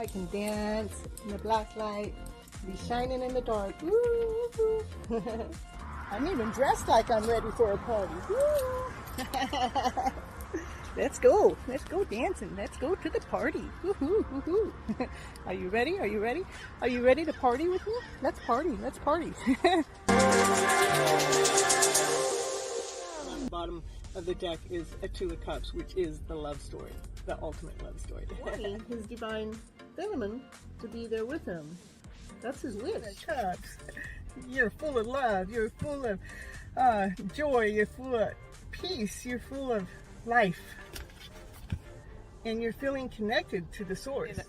can dance in the black light, be shining in the dark. Woo! I'm even dressed like I'm ready for a party. Woo! Let's go dancing. Let's go to the party. Woohoo, woohoo. Are you ready? Are you ready? Are you ready to party with me? Let's party. Let's party. On the bottom of the deck is a Two of Cups, which is the love story, the ultimate love story. Wanting his divine feminine to be there with him. That's his wish. Cups. You're full of love. You're full of joy. You're full of peace. You're full of life. And you're feeling connected to the source.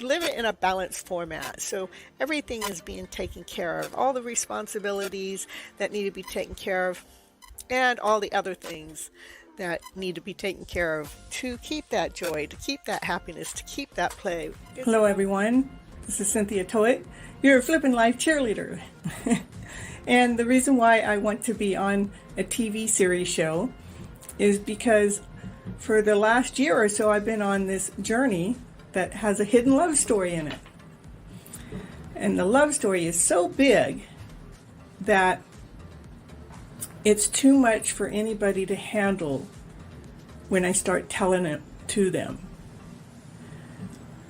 Live it in a balanced format, so everything is being taken care of. All the responsibilities that need to be taken care of, and all the other things that need to be taken care of to keep that joy, to keep that happiness, to keep that play. Hello everyone, this is Cynthia Toet, your FlipNLife cheerleader. And the reason why I want to be on a TV series show is because for the last year or so I've been on this journey that has a hidden love story in it. And the love story is so big that it's too much for anybody to handle when I start telling it to them.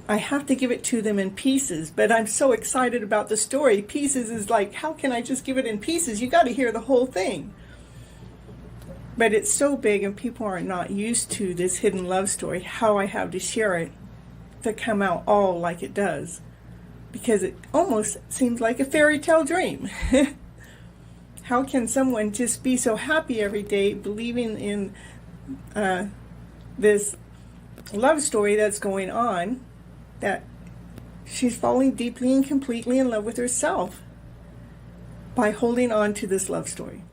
I have to give it to them in pieces, but I'm so excited about the story. Pieces is like, how can I just give it in pieces? You got to hear the whole thing. But it's so big and people are not used to this hidden love story, how I have to share it to come out all like it does. Because it almost seems like a fairy tale dream. How can someone just be so happy every day believing in this love story that's going on, that she's falling deeply and completely in love with herself by holding on to this love story?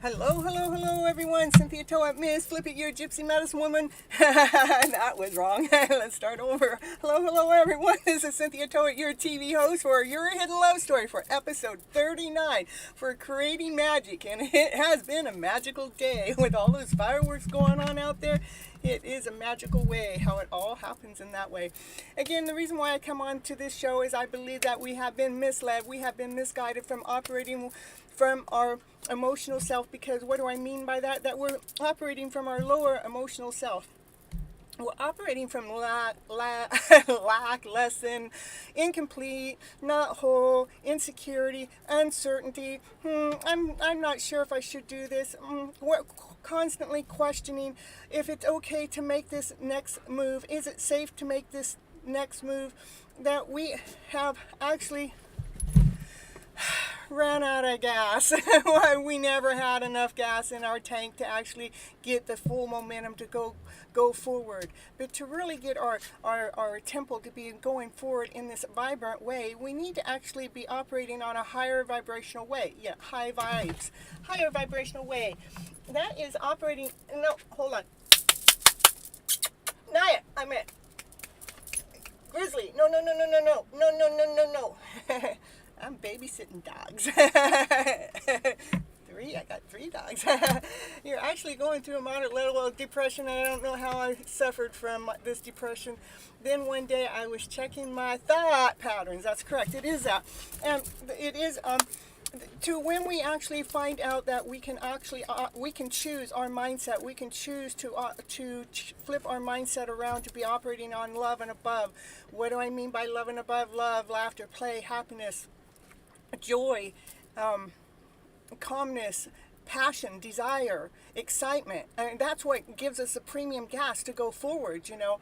Hello everyone, Cynthia Toet, Miss Flip It, your Gypsy medicine woman. That was wrong. Let's start over. Hello everyone, this is Cynthia Toet, your TV host for Your Hidden Love Story for episode 39 for Creating Magic. And it has been a magical day with all those fireworks going on out there. It is a magical way how it all happens in that way. Again, the reason why I come on to this show is I believe that we have been misled, we have been misguided from operating from our emotional self. Because what do I mean by that? That we're operating from our lower emotional self. We're operating from lack, lesson, incomplete, not whole, insecurity, uncertainty. I'm not sure if I should do this. We're constantly questioning if it's okay to make this next move. Is it safe to make this next move? That we have actually ran out of gas. We never had enough gas in our tank to actually get the full momentum to go forward. But to really get our temple to be going forward in this vibrant way, we need to actually be operating on a higher vibrational way. Yeah, high vibes. Higher vibrational way. That is operating, no, hold on. Naya, I'm it. Grizzly, no. I'm babysitting dogs. I got three dogs. You're actually going through a moderate level of depression. I don't know how I suffered from this depression. Then one day I was checking my thought patterns. That's correct. It is that. And it is to when we actually find out that we can actually we can choose our mindset. We can choose to flip our mindset around to be operating on love and above. What do I mean by love and above? Love, laughter, play, happiness, joy, calmness, passion, desire, excitement. And that's what gives us the premium gas to go forward, you know.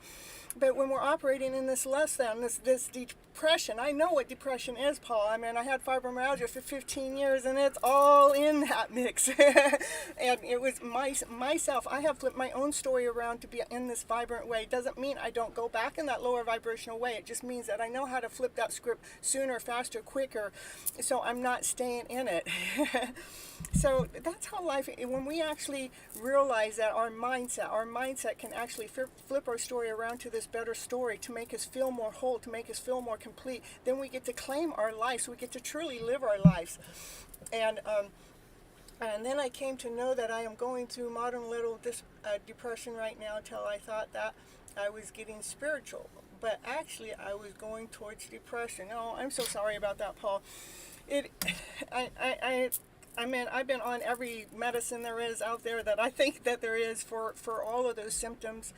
But when we're operating in this less than, this depression, I know what depression is, Paul. I mean, I had fibromyalgia for 15 years, and it's all in that mix. And it was myself. I have flipped my own story around to be in this vibrant way. Doesn't mean I don't go back in that lower vibrational way. It just means that I know how to flip that script sooner, faster, quicker, so I'm not staying in it. So that's how life, when we actually realize that our mindset can actually flip our story around to this this better story, to make us feel more whole, to make us feel more complete. Then we get to claim our lives. We get to truly live our lives. And then I came to know that I am going through modern little depression right now, until I thought that I was getting spiritual. But actually, I was going towards depression. Oh, I'm so sorry about that, Paul. I mean, I've been on every medicine there is out there that I think that there is for all of those symptoms.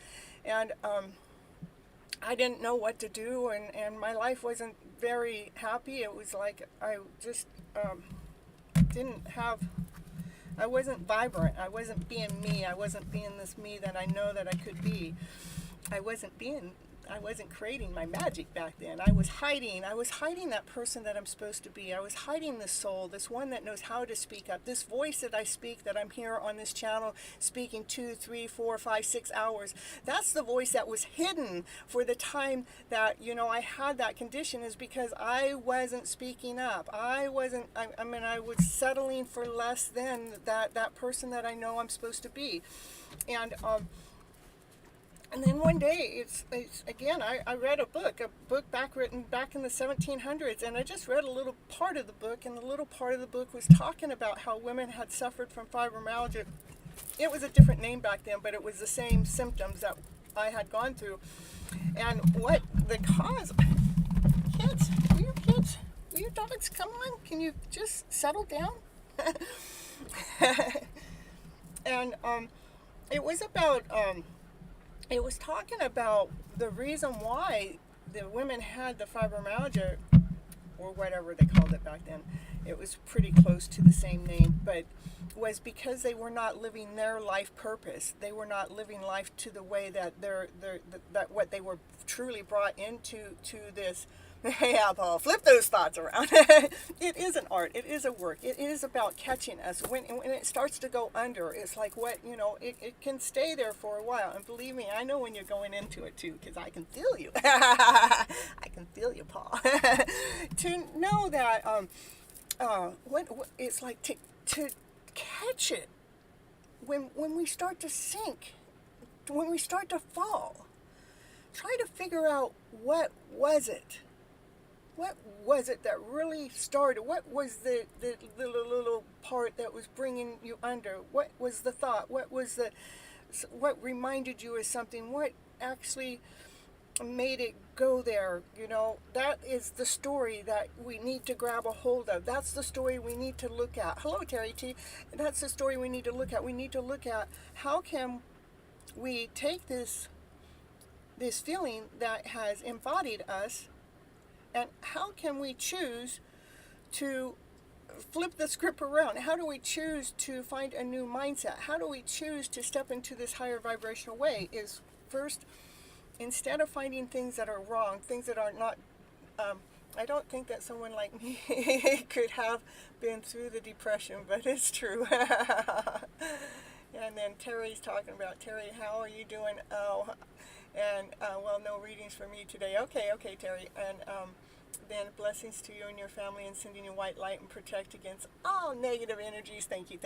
And I didn't know what to do, and my life wasn't very happy. It was like I just I wasn't vibrant. I wasn't being me. I wasn't being this me that I know that I could be. I wasn't creating my magic back then. I was hiding that person that I'm supposed to be. I was hiding this soul, this one that knows how to speak up, this voice that I speak, that I'm here on this channel speaking 2, 3, 4, 5, 6 hours. That's the voice that was hidden for the time that, I had that condition, is because I wasn't speaking up. I was settling for less than that person that I know I'm supposed to be. And then one day, it's again, I read a book written back in the 1700s, and I just read a little part of the book, and the little part of the book was talking about how women had suffered from fibromyalgia. It was a different name back then, but it was the same symptoms that I had gone through. And what the cause... Will your dogs come on? Can you just settle down? And it was about... it was talking about the reason why the women had the fibromyalgia, or whatever they called it back then. It was pretty close to the same name, but was because they were not living their life purpose. They were not living life to the way that that what they were truly brought into this. Yeah, Paul, flip those thoughts around. It is an art. It is a work. It is about catching us. When it starts to go under, it's like it can stay there for a while. And believe me, I know when you're going into it too, because I can feel you. I can feel you, Paul. To know that what it's like to catch it when we start to sink, when we start to fall. Try to figure out what was it. What was it that really started? What was the little part that was bringing you under? What was the thought? What reminded you of something? What actually made it go there? That is the story that we need to grab a hold of. That's the story we need to look at. Hello, Terry T. That's the story we need to look at. We need to look at how can we take this feeling that has embodied us, and how can we choose to flip the script around? How do we choose to find a new mindset? How do we choose to step into this higher vibrational way? Is first, instead of finding things that are wrong, things that are not, I don't think that someone like me could have been through the depression, but it's true. And then Terry's talking about, Terry, how are you doing? Oh, and well, no readings for me today. Okay, Terry. And then blessings to you and your family, and sending you white light and protect against all negative energies. Thank you.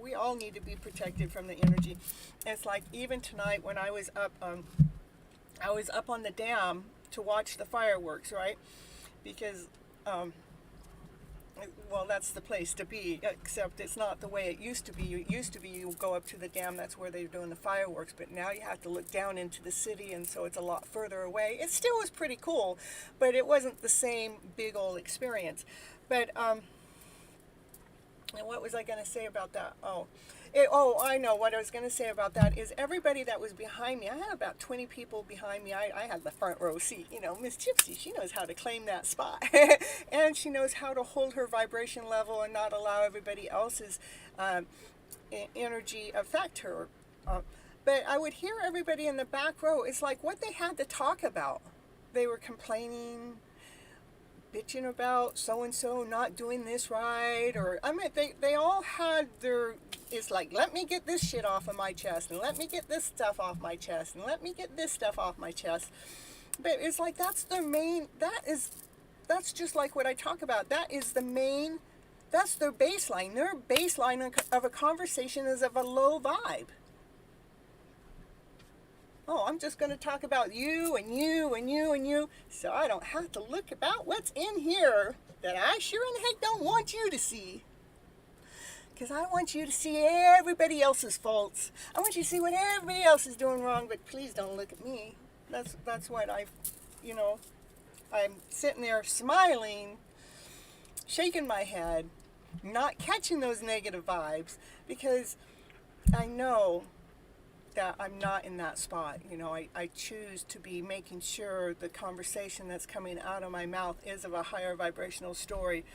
We all need to be protected from the energy. It's like even tonight when I was up on the dam to watch the fireworks, right? Because well, that's the place to be, except it's not the way it used to be. You go up to the dam, that's where they're doing the fireworks, but now you have to look down into the city, and so it's a lot further away. It still was pretty cool, but it wasn't the same big old experience. But and what was I going to say about that? I know what I was going to say about that is everybody that was behind me. I had about 20 people behind me. I had the front row seat. Miss Gypsy, she knows how to claim that spot. And she knows how to hold her vibration level and not allow everybody else's energy affect her. But I would hear everybody in the back row. It's like what they had to talk about. They were complaining, bitching about so-and-so not doing this right, or they all had it's like, let me get this shit off of my chest, and let me get this stuff off my chest, and let me get this stuff off my chest. But it's like that's just like what I talk about. That's their baseline. Their baseline of a conversation is of a low vibe. Oh, I'm just going to talk about you and you and you and you, so I don't have to look about what's in here that I sure in the heck don't want you to see. Because I want you to see everybody else's faults. I want you to see what everybody else is doing wrong, but please don't look at me. That's what I'm sitting there smiling, shaking my head, not catching those negative vibes, because I know that I'm not in that spot. I choose to be making sure the conversation that's coming out of my mouth is of a higher vibrational story.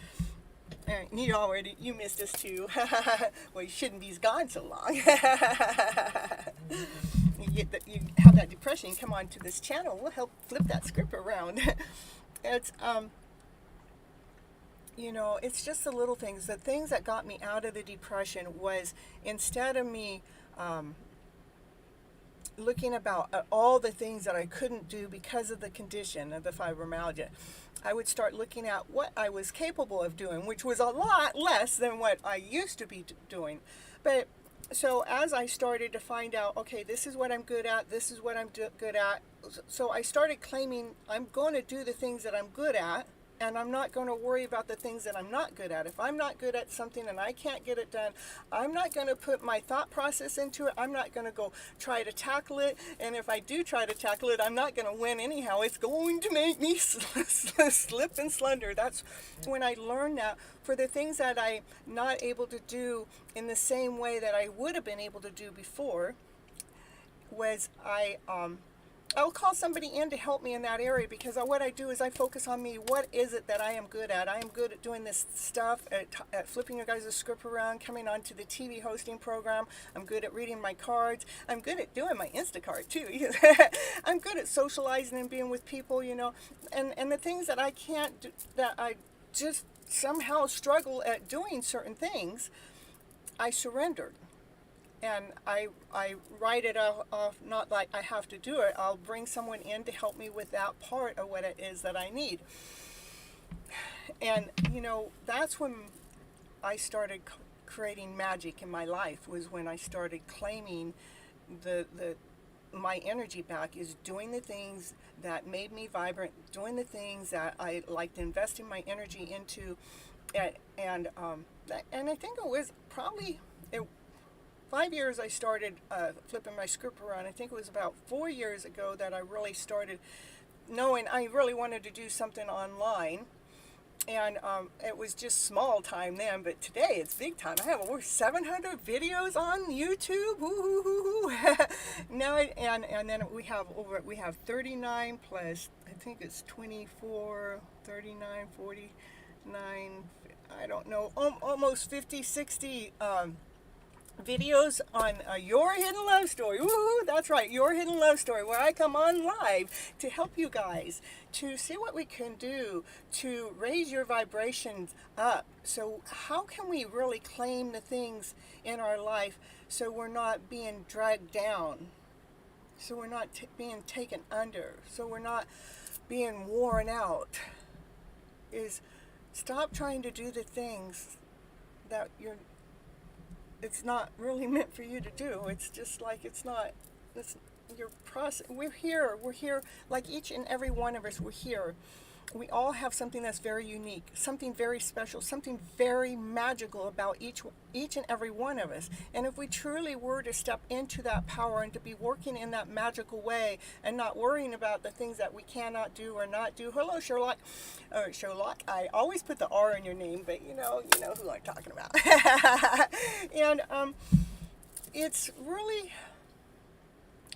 And you missed us too. Well, you shouldn't be gone so long. You have that depression, come on to this channel. We'll help flip that script around. It's it's just the little things. The things that got me out of the depression was, instead of me looking about at all the things that I couldn't do because of the condition of the fibromyalgia, I would start looking at what I was capable of doing, which was a lot less than what I used to be doing. But so as I started to find out, okay, this is what I'm good at, this is what I'm good at, so I started claiming I'm going to do the things that I'm good at, and I'm not going to worry about the things that I'm not good at. If I'm not good at something and I can't get it done, I'm not going to put my thought process into it. I'm not going to go try to tackle it. And if I do try to tackle it, I'm not going to win anyhow. It's going to make me slip and slumber. That's when I learned that for the things that I'm not able to do in the same way that I would have been able to do before, was I'll call somebody in to help me in that area, because what I do is I focus on me. What is it that I am good at? I am good at doing this stuff, at flipping your guys' script around, coming onto the TV hosting program. I'm good at reading my cards. I'm good at doing my Instacart too. I'm good at socializing and being with people, and the things that I can't do, that I just somehow struggle at doing certain things, I surrendered. And I write it off, not like I have to do it. I'll bring someone in to help me with that part of what it is that I need. And, that's when I started creating magic in my life, was when I started claiming my energy back, is doing the things that made me vibrant, doing the things that I liked investing my energy into. And I think it was probably... 5 years I started flipping my script around. I think it was about 4 years ago that I really started knowing I really wanted to do something online. And it was just small time then, but today it's big time. I have over 700 videos on YouTube. Now, and then we have 39 plus, I think it's 24, 39, 49, I don't know, almost 50, 60 videos on Your Hidden Love Story. Woohoo, that's right, Your Hidden Love Story, where I come on live to help you guys to see what we can do to raise your vibrations up. So how can we really claim the things in our life so we're not being dragged down, so we're not being taken under, so we're not being worn out? Is stop trying to do the things that it's not really meant for you to do. It's just like, it's your process. We're here, like each and every one of us, we're here. We all have something that's very unique, something very special, something very magical about each and every one of us. And if we truly were to step into that power and to be working in that magical way and not worrying about the things that we cannot do or not do. Hello, Sherlock. Sherlock, I always put the R in your name, but you know who I'm talking about. And it's really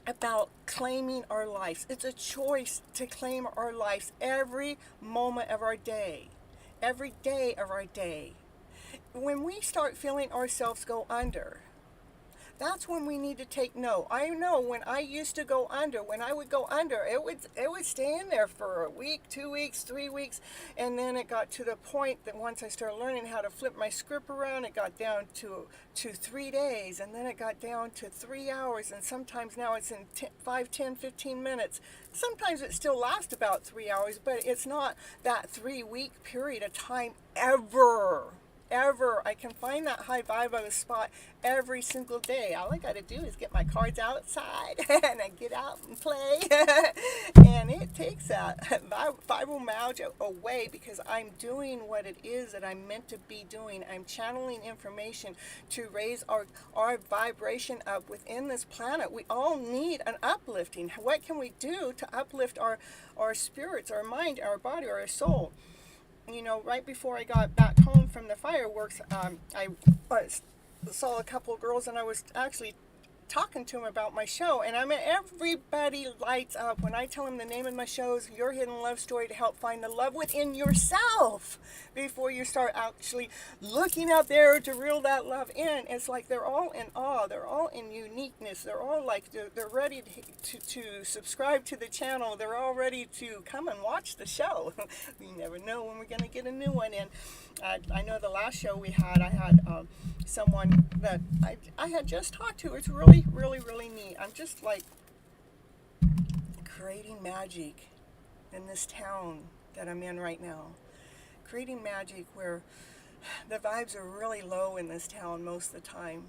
about claiming our lives. It's a choice to claim our lives every moment of our day. Every day of our day. When we start feeling ourselves go under, that's when we need to take note. I know when I used to go under, when I would go under, it would stay in there for a week, 2 weeks, 3 weeks, and then it got to the point that once I started learning how to flip my script around, it got down to 3 days, and then it got down to 3 hours, and sometimes now it's in 5, 10, 15 minutes. Sometimes it still lasts about 3 hours, but it's not that 3 week period of time ever. ever. I can find that high vibe spot every single day. All I got to do is get my cards outside and I get out and play. And it takes that fibromyalgia away because I'm doing what it is that I'm meant to be doing. I'm channeling information to raise our vibration up within this planet. We all need an uplifting. What can we do to uplift our spirits, our mind, our body, our soul? You know, right before I got back home from the fireworks, I saw a couple of girls, and I was actually talking to them about my show. And I mean, everybody lights up when I tell them the name of my show is Your Hidden Love Story, to help find the love within yourself before you start actually looking out there to reel that love in. It's like they're all in awe. They're all in uniqueness. They're all like, they're ready to subscribe to the channel. They're all ready to come and watch the show. We never know when we're going to get a new one in. I know the last show we had, I had someone that I had just talked to. It's really, really, really neat. I'm just like creating magic in this town that I'm in right now. Creating magic where the vibes are really low in this town most of the time.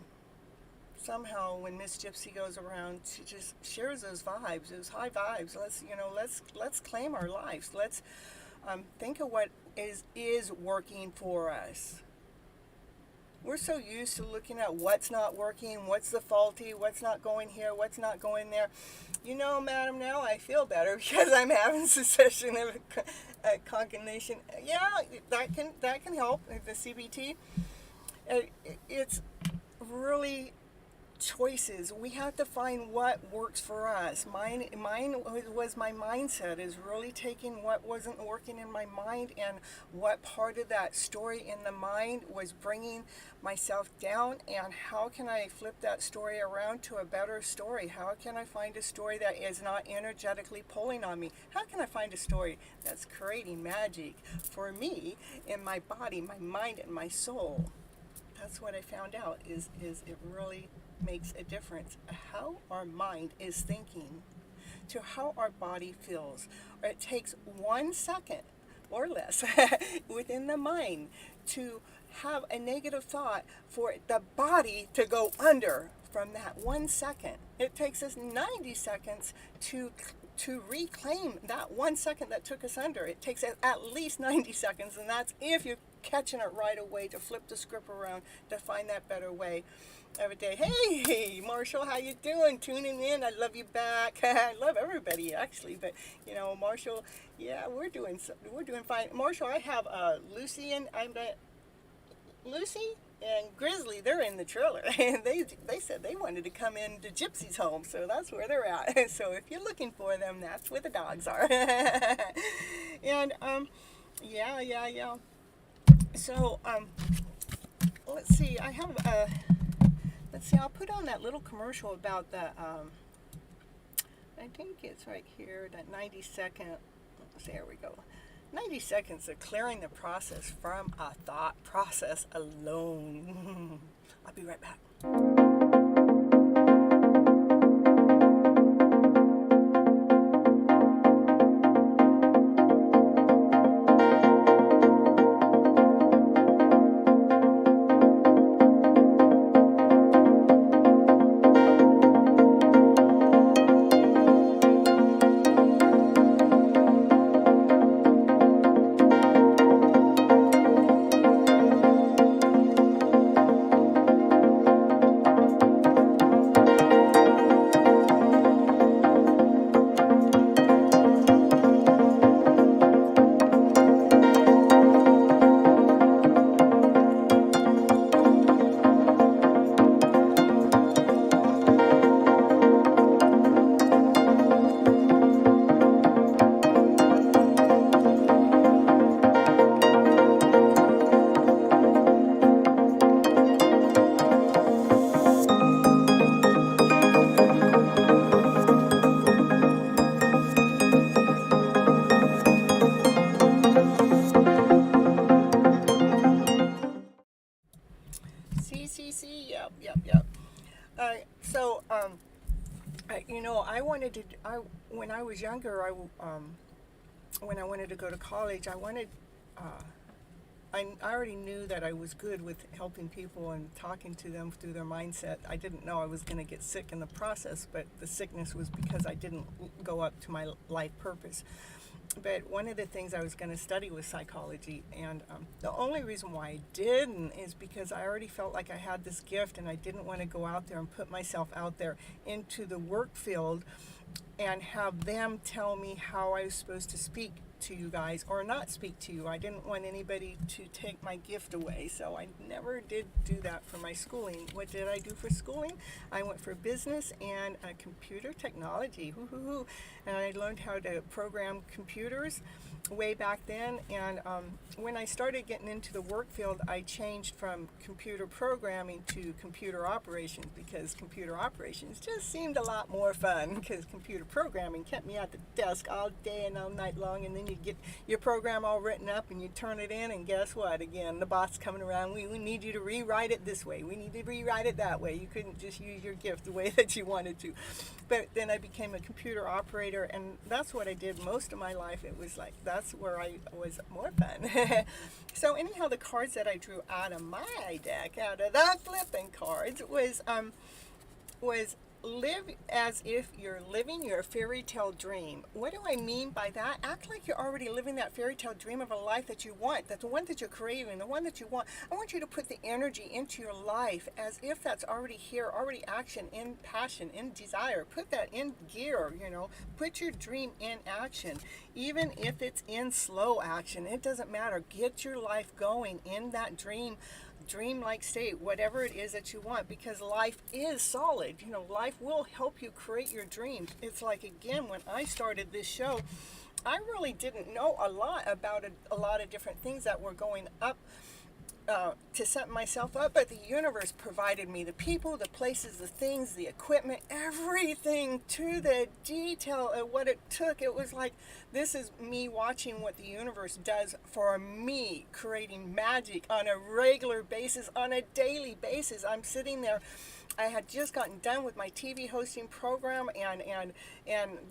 Somehow when Miss Gypsy goes around, she just shares those vibes, those high vibes. Let's claim our lives. Let's think of what is working for us. We're so used to looking at what's not working, what's the faulty, what's not going here, what's not going there. You know, madam, now I feel better because I'm having cessation of cognition. Yeah, that can help. The CBT. It's really choices. We have to find what works for us. Mine was my mindset, is really taking what wasn't working in my mind and what part of that story in the mind was bringing myself down, and how can I flip that story around to a better story? How can I find a story that is not energetically pulling on me? How can I find a story that's creating magic for me in my body, my mind, and my soul? That's what I found out, is it really makes a difference how our mind is thinking to how our body feels. It takes 1 second or less within the mind to have a negative thought for the body to go under from that 1 second. It takes us 90 seconds to reclaim that 1 second that took us under. It takes at least 90 seconds, and that's if you're catching it right away, to flip the script around, to find that better way every day. Hey, Marshall, how you doing? Tuning in. I love you back. I love everybody, actually, but you know, Marshall, yeah, we're doing fine. Marshall, I have Lucy and Lucy and Grizzly. They're in the trailer, and they said they wanted to come into Gypsy's home, so that's where they're at. So if you're looking for them, that's where the dogs are. And yeah. So let's see. I have let's see. I'll put on that little commercial about the I think it's right here, that 90-second. There we go. 90 seconds of clearing the process from a thought process alone. I'll be right back. Yep. So, I wanted to. When I was younger, when I wanted to go to college, I wanted I already knew that I was good with helping people and talking to them through their mindset. I didn't know I was going to get sick in the process, but the sickness was because I didn't go up to my life purpose. But one of the things I was going to study was psychology, and the only reason why I didn't is because I already felt like I had this gift, and I didn't want to go out there and put myself out there into the work field and have them tell me how I was supposed to speak to you guys or not speak to you. I didn't want anybody to take my gift away, so I never did do that for my schooling. What did I do for schooling? I went for business and computer technology. And I learned how to program computers way back then, and when I started getting into the work field, I changed from computer programming to computer operations, because computer operations just seemed a lot more fun, because computer programming kept me at the desk all day and all night long, and then you get your program all written up and you turn it in, and guess what? Again, the boss coming around, we need you to rewrite it this way, we need to rewrite it that way. You couldn't just use your gift the way that you wanted to. But then I became a computer operator, and that's what I did most of my life. It was like, that's where I was more fun. So anyhow, the cards that I drew out of my deck, out of the flipping cards, was live as if you're living your fairy tale dream. What do I mean by that? Act like you're already living that fairy tale dream of a life that you want, that's the one that you're craving, the one that you want. I want you to put the energy into your life as if that's already here, already action, in passion, in desire. Put that in gear, Put your dream in action. Even if it's in slow action, it doesn't matter. Get your life going in that dream-like state, whatever it is that you want, because life is solid. Life will help you create your dreams. It's like, again, when I started this show, I really didn't know a lot about a lot of different things that were going up to set myself up, but the universe provided me the people, the places, the things, the equipment, everything to the detail of what it took. It was like, this is me watching what the universe does for me, creating magic on a regular basis, on a daily basis. I'm sitting there. I had just gotten done with my TV hosting program, and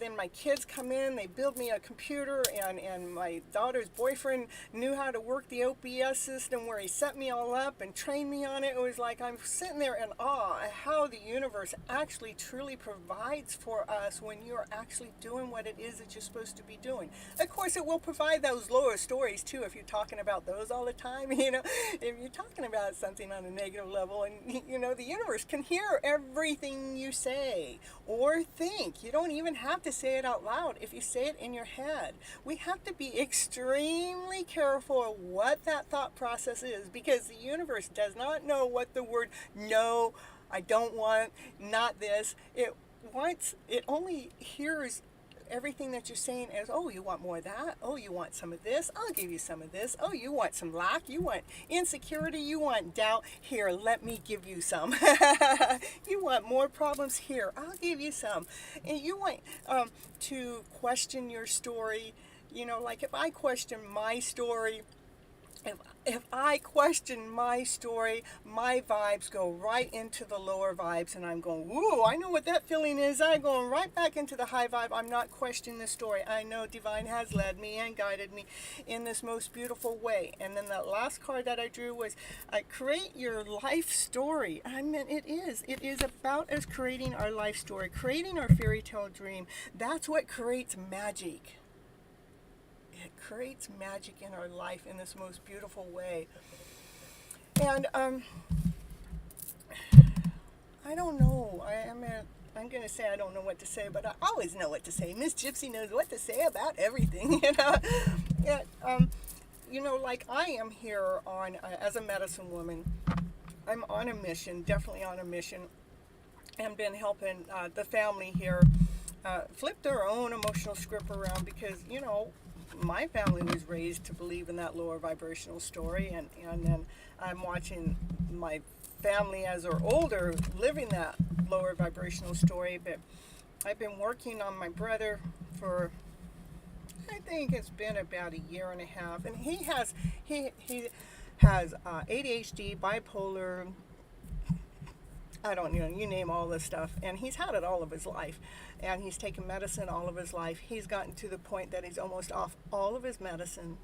then my kids come in, they build me a computer, and my daughter's boyfriend knew how to work the OPS system where he set me all up and trained me on it. It was like I'm sitting there in awe at how the universe actually truly provides for us when you're actually doing what it is that you're supposed to be doing. Of course, it will provide those lower stories too if you're talking about those all the time. If you're talking about something on a negative level, and the universe can hear everything you say or think. You don't even have to say it out loud if you say it in your head. We have to be extremely careful of what that thought process is, because the universe does not know what the word no, I don't want, not this. It only hears everything that you're saying as, oh, you want more of that? Oh, you want some of this? I'll give you some of this. Oh, you want some lack? You want insecurity? You want doubt? Here, let me give you some. You want more problems? Here, I'll give you some. And you want to question your story. Like if I question my story, if I question my story, my vibes go right into the lower vibes, and I'm going, woo, I know what that feeling is. I'm going right back into the high vibe. I'm not questioning the story. I know Divine has led me and guided me in this most beautiful way. And then that last card that I drew was, create your life story. I mean, it is about us creating our life story, creating our fairy tale dream. That's what creates magic. It creates magic in our life in this most beautiful way. And I don't know. I'm going to say I don't know what to say, but I always know what to say. Miss Gypsy knows what to say about everything. Like I am here on as a medicine woman. I'm on a mission, definitely on a mission, and been helping the family here flip their own emotional script around, because my family was raised to believe in that lower vibrational story, and then I'm watching my family as they're older living that lower vibrational story. But I've been working on my brother for, I think it's been about a year and a half, and he has ADHD, bipolar, I don't know, you name all this stuff, and he's had it all of his life, and he's taken medicine all of his life. He's gotten to the point that he's almost off all of his medicine.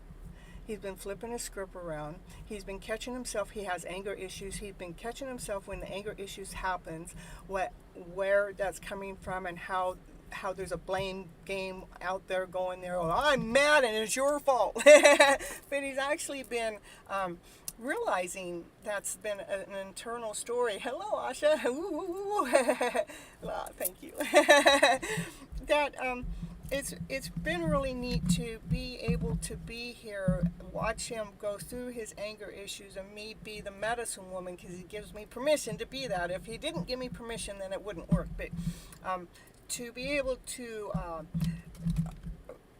He's been flipping his script around. He's been catching himself. He has anger issues. He's been catching himself when the anger issues happens, where that's coming from, and how there's a blame game out there going there. Oh, I'm mad and it's your fault. But he's actually been realizing that's been an internal story. Hello, Asha. Thank you. That it's been really neat to be able to be here, watch him go through his anger issues, and me be the medicine woman, because he gives me permission to be that. If he didn't give me permission, then it wouldn't work. But to be able to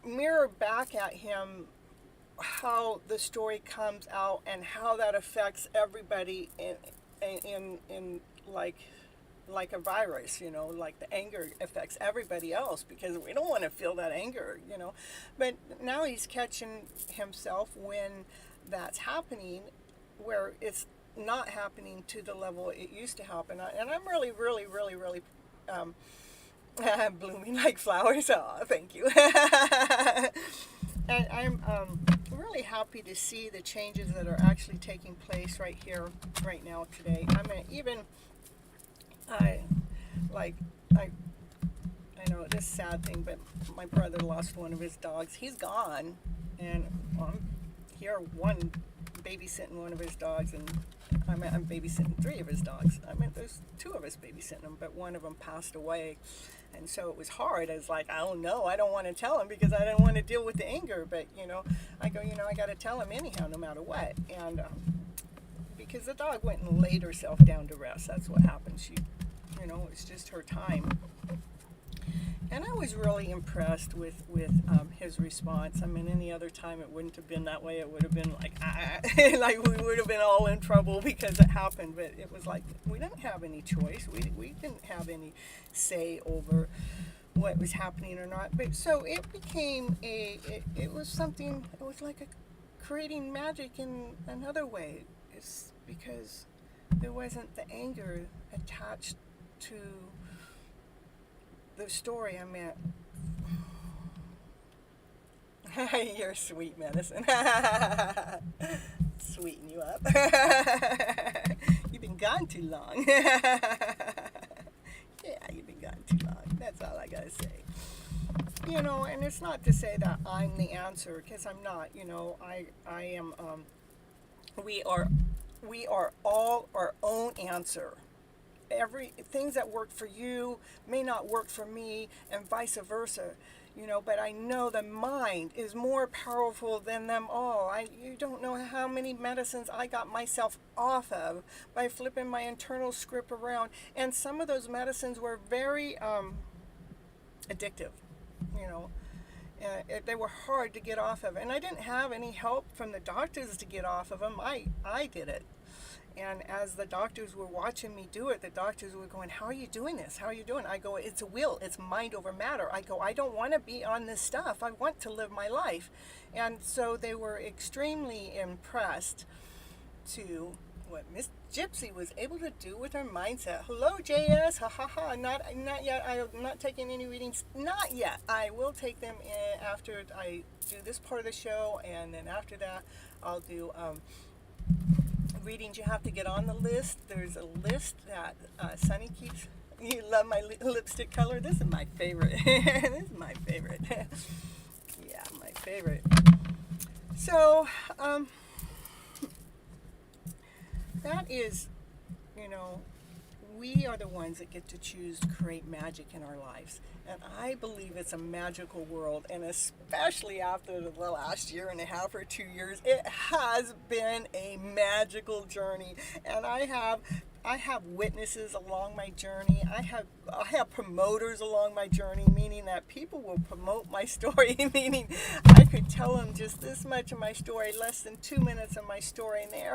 mirror back at him how the story comes out and how that affects everybody in like a virus, like the anger affects everybody else, because we don't want to feel that anger, But now he's catching himself when that's happening, where it's not happening to the level it used to happen. And I'm really, really, really, really blooming like flowers. Oh, thank you. And I'm really happy to see the changes that are actually taking place right here, right now, today. I mean, even I know this sad thing, but my brother lost one of his dogs. He's gone, and I'm here babysitting one of his dogs, and I'm babysitting 3 of his dogs. I mean, there's 2 of us babysitting them, but one of them passed away, and so it was hard. I was like, I don't know, I don't want to tell him because I didn't want to deal with the anger, but I go, I got to tell him anyhow, no matter what, and because the dog went and laid herself down to rest. That's what happened. She, it's just her time. And I was really impressed with his response. I mean, any other time it wouldn't have been that way. It would have been like, like we would have been all in trouble because it happened. But it was like we didn't have any choice. We didn't have any say over what was happening or not. But so it became it was something. It was like creating magic in another way. It's because there wasn't the anger attached to the story. I meant, you're sweet medicine. Sweeten you up. You've been gone too long. Yeah, you've been gone too long. That's all I gotta say. And it's not to say that I'm the answer, because I'm not. I am. We are all our own answer. Things that work for you may not work for me, and vice versa, but I know the mind is more powerful than them all. You don't know how many medicines I got myself off of by flipping my internal script around, and some of those medicines were very addictive. They were hard to get off of, and I didn't have any help from the doctors to get off of them. I did it. And as the doctors were watching me do it, the doctors were going, how are you doing this? How are you doing? I go, it's a will. It's mind over matter. I go, I don't want to be on this stuff. I want to live my life. And so they were extremely impressed to what Miss Gypsy was able to do with her mindset. Hello, JS. Ha ha ha. Not yet. I'm not taking any readings. Not yet. I will take them after I do this part of the show. And then after that, I'll do... readings. You have to get on the list. There's a list that Sunny keeps. You love my lipstick color. This is my favorite. This is my favorite. Yeah, my favorite. So that is, we are the ones that get to choose to create magic in our lives. And I believe it's a magical world, and especially after the last year and a half or 2 years, it has been a magical journey. And I have witnesses along my journey. I have promoters along my journey, meaning that people will promote my story, meaning I could tell them just this much of my story, less than 2 minutes of my story, and they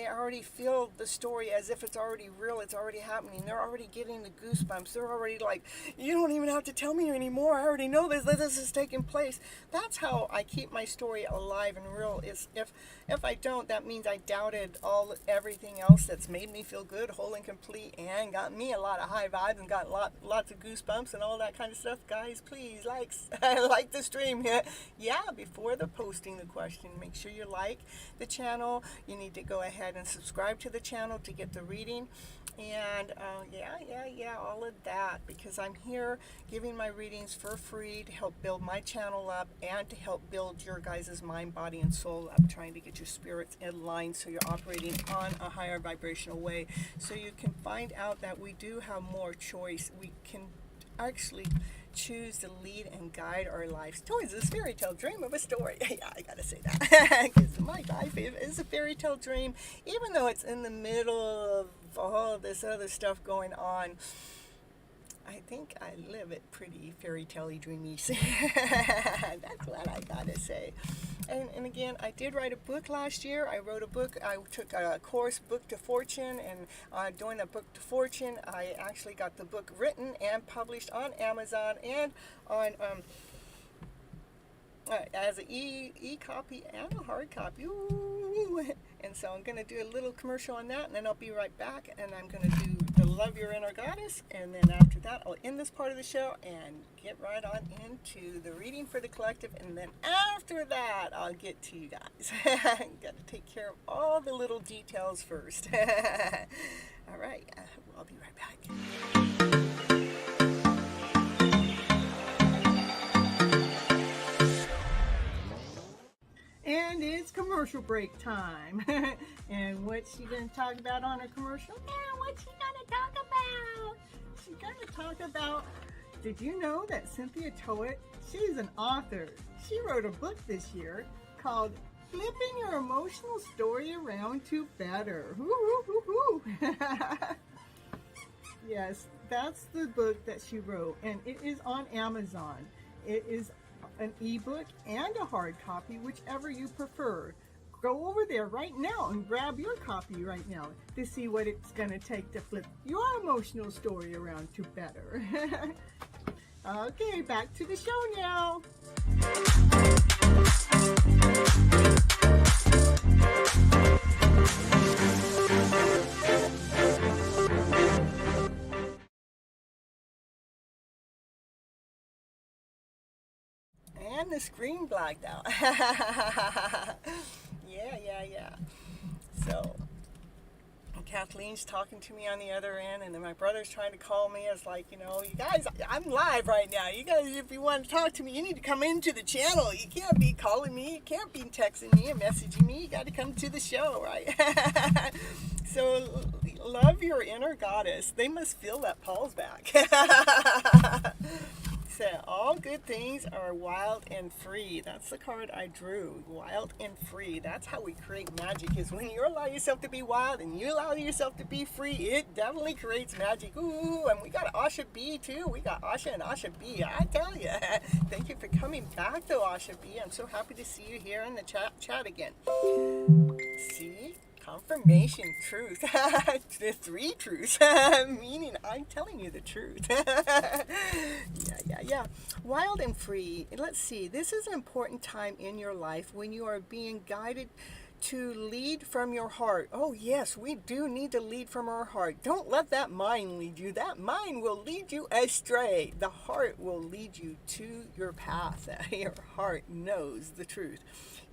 already feel the story as if it's already real, it's already happening. They're already getting the goosebumps. They're already like, you don't even have to tell me anymore. I already know this is taking place. That's how I keep my story alive and real. Is if I don't, that means I doubted everything else that's made me feel good, whole and complete, and got me a lot of high vibes and got lots of goosebumps and all that kind of stuff, guys, please like the stream. Yeah, before the posting the question, make sure you like the channel. You need to go ahead and subscribe to the channel to get the reading. And all of that, because I'm here giving my readings for free to help build my channel up and to help build your guys' mind, body, and soul up, trying to get your spirits in line so you're operating on a higher vibrational way, so you can find out that we do have more choice. We can actually choose to lead and guide our lives towards this fairy tale dream of a story. Yeah, I gotta say that, because my life is a fairy tale dream, even though it's in the middle of all of this other stuff going on. I think I live it pretty fairy tale-y, dreamy. That's what I gotta say. And again, I did write a book last year. I wrote a book. I took a course, Book to Fortune, and doing a Book to Fortune, I actually got the book written and published on Amazon and on as an e-copy and a hard copy. Ooh. And so I'm going to do a little commercial on that, and then I'll be right back, and I'm going to do the Love Your Inner Goddess, and then after that I'll end this part of the show and get right on into the reading for the collective, and then after that I'll get to you guys. Got to take care of all the little details first. All right, I'll be right back. And it's commercial break time. And what's she going to talk about on her commercial? Yeah, what's she going to talk about? She's going to talk about, did you know that Cynthia Toet, she's an author. She wrote a book this year called Flipping Your Emotional Story Around to Better. Woo. Yes, that's the book that she wrote, and it is on Amazon. It is an ebook and a hard copy, whichever you prefer. Go over there right now and grab your copy right now to see what it's going to take to flip your emotional story around to better. Okay, back to the show now. And the screen blacked out. Yeah. So Kathleen's talking to me on the other end, and then my brother's trying to call me. It's like, you guys, I'm live right now. You guys, if you want to talk to me, you need to come into the channel. You can't be calling me. You can't be texting me and messaging me. You got to come to the show, right? So love your inner goddess. They must feel that Paul's back. So all good things are wild and free. That's the card I drew. Wild and free. That's how we create magic, is when you allow yourself to be wild and you allow yourself to be free. It definitely creates magic. Ooh, and we got Asha B too. We got Asha and Asha B. I tell you. Thank you for coming back though, Asha B. I'm so happy to see you here in the chat again. See? Confirmation, truth. The three truths. Meaning I'm telling you the truth. Yeah. Wild and free. Let's see. This is an important time in your life when you are being guided to lead from your heart. Oh yes, we do need to lead from our heart. Don't let that mind lead you. That mind will lead you astray. The heart will lead you to your path. Your heart knows the truth.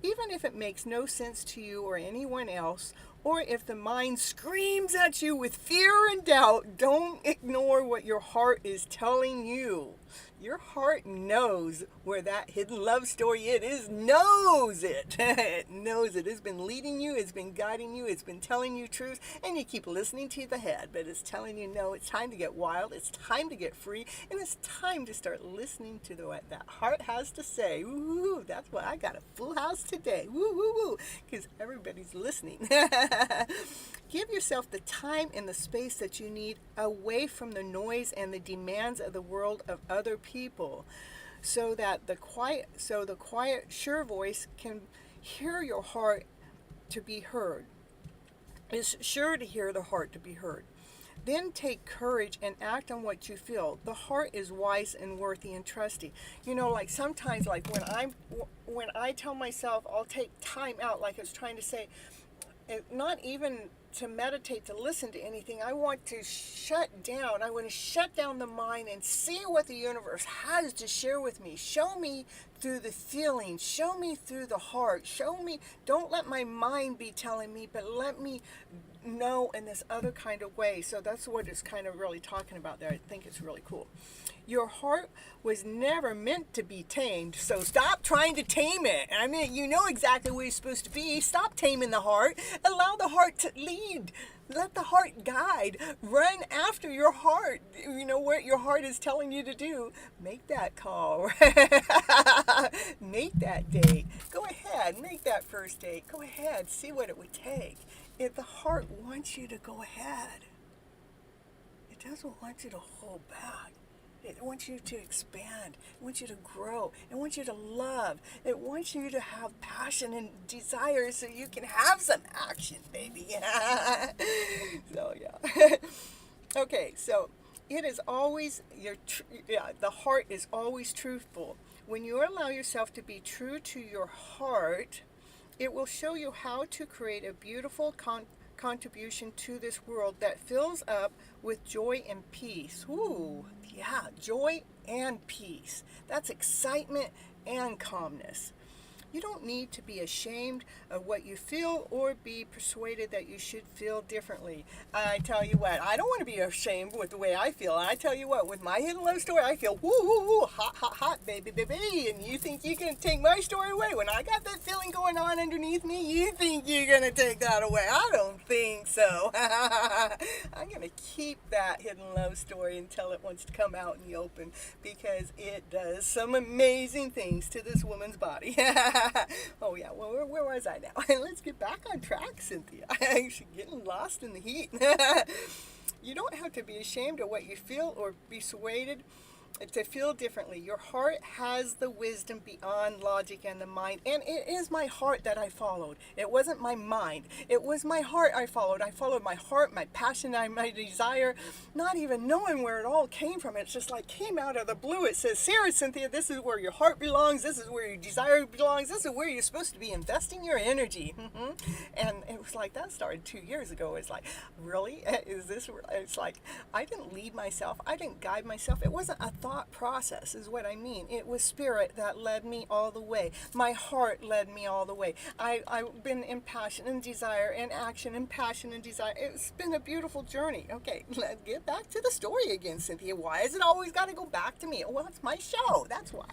Even if it makes no sense to you or anyone else, or if the mind screams at you with fear and doubt, don't ignore what your heart is telling you. Your heart knows where that hidden love story knows it. It knows it. It's been leading you, it's been guiding you, it's been telling you truth, and you keep listening to the head, but it's telling you, no, it's time to get wild, it's time to get free, and it's time to start listening to what that heart has to say. Ooh, that's why I got a full house today. Woo, because everybody's listening. Give yourself the time and the space that you need away from the noise and the demands of the world of other people, so that the quiet, sure voice can hear your heart to be heard. Is sure to hear the heart to be heard. Then take courage and act on what you feel. The heart is wise and worthy and trusty. Like sometimes, like when I tell myself I'll take time out, like I was trying to say, not even to meditate, to listen to anything, I want to shut down. I want to shut down the mind and see what the universe has to share with me. Show me through the feelings. Show me through the heart. Show me. Don't let my mind be telling me, but let me know in this other kind of way. So that's what it's kind of really talking about there. I think it's really cool. Your heart was never meant to be tamed, so stop trying to tame it. I mean, you know exactly where you're supposed to be. Stop taming the heart. Allow the heart to lead. Let the heart guide. Run after your heart. You know what your heart is telling you to do. Make that call. Make that date. Go ahead. Make that first date. Go ahead. See what it would take. If the heart wants you to go ahead, it doesn't want you to hold back. It wants you to expand. It wants you to grow. It wants you to love. It wants you to have passion and desire so you can have some action, baby. So, yeah. Okay, so it is always, the heart is always truthful. When you allow yourself to be true to your heart, it will show you how to create a beautiful contribution to this world that fills up with joy and peace. Ooh, yeah, joy and peace. That's excitement and calmness. You don't need to be ashamed of what you feel or be persuaded that you should feel differently. I tell you what, I don't want to be ashamed with the way I feel. I tell you what, with my hidden love story, I feel woo, woo, woo, hot, hot, hot, baby, baby. And you think you can take my story away? When I got that feeling going on underneath me, you think you're going to take that away? I don't think so. I'm going to keep that hidden love story until it wants to come out in the open, because it does some amazing things to this woman's body. Oh yeah, well, where was I now? Let's get back on track, Cynthia. I'm actually getting lost in the heat. You don't have to be ashamed of what you feel or be persuaded to feel differently. Your heart has the wisdom beyond logic and the mind, and it is my heart that I followed. It wasn't my mind. It was my heart I followed. I followed my heart, my passion, my desire, not even knowing where it all came from. It's just like came out of the blue. It says, Sarah, Cynthia, this is where your heart belongs. This is where your desire belongs. This is where you're supposed to be investing your energy. And it was like, that started 2 years ago. It's like, really? Is this? It's like, I didn't lead myself. I didn't guide myself. It wasn't a thought process, is what I mean. It was spirit that led me all the way. My heart led me all the way. I've been in passion and desire and action and passion and desire. It's been a beautiful journey. Okay, let's get back to the story again, Cynthia. Why is it always got to go back to me? Well, it's my show. That's why.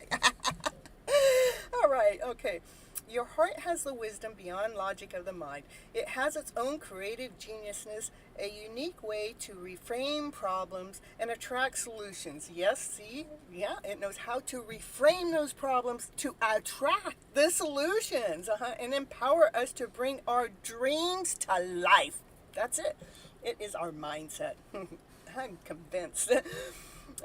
All right, okay. Your heart has the wisdom beyond logic of the mind. It has its own creative geniusness, a unique way to reframe problems and attract solutions. Yes, see? Yeah, it knows how to reframe those problems to attract the solutions and empower us to bring our dreams to life. That's it. It is our mindset. I'm convinced.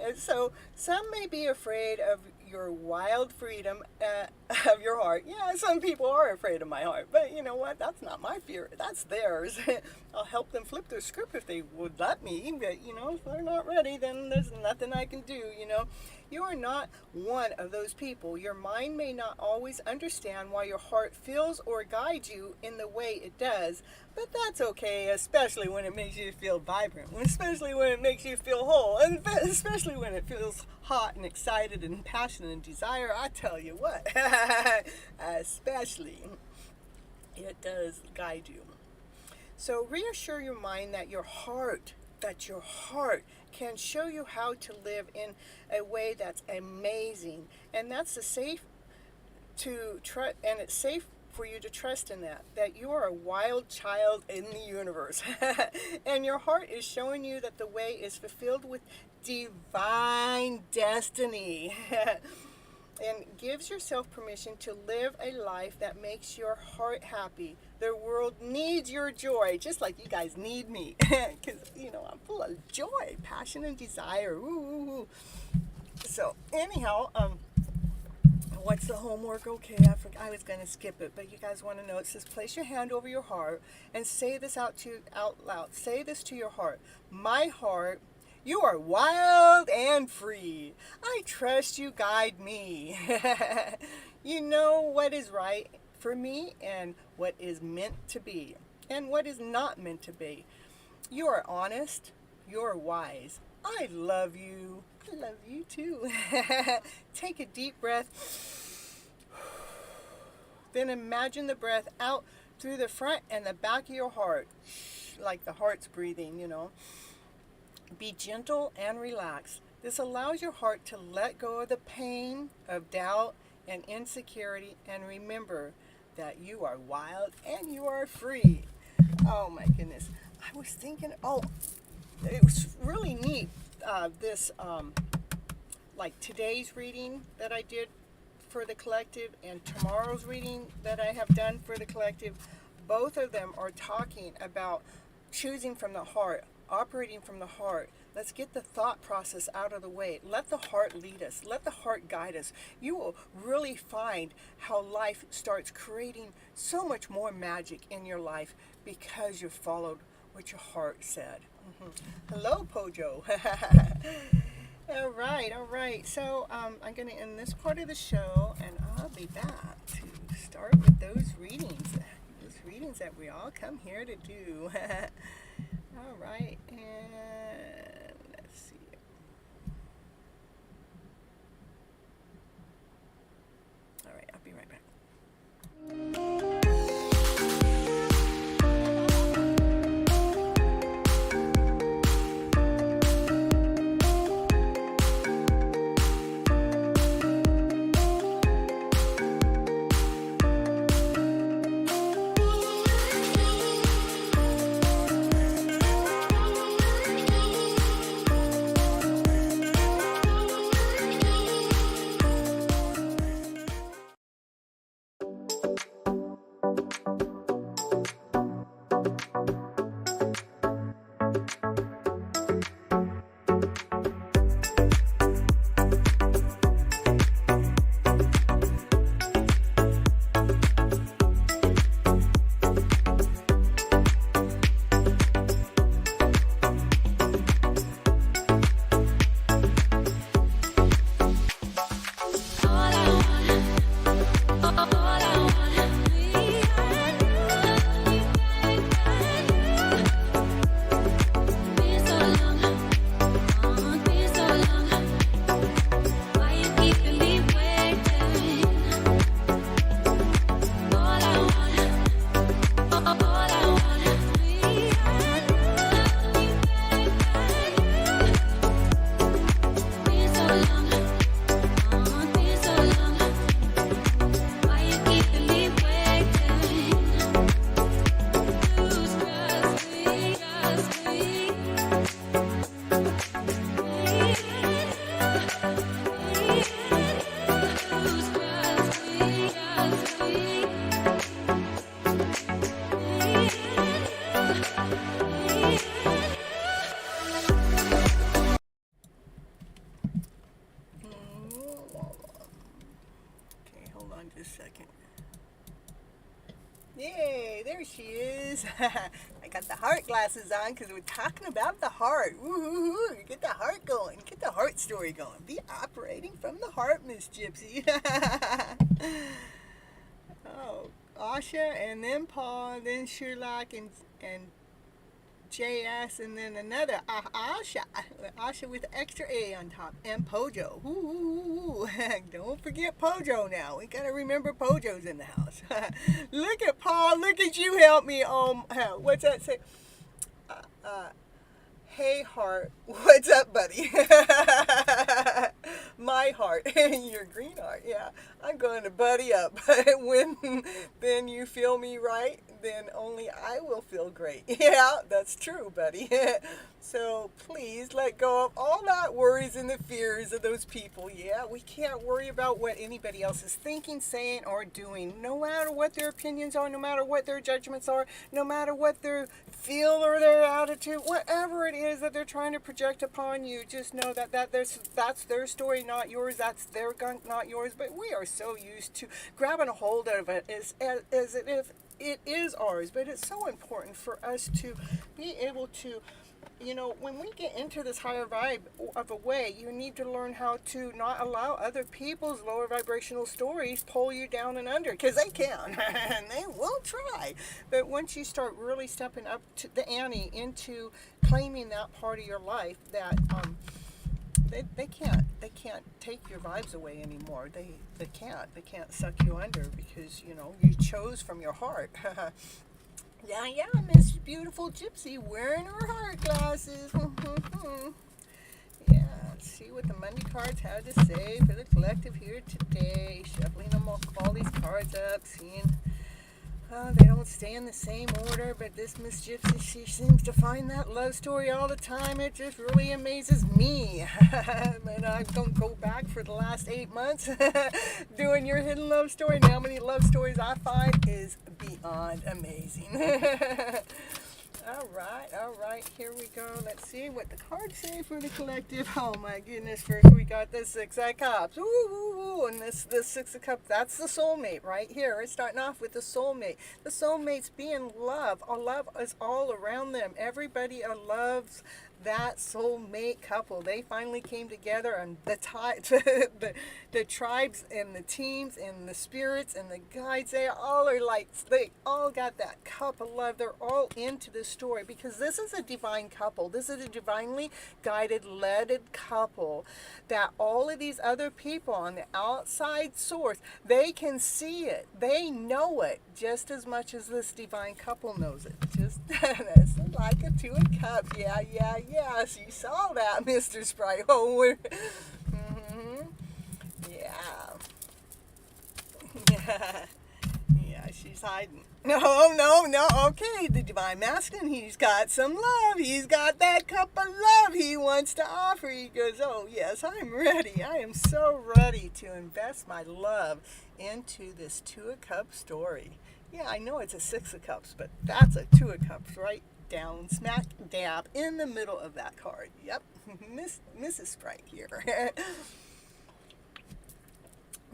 And so some may be afraid of your wild freedom of your heart. Yeah, some people are afraid of my heart, but you know what? That's not my fear. That's theirs. I'll help them flip their script if they would let me, but you know, if they're not ready, then there's nothing I can do, you know. You are not one of those people. Your mind may not always understand why your heart feels or guides you in the way it does, but that's okay, especially when it makes you feel vibrant, especially when it makes you feel whole, and especially when it feels hot and excited and passionate and desire. I tell you what, especially, it does guide you. So reassure your mind that your heart can show you how to live in a way that's amazing, and that's it's safe for you to trust in that you are a wild child in the universe. And your heart is showing you that the way is fulfilled with divine destiny. And gives yourself permission to live a life that makes your heart happy. The world needs your joy, just like you guys need me. Because, you know, I'm full of joy, passion, and desire. Ooh. So, anyhow, what's the homework? Okay, I was going to skip it, but you guys want to know. It says, place your hand over your heart and say this out loud. Say this to your heart. My heart, you are wild and free. I trust you guide me. You know what is right for me and what is meant to be. and what is not meant to be. You are honest. You're wise. I love you. I love you too. Take a deep breath. Then imagine the breath out through the front and the back of your heart, like the heart's breathing, you know. Be gentle and relaxed. This allows your heart to let go of the pain of doubt and insecurity, and remember that you are wild and you are free. Oh my goodness. I was thinking, it was really neat, like today's reading that I did for the collective and tomorrow's reading that I have done for the collective. Both of them are talking about choosing from the heart, operating from the heart. Let's get the thought process out of the way. Let the heart lead us. Let the heart guide us. You will really find how life starts creating so much more magic in your life because you followed what your heart said. Hello, Pojo. All right. So I'm going to end this part of the show, and I'll be back to start with those readings that we all come here to do. All right, and let's see. All right, I'll be right back. Yay, there she is. I got the heart glasses on because we're talking about the heart. Woo-hoo-hoo. Get the heart going. Get the heart story going. Be operating from the heart, Miss Gypsy. Oh, Asha, and then Paul, then Sherlock, and JS, and then another Asha with the extra A on top, and Pojo. Ooh. Don't forget Pojo now. We gotta remember Pojo's in the house. Look at Paul. Look at you. Help me. What's that say? Hey heart, what's up, buddy? My heart, your green heart. Yeah, I'm going to buddy up. When then you feel me right, then only I will feel great. Yeah, that's true, buddy. So please let go of all that worries and the fears of those people. Yeah, we can't worry about what anybody else is thinking, saying, or doing. No matter what their opinions are, no matter what their judgments are, no matter what their feel or their attitude, whatever it is that they're trying to project upon you, just know that that's their story, not yours. That's their gun, not yours. But we are so used to grabbing a hold of it as if it is ours, but it's so important for us to be able to, when we get into this higher vibe of a way, you need to learn how to not allow other people's lower vibrational stories pull you down and under, because they can, and they will try. But once you start really stepping up to the ante into claiming that part of your life, that they can't take your vibes away anymore. They can't suck you under, because you chose from your heart. Yeah, Miss Beautiful Gypsy wearing her heart glasses. Yeah, let's see what the Monday cards have to say for the collective here today. Shuffling all these cards up, seeing they don't stay in the same order, but this Miss Gypsy, she seems to find that love story all the time. It just really amazes me. And I don't go back for the last 8 months doing your hidden love story. And how many love stories I find is beyond amazing. All right, here we go. Let's see what the cards say for the collective. Oh my goodness, first we got the Six of Cups. Ooh, and this Six of Cups, that's the soulmate right here. It's starting off with the soulmate. The soulmate's being love. Our love is all around them. Everybody loves that soulmate couple. They finally came together, and the tribes and the teams and the spirits and the guides, they all got that cup of love. They're all into this story, because this is a divine couple. This is a divinely guided, led couple that all of these other people on the outside source, they can see it. They know it just as much as this divine couple knows it. Just that's like a Two of Cups. Yeah. Yes, you saw that, Mr. Sprite. Oh, yeah. Yeah, she's hiding. No. Okay, the divine masculine, he's got some love. He's got that cup of love he wants to offer. He goes, oh, yes, I'm ready. I am so ready to invest my love into this Two of Cups story. Yeah, I know it's a Six of Cups, but that's a Two of Cups right down smack dab in the middle of that card. Yep, Mrs. Sprite here.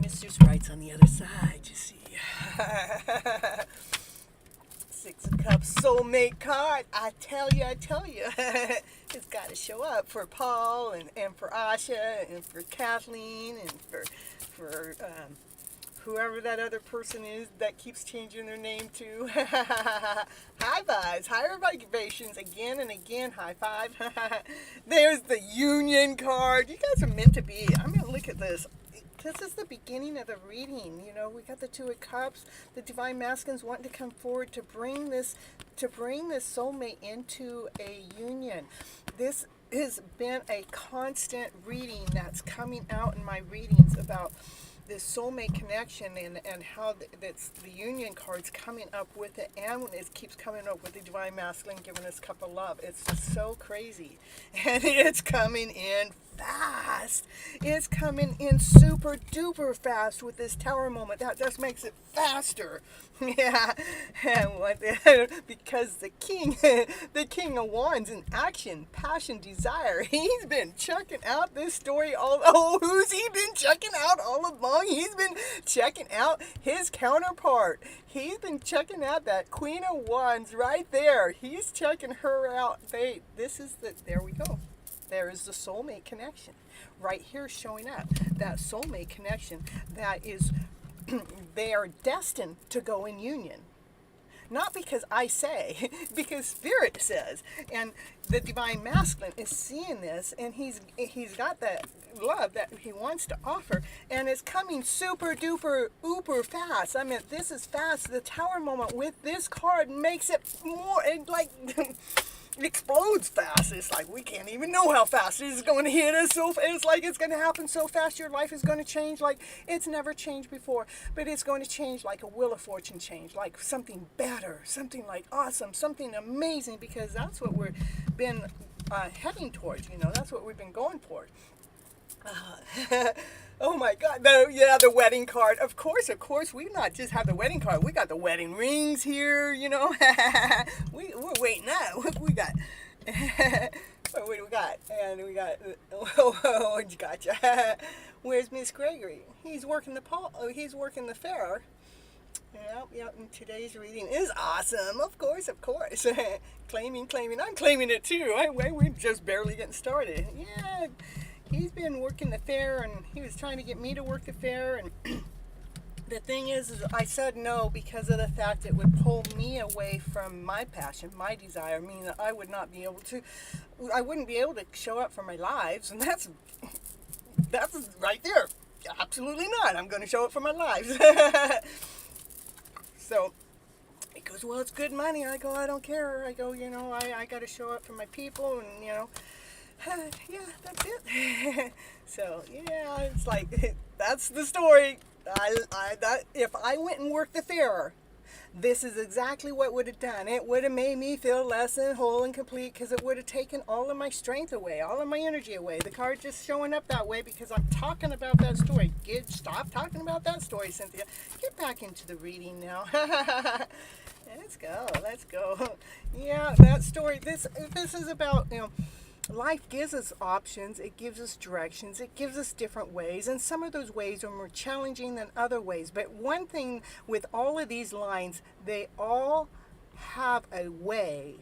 Mr. Sprite's on the other side, you see. Six of Cups soulmate card. I tell you, it's got to show up for Paul and for Asha and for Kathleen and for whoever that other person is that keeps changing their name to. High fives, higher vibrations, again and again, high five. There's the union card. You guys are meant to be. I mean, look at this. This is the beginning of the reading. We got the Two of Cups. The divine masculines wanting to come forward to bring this soulmate into a union. This has been a constant reading that's coming out in my readings about this soulmate connection and how that's the union card's coming up with it, and when it keeps coming up with the divine masculine giving us cup of love. It's just so crazy, and it's coming in fast. It's coming in super duper fast with this tower moment. That just makes it faster. Yeah, because the king of wands in action, passion, desire. He's been checking out this story who's he been checking out all along? He's been checking out his counterpart. He's been checking out that Queen of Wands right there. He's checking her out. There we go. There is the soulmate connection right here showing up. That soulmate connection that is, they are destined to go in union. Not because I say, because Spirit says. And the divine masculine is seeing this, and he's got that love that he wants to offer, and it's coming super duper uber fast. I mean, this is fast. The tower moment with this card makes it more, it explodes fast. It's like we can't even know how fast it is going to hit us. So it's like it's going to happen so fast. Your life is going to change like it's never changed before, but it's going to change like a wheel of fortune change, like something better, something like awesome, something amazing, because that's what we've been heading towards. That's what we've been going for. Oh my God! The wedding card. Of course. We not just have the wedding card. We got the wedding rings here. We're waiting up. We got. What do we got? And we got. Gotcha. Where's Miss Gregory? He's working the fair. Yep, and today's reading is awesome. Of course. claiming. I'm claiming it too. We're just barely getting started. Yeah, he's been working the fair, and he was trying to get me to work the fair, and the thing is I said no because of the fact it would pull me away from my passion, my desire, meaning that I wouldn't be able to show up for my lives, and that's right there. Absolutely not. I'm going to show up for my lives. So he goes, well, it's good money. I go, I don't care. I go, I got to show up for my people, and yeah, that's it. So yeah, it's like that's the story. If I went and worked the fair, this is exactly what would have done. It would have made me feel less than whole and complete, because it would have taken all of my strength away, all of my energy away. The card just showing up that way because I'm talking about that story. Stop talking about that story, Cynthia. Get back into the reading now. Let's go. Yeah, that story. This is about, life gives us options, it gives us directions, it gives us different ways, and some of those ways are more challenging than other ways. But one thing with all of these lines, they all have a way,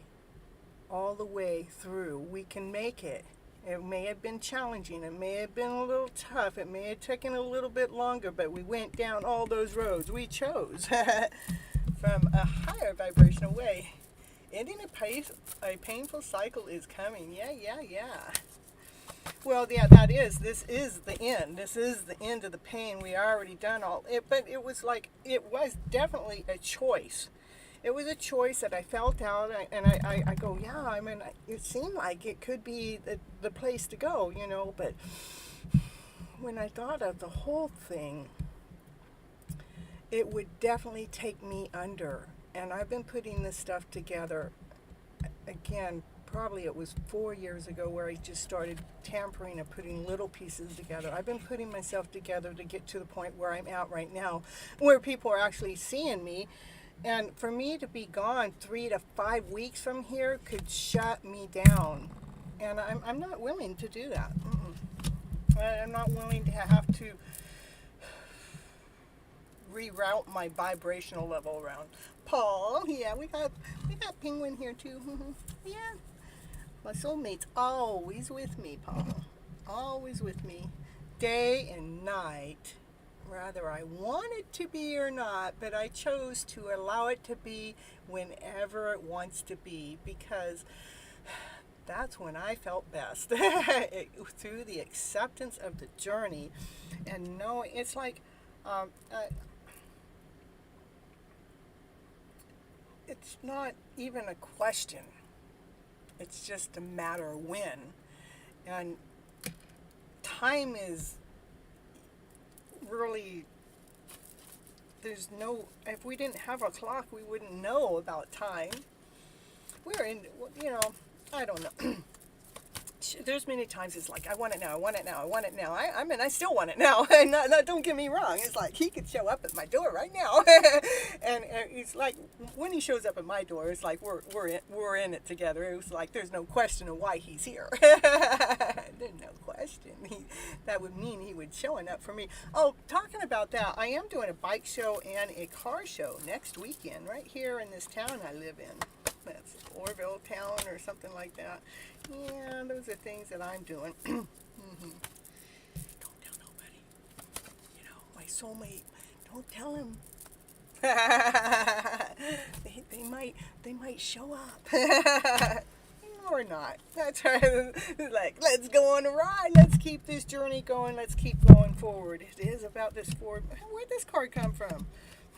all the way through. We can make it. It may have been challenging, it may have been a little tough, it may have taken a little bit longer, but we went down all those roads. We chose from a higher vibrational way. Ending a painful cycle is coming. Yeah. Well, yeah, this is the end. This is the end of the pain. We already done all it, but it was definitely a choice. It was a choice that I felt out, and I go, yeah, I mean, it seemed like it could be the place to go, but when I thought of the whole thing, it would definitely take me under. And I've been putting this stuff together, again, probably it was 4 years ago where I just started tampering and putting little pieces together. I've been putting myself together to get to the point where I'm at right now, where people are actually seeing me. And for me to be gone 3 to 5 weeks from here could shut me down. And I'm not willing to do that. I'm not willing to have to reroute my vibrational level around. Paul, yeah, we got Penguin here too. Yeah, my soulmate's always with me, Paul. Always with me, day and night, whether I wanted to be or not. But I chose to allow it to be whenever it wants to be, because that's when I felt best. Through the acceptance of the journey, and knowing it's like. It's not even a question. It's just a matter of when. And time is really, if we didn't have a clock, we wouldn't know about time. We're in, I don't know. There's many times it's like, I want it now. I mean, I still want it now. And don't get me wrong. It's like he could show up at my door right now. and it's like, when he shows up at my door, it's like we're in it together. It was like, there's no question of why he's here. There's no question. That would mean he would showing up for me. Oh, talking about that, I am doing a bike show and a car show next weekend right here in this town I live in. That's Orville Town or something like that. Yeah, those are things that I'm doing. Don't tell nobody. My soulmate. Don't tell him. they might show up. Or not. That's right. Like, let's go on a ride. Let's keep this journey going. Let's keep going forward. It is about this forward. Where'd this card come from?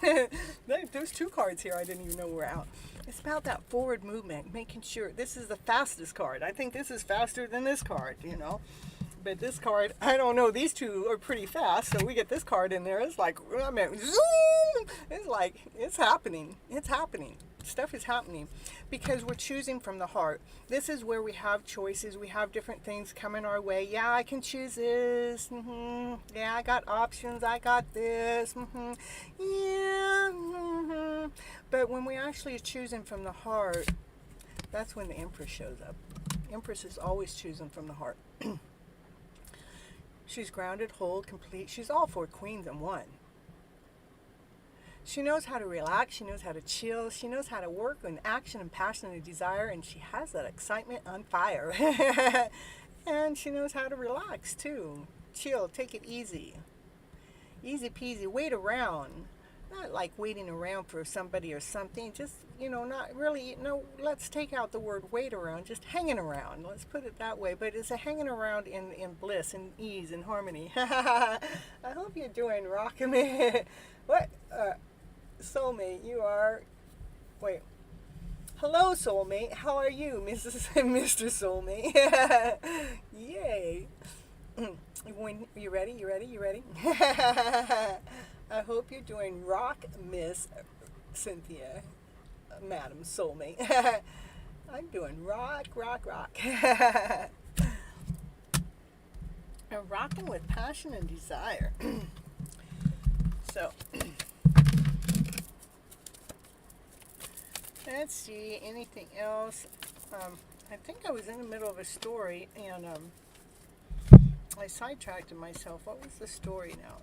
There's 2 cards here I didn't even know were out. It's about that forward movement, making sure. This is the fastest card. I think this is faster than this card, But this card, I don't know, these 2 are pretty fast, so we get this card in there. It's like, zoom! It's like, it's happening. Stuff is happening because we're choosing from the heart. This is where we have choices. We have different things coming our way. Yeah, I can choose this. Yeah, I got options. I got this. Yeah. But when we actually are choosing from the heart, that's when the Empress shows up. Empress is always choosing from the heart. She's grounded, whole, complete. She's all 4 queens in one. She knows how to relax, she knows how to chill, she knows how to work in action and passion and desire, and she has that excitement on fire. And she knows how to relax too. Chill, take it easy. Easy peasy, wait around. Not like waiting around for somebody or something, just, not really, no, let's take out the word wait around, just hanging around. Let's put it that way. But it's a hanging around in bliss and ease and harmony. I hope you're doing rockin' it. What? Soulmate, you are. Wait. Hello, soulmate. How are you, Mrs. and Mr. Soulmate? Yay. You ready? You ready? You ready? I hope you're doing rock, Miss Cynthia, Madam Soulmate. I'm doing rock, rock, rock. I'm rocking with passion and desire. So, let's see, anything else? I think I was in the middle of a story and I sidetracked myself. What was the story now?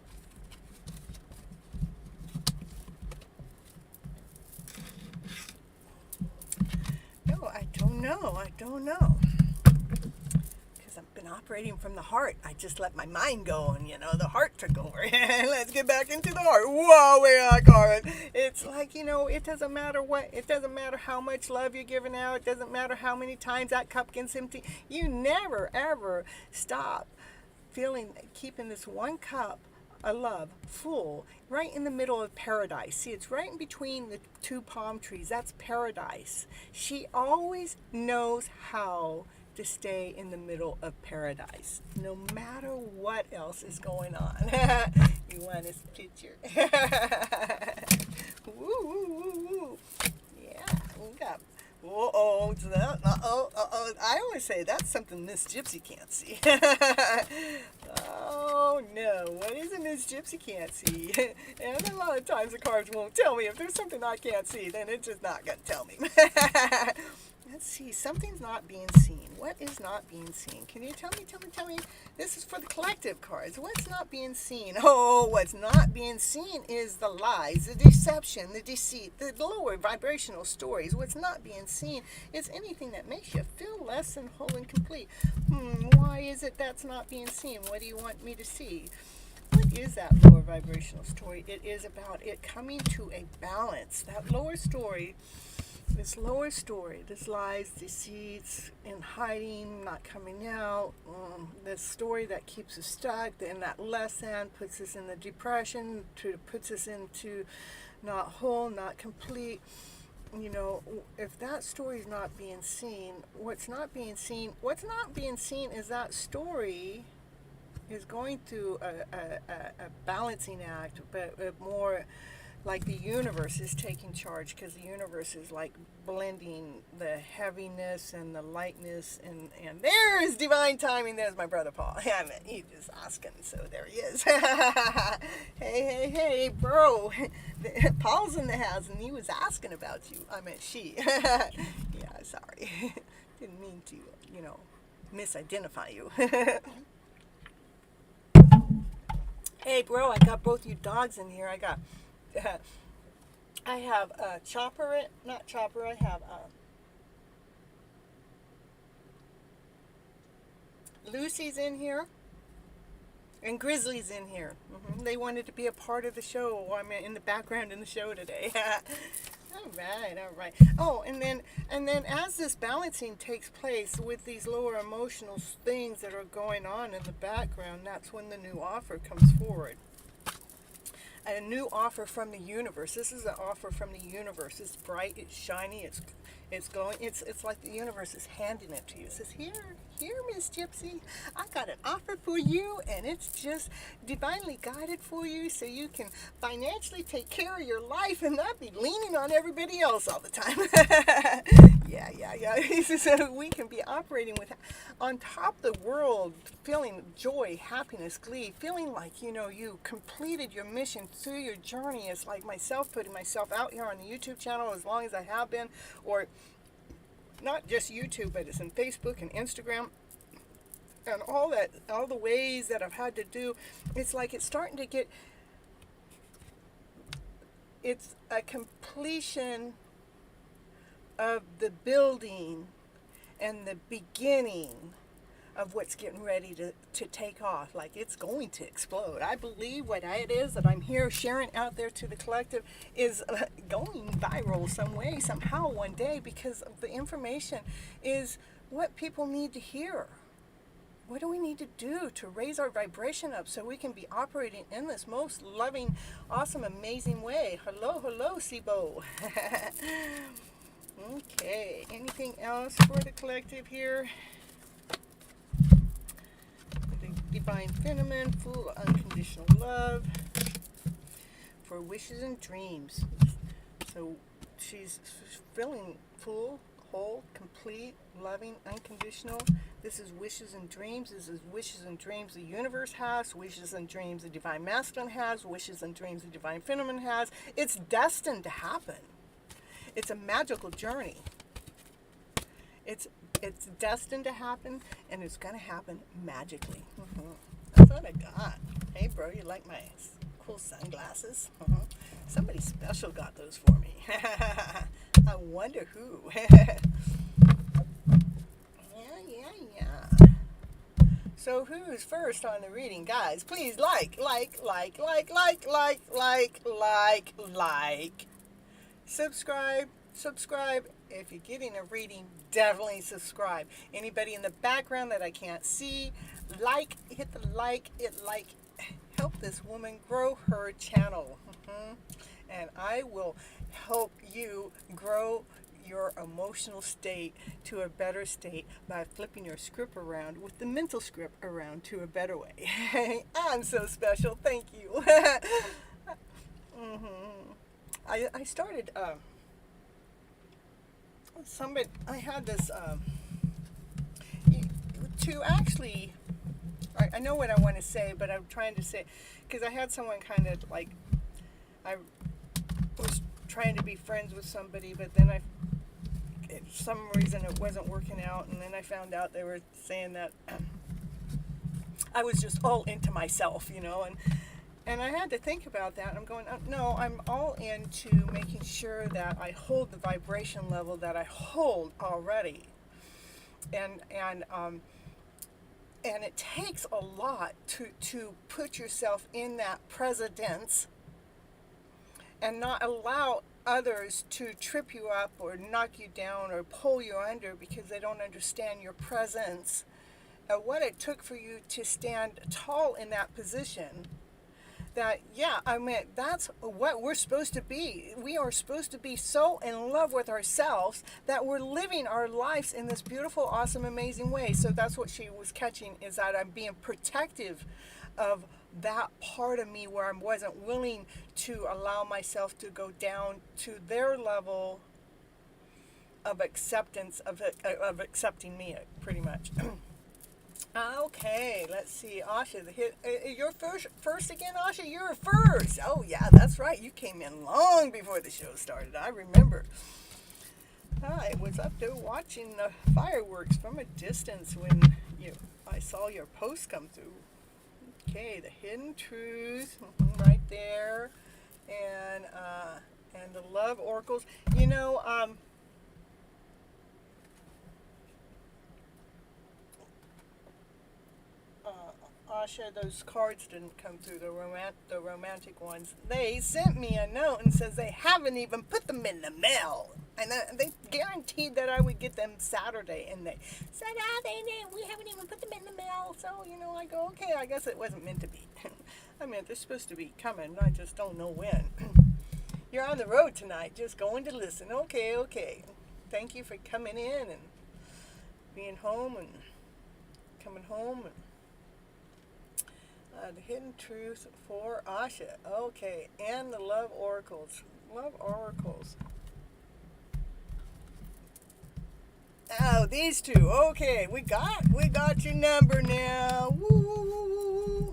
No, I don't know. Because I've been operating from the heart. I just let my mind go and, the heart took over. Let's get back into the heart. Whoa, we are, Carmen. It's like, it doesn't matter it doesn't matter how much love you're giving out. It doesn't matter how many times that cup gets empty. You never, ever stop keeping this one cup of love full right in the middle of paradise. See, it's right in between the two palm trees. That's paradise. She always knows how to stay in the middle of paradise, no matter what else is going on. You want this picture? Woo, woo, woo, woo. Yeah, we got. I always say that's something Miss Gypsy can't see. Oh no, what is it Miss Gypsy can't see? And a lot of times the cards won't tell me. If there's something I can't see, then it's just not going to tell me. Let's see, something's not being seen. What is not being seen? Can you tell me? This is for the collective cards. What's not being seen? Oh, what's not being seen is the lies, the deception, the deceit, the lower vibrational stories. What's not being seen is anything that makes you feel less than whole and complete. Why is it that's not being seen? What do you want me to see? What is that lower vibrational story? It is about it coming to a balance. That lower story, this lies, deceits, and hiding, not coming out, this story that keeps us stuck, and that less than puts us in the depression, puts us into not whole, not complete. If that story is not being seen, what's not being seen is that story is going through a balancing act, but more like the universe is taking charge, because the universe is like blending the heaviness and the lightness, and there's divine timing. There's my brother Paul. He's just asking, so there he is. Hey, bro. Paul's in the house, and he was asking about you. I meant she. Yeah, sorry. Didn't mean to, misidentify you. Hey, bro, I got both you dogs in here. I have Chopper, I have Lucy's in here, and Grizzly's in here. They wanted to be a part of the show. I'm in the background in the show today. All right. Oh, and then as this balancing takes place with these lower emotional things that are going on in the background, that's when the new offer comes forward. A new offer from the universe. This is an offer from the universe. It's bright, it's shiny, it's glowing. It's like the universe is handing it to you. It says, here, Miss Gypsy, I got an offer for you, and it's just divinely guided for you, so you can financially take care of your life and not be leaning on everybody else all the time. Yeah. So we can be operating on top of the world, feeling joy, happiness, glee, feeling like, you completed your mission through your journey. It's like myself putting myself out here on the YouTube channel as long as I have been, or not just YouTube, but it's in Facebook and Instagram and all the ways that I've had to do. It's like it's starting to get it's a completion of the building and the beginning of what's getting ready to take off. Like, it's going to explode. I believe what it is that I'm here sharing out there to the collective is going viral some way, somehow, one day, because of the information is what people need to hear. What do we need to do to raise our vibration up so we can be operating in this most loving, awesome, amazing way? Hello, hello, Sibo. Okay, anything else for the collective here? The divine feminine, full of unconditional love for wishes and dreams. So she's feeling full, whole, complete, loving, unconditional. This is wishes and dreams. This is wishes and dreams the universe has, wishes and dreams the divine masculine has, wishes and dreams the divine feminine has. It's destined to happen. It's a magical journey. It's destined to happen, and it's going to happen magically. That's what I got. Hey, bro, you like my cool sunglasses? Somebody special got those for me. I wonder who. Yeah. So who's first on the reading? Guys, please like. Subscribe. If you're getting a reading, definitely subscribe. Anybody in the background that I can't see, hit the like, help this woman grow her channel. And I will help you grow your emotional state to a better state by flipping your script around with the mental script around to a better way. I'm so special. Thank you. I started I had this to actually, I know what I want to say, but I'm trying to say, because I had someone kind of like, I was trying to be friends with somebody, but then for some reason it wasn't working out, and then I found out they were saying that I was just all into myself, and I had to think about that. I'm going, no, I'm all into making sure that I hold the vibration level that I hold already. And it takes a lot to put yourself in that presence and not allow others to trip you up or knock you down or pull you under because they don't understand your presence. What it took for you to stand tall in that position. That's what we're supposed to be. We are supposed to be so in love with ourselves that we're living our lives in this beautiful, awesome, amazing way. So that's what she was catching, is that I'm being protective of that part of me where I wasn't willing to allow myself to go down to their level of acceptance, of accepting me, pretty much. Okay, let's see, Asha, you're first again, Asha? You're first. Oh yeah, that's right. You came in long before the show started. I remember. I was up there watching the fireworks from a distance when I saw your post come through. Okay, the hidden truth, right there, and the love oracles. Asha, those cards didn't come through, the romantic ones. They sent me a note and says they haven't even put them in the mail. And they guaranteed that I would get them Saturday. And they said, we haven't even put them in the mail. So, I go, okay, I guess it wasn't meant to be. I mean, they're supposed to be coming. I just don't know when. You're on the road tonight, just going to listen. Okay. Thank you for coming in and being home and coming home and the hidden truth for Asha. Okay, and the love oracles. Oh, these two. Okay, we got your number now. Woo.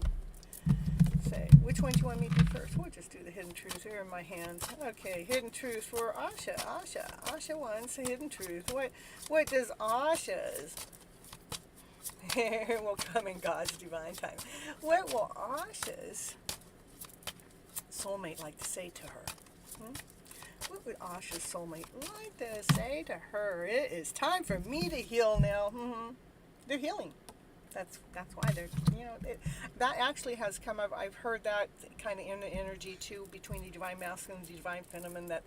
Say, which one do you want me to do first? We'll just do the hidden truth here in my hands. Okay, hidden truth for Asha. Asha wants the hidden truth. What does Asha's will come in God's divine time? What will Asha's soulmate like to say to her? What would Asha's soulmate like to say to her? It is time for me to heal now. They're healing. That's why they're, that actually has come up. I've heard that kind of in the energy too, between the divine masculine and the divine feminine, that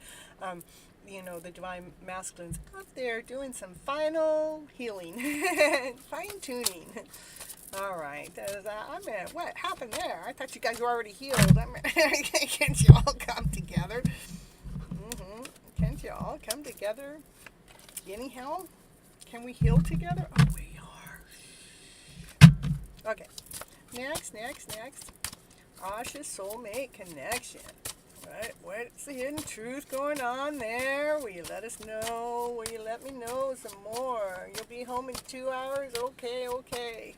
the divine masculine's up there doing some final healing, fine tuning. All right, what happened there? I thought you guys were already healed. Can't you all come together? Can't you all come together? Anyhow, can we heal together? Oh, we are. Okay, next. Asha's soulmate connection. Right, what's the hidden truth going on there? Will you let us know? Will you let me know some more? You'll be home in 2 hours? Okay.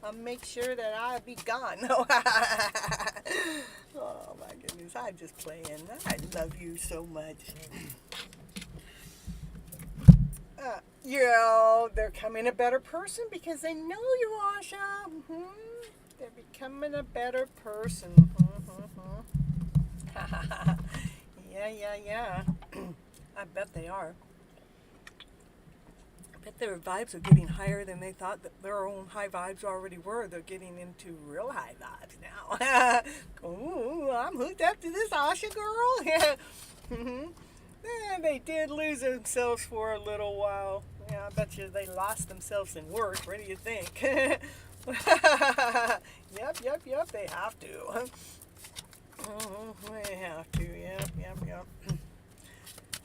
I'll make sure that I'll be gone. Oh my goodness, I'm just playing. I love you so much. They're becoming a better person because they know you, Asha. They're becoming a better person. Yeah. I bet they are. I bet their vibes are getting higher than they thought that their own high vibes already were. They're getting into real high vibes now. Ooh, I'm hooked up to this Asha girl. Yeah, they did lose themselves for a little while. Yeah, I bet you they lost themselves in work. What do you think? Yep, they have to. They have to, yep.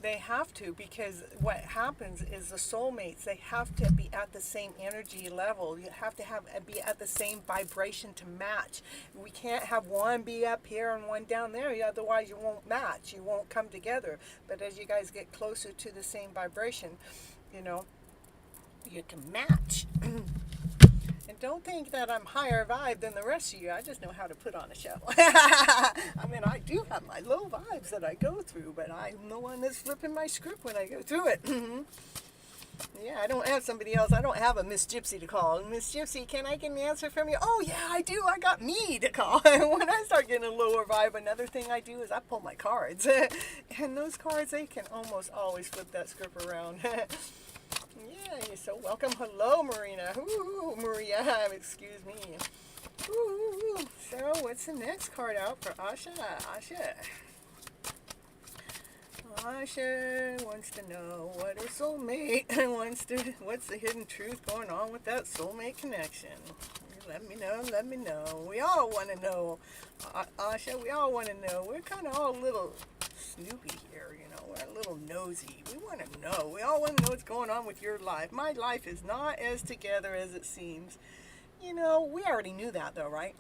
They have to, because what happens is the soulmates, they have to be at the same energy level. You have to be at the same vibration to match. We can't have one be up here and one down there, otherwise you won't match. You won't come together. But as you guys get closer to the same vibration, you can match. And don't think that I'm higher vibe than the rest of you. I just know how to put on a show. I mean, I do have my low vibes that I go through, but I'm the one that's flipping my script when I go through it. Yeah, I don't have somebody else. I don't have a Miss Gypsy to call. Miss Gypsy, can I get an answer from you? Oh, yeah, I do. I got me to call. When I start getting a lower vibe, another thing I do is I pull my cards. And those cards, they can almost always flip that script around. Yeah, you're so welcome. Hello, Marina. Ooh, Maria, excuse me. Ooh, so what's the next card out for Asha? Asha wants to know what her soulmate what's the hidden truth going on with that soulmate connection. Let me know. We all want to know, Asha, we all want to know. We're kind of all a little snoopy here, we're a little nosy. We want to know. We all want to know what's going on with your life. My life is not as together as it seems. We already knew that though, right?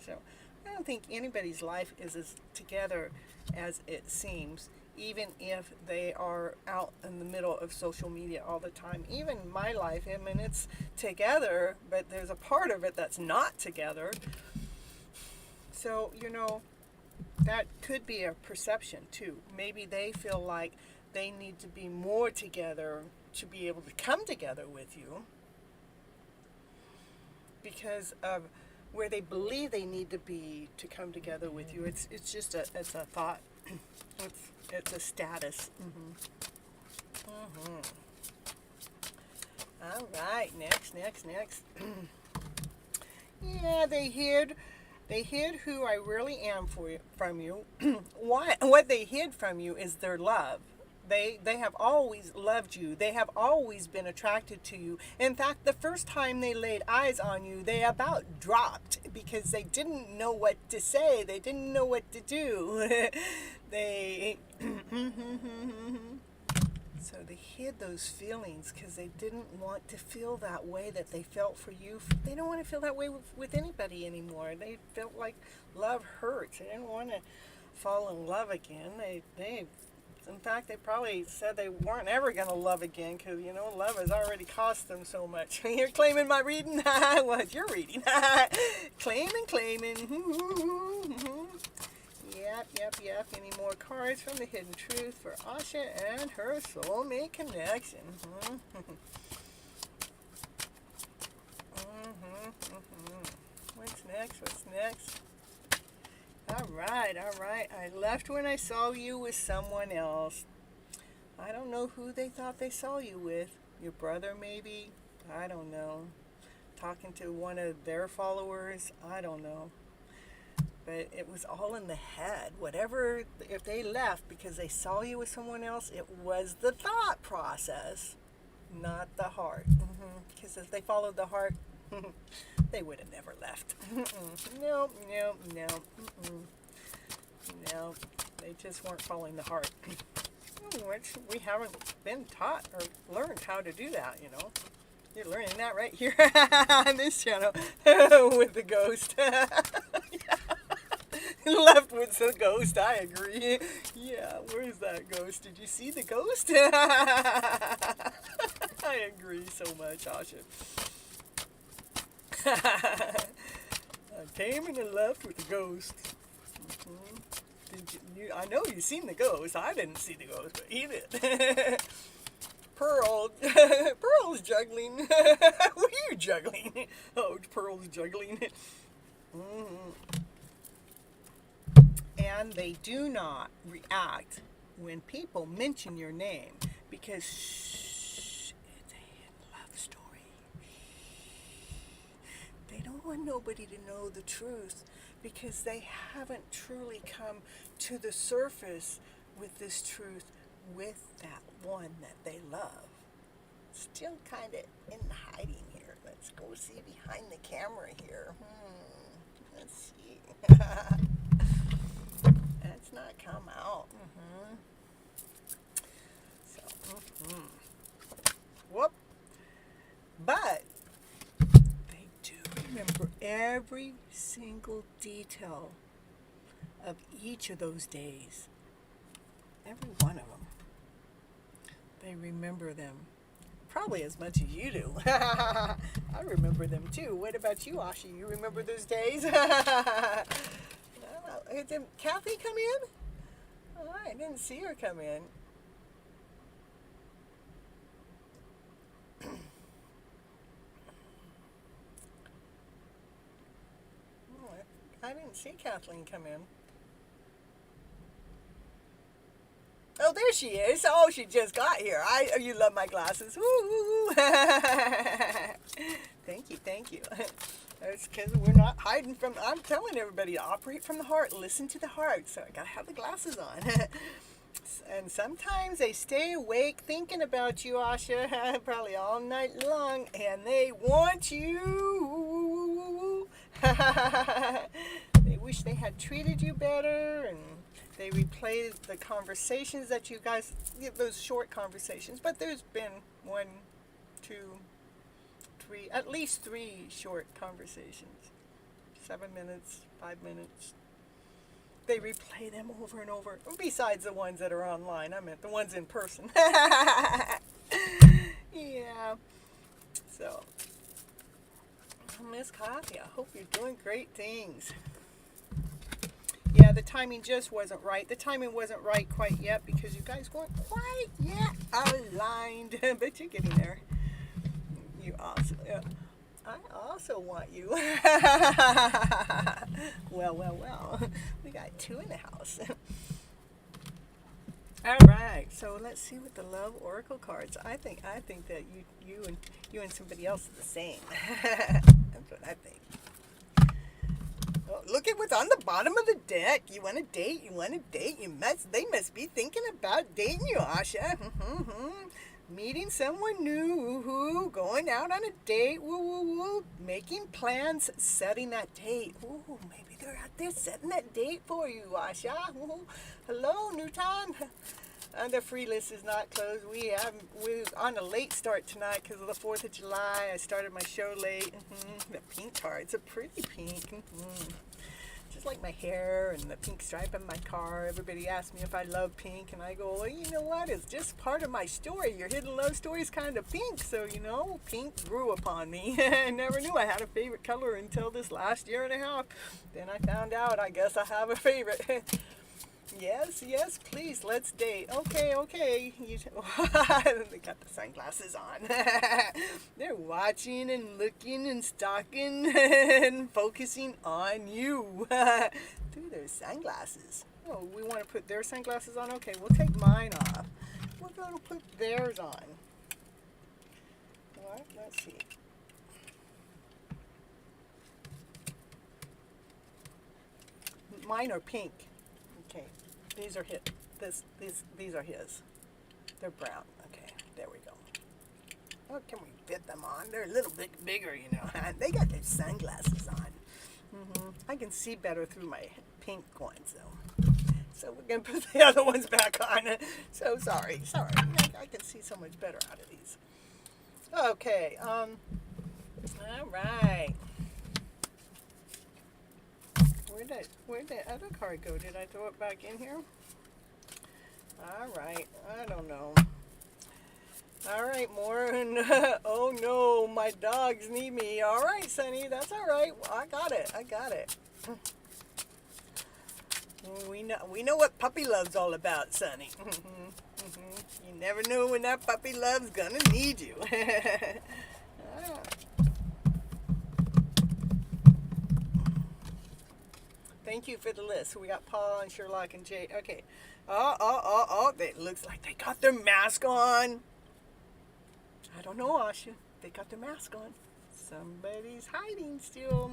So I don't think anybody's life is as together as it seems, even if they are out in the middle of social media all the time. Even my life, I mean, it's together, but there's a part of it that's not together. So, that could be a perception too. Maybe they feel like they need to be more together to be able to come together with you because of where they believe they need to be to come together with you. It's just a thought. It's a status. All right, next. Yeah, they hid who I really am from you. What they hid from you is their love. They have always loved you. They have always been attracted to you. In fact, the first time they laid eyes on you, they about dropped because they didn't know what to say. They didn't know what to do. So they hid those feelings because they didn't want to feel that way that they felt for you. They don't want to feel that way with anybody anymore. They felt like love hurts. They didn't want to fall in love again. In fact, they probably said they weren't ever going to love again because, love has already cost them so much. You're claiming my reading? What? You're reading. Claiming. Yep. Any more cards from the hidden truth for Asha and her soulmate connection? What's next? All right, all right. I left when I saw you with someone else. I don't know who they thought they saw you with. Your brother, maybe? I don't know. Talking to one of their followers? I don't know. But it was all in the head. Whatever, if they left because they saw you with someone else, it was the thought process, not the heart. Because if they followed the heart, they would have never left. No, no, no. No, they just weren't following the heart. Which we haven't been taught or learned how to do that, you know. You're learning that right here on this channel with the ghost. Left with the ghost, I agree. Yeah, where's that ghost? Did you see the ghost? I agree so much, Asha. I came and I left with the ghost. Did you, I know you've seen the ghost. I didn't see the ghost, but he did. Pearl's juggling. What are you juggling? Oh, Pearl's juggling. And they do not react when people mention your name because shh, it's a hidden love story. They don't want nobody to know the truth because they haven't truly come to the surface with this truth with that one that they love. Still kind of in hiding here. Let's go see behind the camera here. Let's see. That's not come out. So, whoop. But they do remember every single detail of each of those days. Every one of them. They remember them. Probably as much as you do. I remember them too. What about you, Asha? You remember those days? Did Kathy come in? Oh, I didn't see her come in. I didn't see Kathleen come in. Oh, there she is. Oh, she just got here. You love my glasses. Woo! Thank you, thank you. That's because we're not hiding from, I'm telling everybody to operate from the heart. Listen to the heart. So I got to have the glasses on. And sometimes they stay awake thinking about you, Asha, probably all night long. And they want you. They wish they had treated you better. And they replay the conversations that you guys, those short conversations. But there's been 1, 2, 3, at least 3 short conversations. 7 minutes, 5 minutes. They replay them over and over. Besides the ones that are online. I meant the ones in person. Yeah. So, Miss Coffee, I hope you're doing great things. Yeah, the timing just wasn't right. The timing wasn't right quite yet because you guys weren't quite yet aligned. But you're getting there. You also, I also want you. Well. We got 2 in the house. All right, so let's see what the love oracle cards. I think that you and somebody else are the same. That's what I think. Oh, look at what's on the bottom of the deck. You want to date? They must be thinking about dating you, Asha. Meeting someone new, going out on a date, making plans, setting that date. Maybe they're out there setting that date for you, Asha. Hello, Newton. The free list is not closed. We're on a late start tonight because of the 4th of July. I started my show late. The pink card, it's a pretty pink. Just like my hair and the pink stripe on my car. Everybody asks me if I love pink, and I go, well, you know what? It's just part of my story. Your hidden love story is kind of pink, so, pink grew upon me. I never knew I had a favorite color until this last year and a half. Then I found out, I guess I have a favorite. Yes, please, let's date. Okay. They got the sunglasses on. They're watching and looking and stalking and focusing on you. through those sunglasses. Oh, we want to put their sunglasses on? Okay, we'll take mine off. We're going to put theirs on. All right, let's see. Mine are pink. Okay, these are his. These are his. They're brown. Okay, there we go. Oh, can we fit them on? They're a little bit bigger, you know. They got their sunglasses on. I can see better through my pink ones, though. So we're going to put the other ones back on. So sorry. I can see so much better out of these. Okay. All right. Where'd the other card go? Did I throw it back in here? All right. I don't know. All right, more. Oh no, my dogs need me. All right, Sonny, that's all right. I got it. We know what puppy love's all about, Sonny. You never know when that puppy love's gonna need you. Thank you for the list. We got Paul and Sherlock and Jade. Okay. Oh. It looks like they got their mask on. I don't know, Asha. They got their mask on. Somebody's hiding still.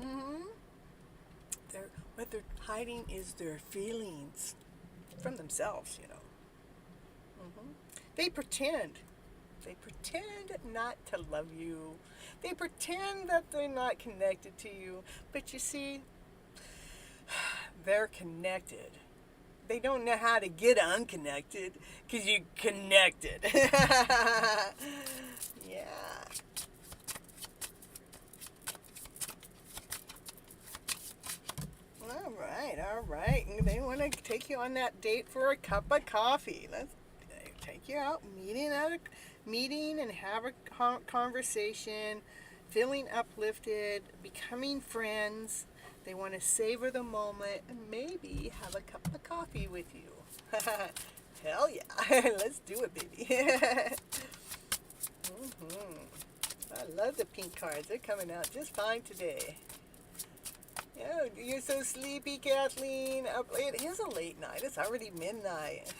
What they're hiding is their feelings from themselves, you know. They pretend. They pretend not to love you. They pretend that they're not connected to you. But you see, they're connected. They don't know how to get unconnected because you're connected. Yeah. All right. They want to take you on that date for a cup of coffee. Let's take you out, meeting and have a conversation, feeling uplifted, becoming friends. They want to savor the moment and maybe have a cup of coffee with you. Hell yeah. Let's do it, baby. I love the pink cards. They're coming out just fine today. Oh, you're so sleepy, Kathleen. It is a late night. It's already midnight.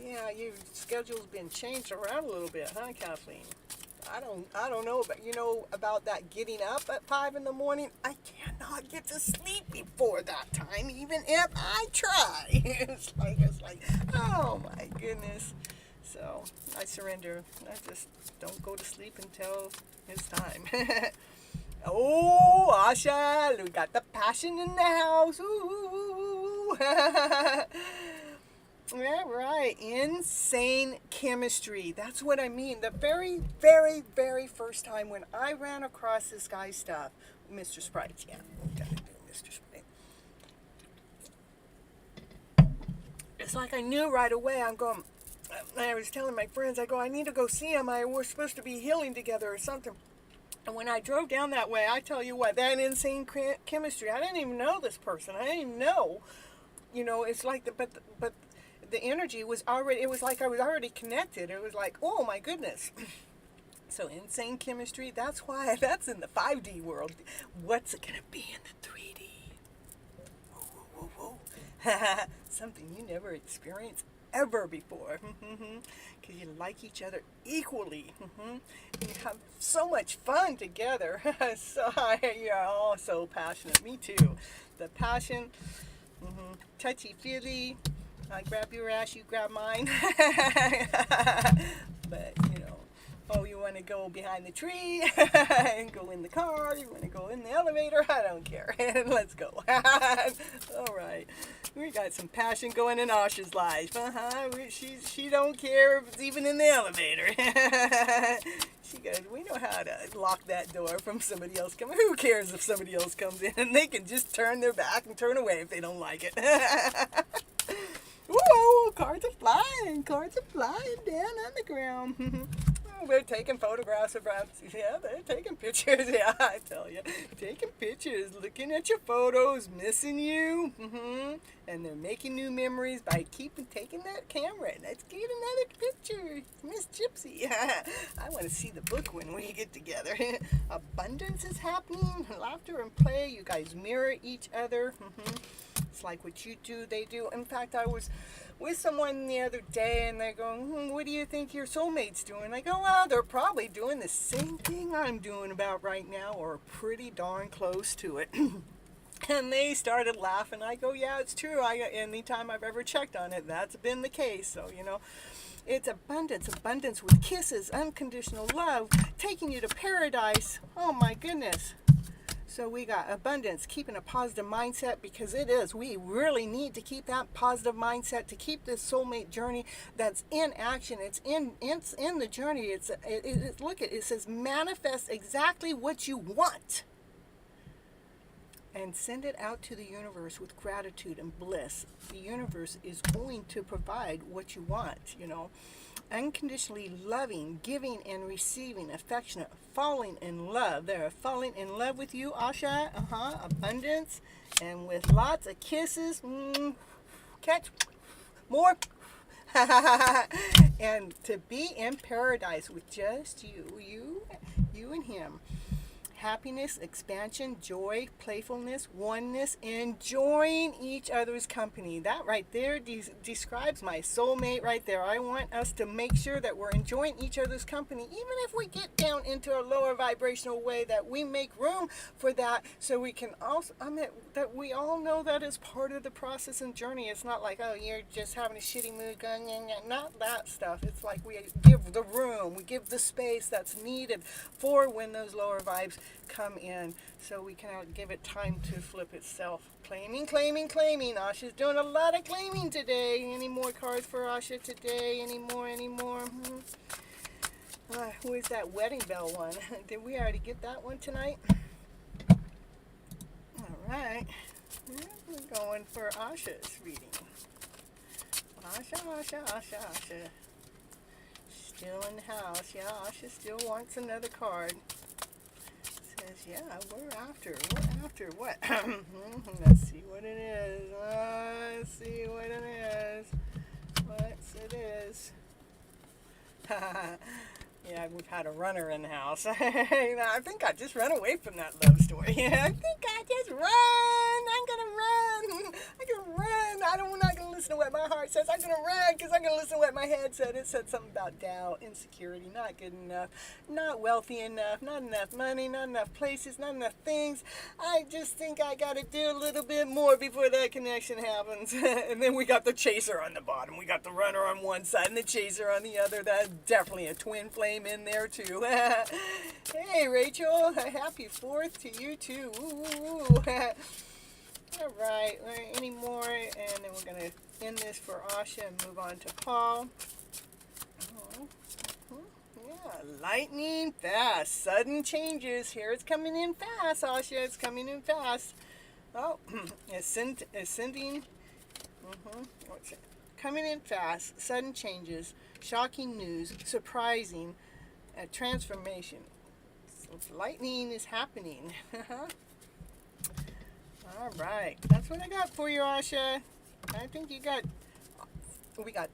Yeah, your schedule's been changed around a little bit, huh, Kathleen? I don't know, but you know about that getting up at 5 in the morning. I cannot get to sleep before that time, even if I try. It's like, oh my goodness. So I surrender. I just don't go to sleep until it's time. Oh, Asha, we got the passion in the house. Ooh. Yeah, right. Insane chemistry. That's what I mean. The very, very, very first time when I ran across this guy's stuff, Mr. Sprite. Yeah, gotta do Mr. Sprite. It's like I knew right away. I was telling my friends, I need to go see him. We're supposed to be healing together or something. And when I drove down that way, I tell you what, that insane chemistry. I didn't even know this person. I didn't even know. You know, it's like but the energy was already, it was like I was already connected. It was like, oh my goodness. So insane chemistry, that's why, that's in the 5D world. What's it going to be in the 3D? Whoa. Something you never experienced ever before. Because you like each other equally. You have so much fun together. So you're all so passionate. Me too. The passion, touchy-feely. I grab your ass, you grab mine. But, you know, oh, you want to go behind the tree and go in the car, you want to go in the elevator, I don't care. Let's go. All right. We got some passion going in Asha's life. She don't care if it's even in the elevator. She goes, we know how to lock that door from somebody else coming. Who cares if somebody else comes in? They can just turn their back and turn away if they don't like it. Whoa, cards are flying down on the ground. We're taking photographs of rats. Yeah, they're taking pictures. Yeah, I tell you. Taking pictures, looking at your photos, missing you. And they're making new memories by taking that camera. Let's get another picture. Miss Gypsy. I want to see the book when we get together. Abundance is happening. Laughter and play. You guys mirror each other. It's like what you do, they do. In fact, I was with someone the other day and they're going, what do you think your soulmate's doing? I go, well, they're probably doing the same thing I'm doing about right now, or pretty darn close to it. And they started laughing. I go, yeah, it's true. Anytime I've ever checked on it, that's been the case. So, it's abundance with kisses, unconditional love, taking you to paradise. Oh my goodness. So we got abundance, keeping a positive mindset, because we really need to keep that positive mindset to keep this soulmate journey that's in action. It's in the journey. It says manifest exactly what you want and send it out to the universe with gratitude and bliss. The universe is going to provide what you want, Unconditionally loving, giving and receiving, affectionate, falling in love. They're falling in love with you, Asha. Abundance, and with lots of kisses. Catch more. And to be in paradise with just you and him. Happiness, expansion, joy, playfulness, oneness, enjoying each other's company. That right there describes my soulmate right there. I want us to make sure that we're enjoying each other's company, even if we get down into a lower vibrational way, that we make room for that, so we can also, that we all know that is part of the process and journey. It's not like, oh, you're just having a shitty mood going, not that stuff. It's like we give the room, we give the space that's needed for when those lower vibes come in, so we can give it time to flip itself. Claiming. Asha's doing a lot of claiming today. Any more cards for Asha today? Any more? Who is that wedding bell one? Did we already get that one tonight? All right. We're going for Asha's reading. Asha. Still in the house. Yeah, Asha still wants another card. Yeah, we're after what? Let's see what it is. Yeah, we've had a runner in the house. I think I just ran away from that love story. I think I just run. I'm gonna run. I'm not gonna listen to what my heart says. I'm gonna run because I'm gonna listen to what my head said. It said something about doubt, insecurity, not good enough, not wealthy enough, not enough money, not enough places, not enough things. I just think I gotta do a little bit more before that connection happens. And then we got the chaser on the bottom. We got the runner on one side and the chaser on the other. That's definitely a twin flame in there too. Hey Rachel, happy 4th to you too. All right, any more, and then we're going to end this for Asha and move on to Paul. Yeah, lightning fast, sudden changes. Here it's coming in fast, Asha. It's coming in fast. Oh, ascending. What's it? Coming in fast, sudden changes, shocking news, surprising, transformation. So lightning is happening. All right, that's what I got for you, Asha. I think we got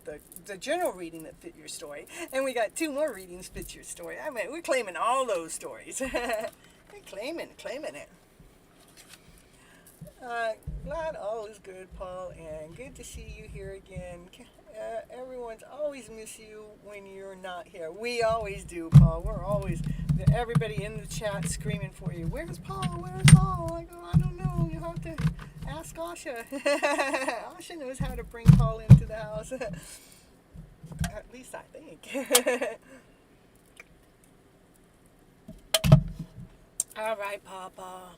the general reading that fit your story, and we got 2 more readings fit your story. I mean, we're claiming all those stories. We're claiming it. Glad all is good, Paul, and good to see you here again. Everyone's always miss you when you're not here. We always do, Paul. We're always, everybody in the chat screaming for you. Where's Paul? I go, I don't know. You have to ask Asha. Asha knows how to bring Paul into the house. At least I think. All right, Papa.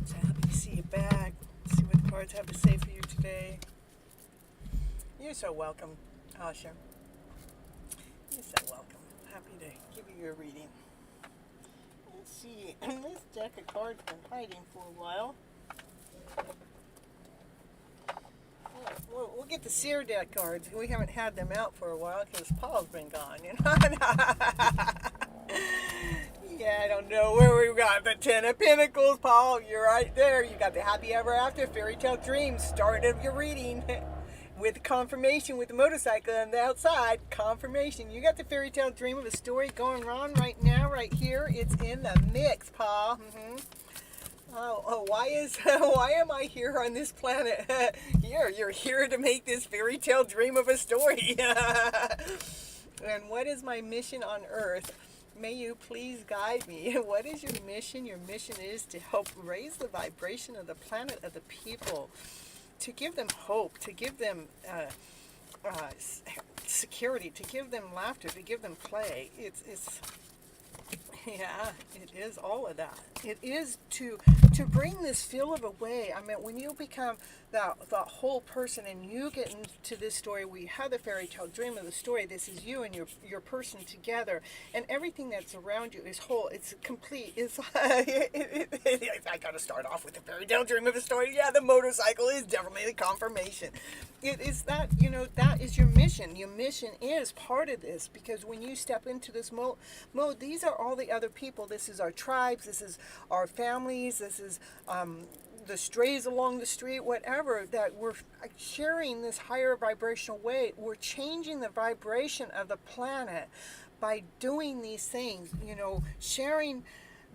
So happy to see you back. See what the cards have to say for you today. You're so welcome, Asha. You're so welcome. Happy to give you your reading. Let's see. This deck of cards been hiding for a while. We'll get the seer deck cards. We haven't had them out for a while because Paul's been gone, Yeah, I don't know where we got the Ten of Pentacles, Paul. You're right there. You got the happy ever after fairy tale dreams. Start of your reading with confirmation with the motorcycle on the outside. Confirmation. You got the fairy tale dream of a story going on right now, right here. It's in the mix, Paul. Why am I here on this planet? You're here to make this fairy tale dream of a story. And what is my mission on Earth? May you please guide me. What is your mission? Your mission is to help raise the vibration of the planet, of the people, to give them hope, to give them security, to give them laughter, to give them play. Yeah, it is all of that. It is to bring this feel of a way. I mean, when you become the whole person and you get into this story, we have the fairy tale dream of the story. This is you and your person together, and everything that's around you is whole. It's complete. It's I got to start off with the fairy tale dream of a story. Yeah, the motorcycle is definitely the confirmation. It is that, that is your mission. Your mission is part of this, because when you step into this mode, these are all the other people. This is our tribes. This is our families. This is the strays along the street, whatever, that we're sharing this higher vibrational way. We're changing the vibration of the planet by doing these things, sharing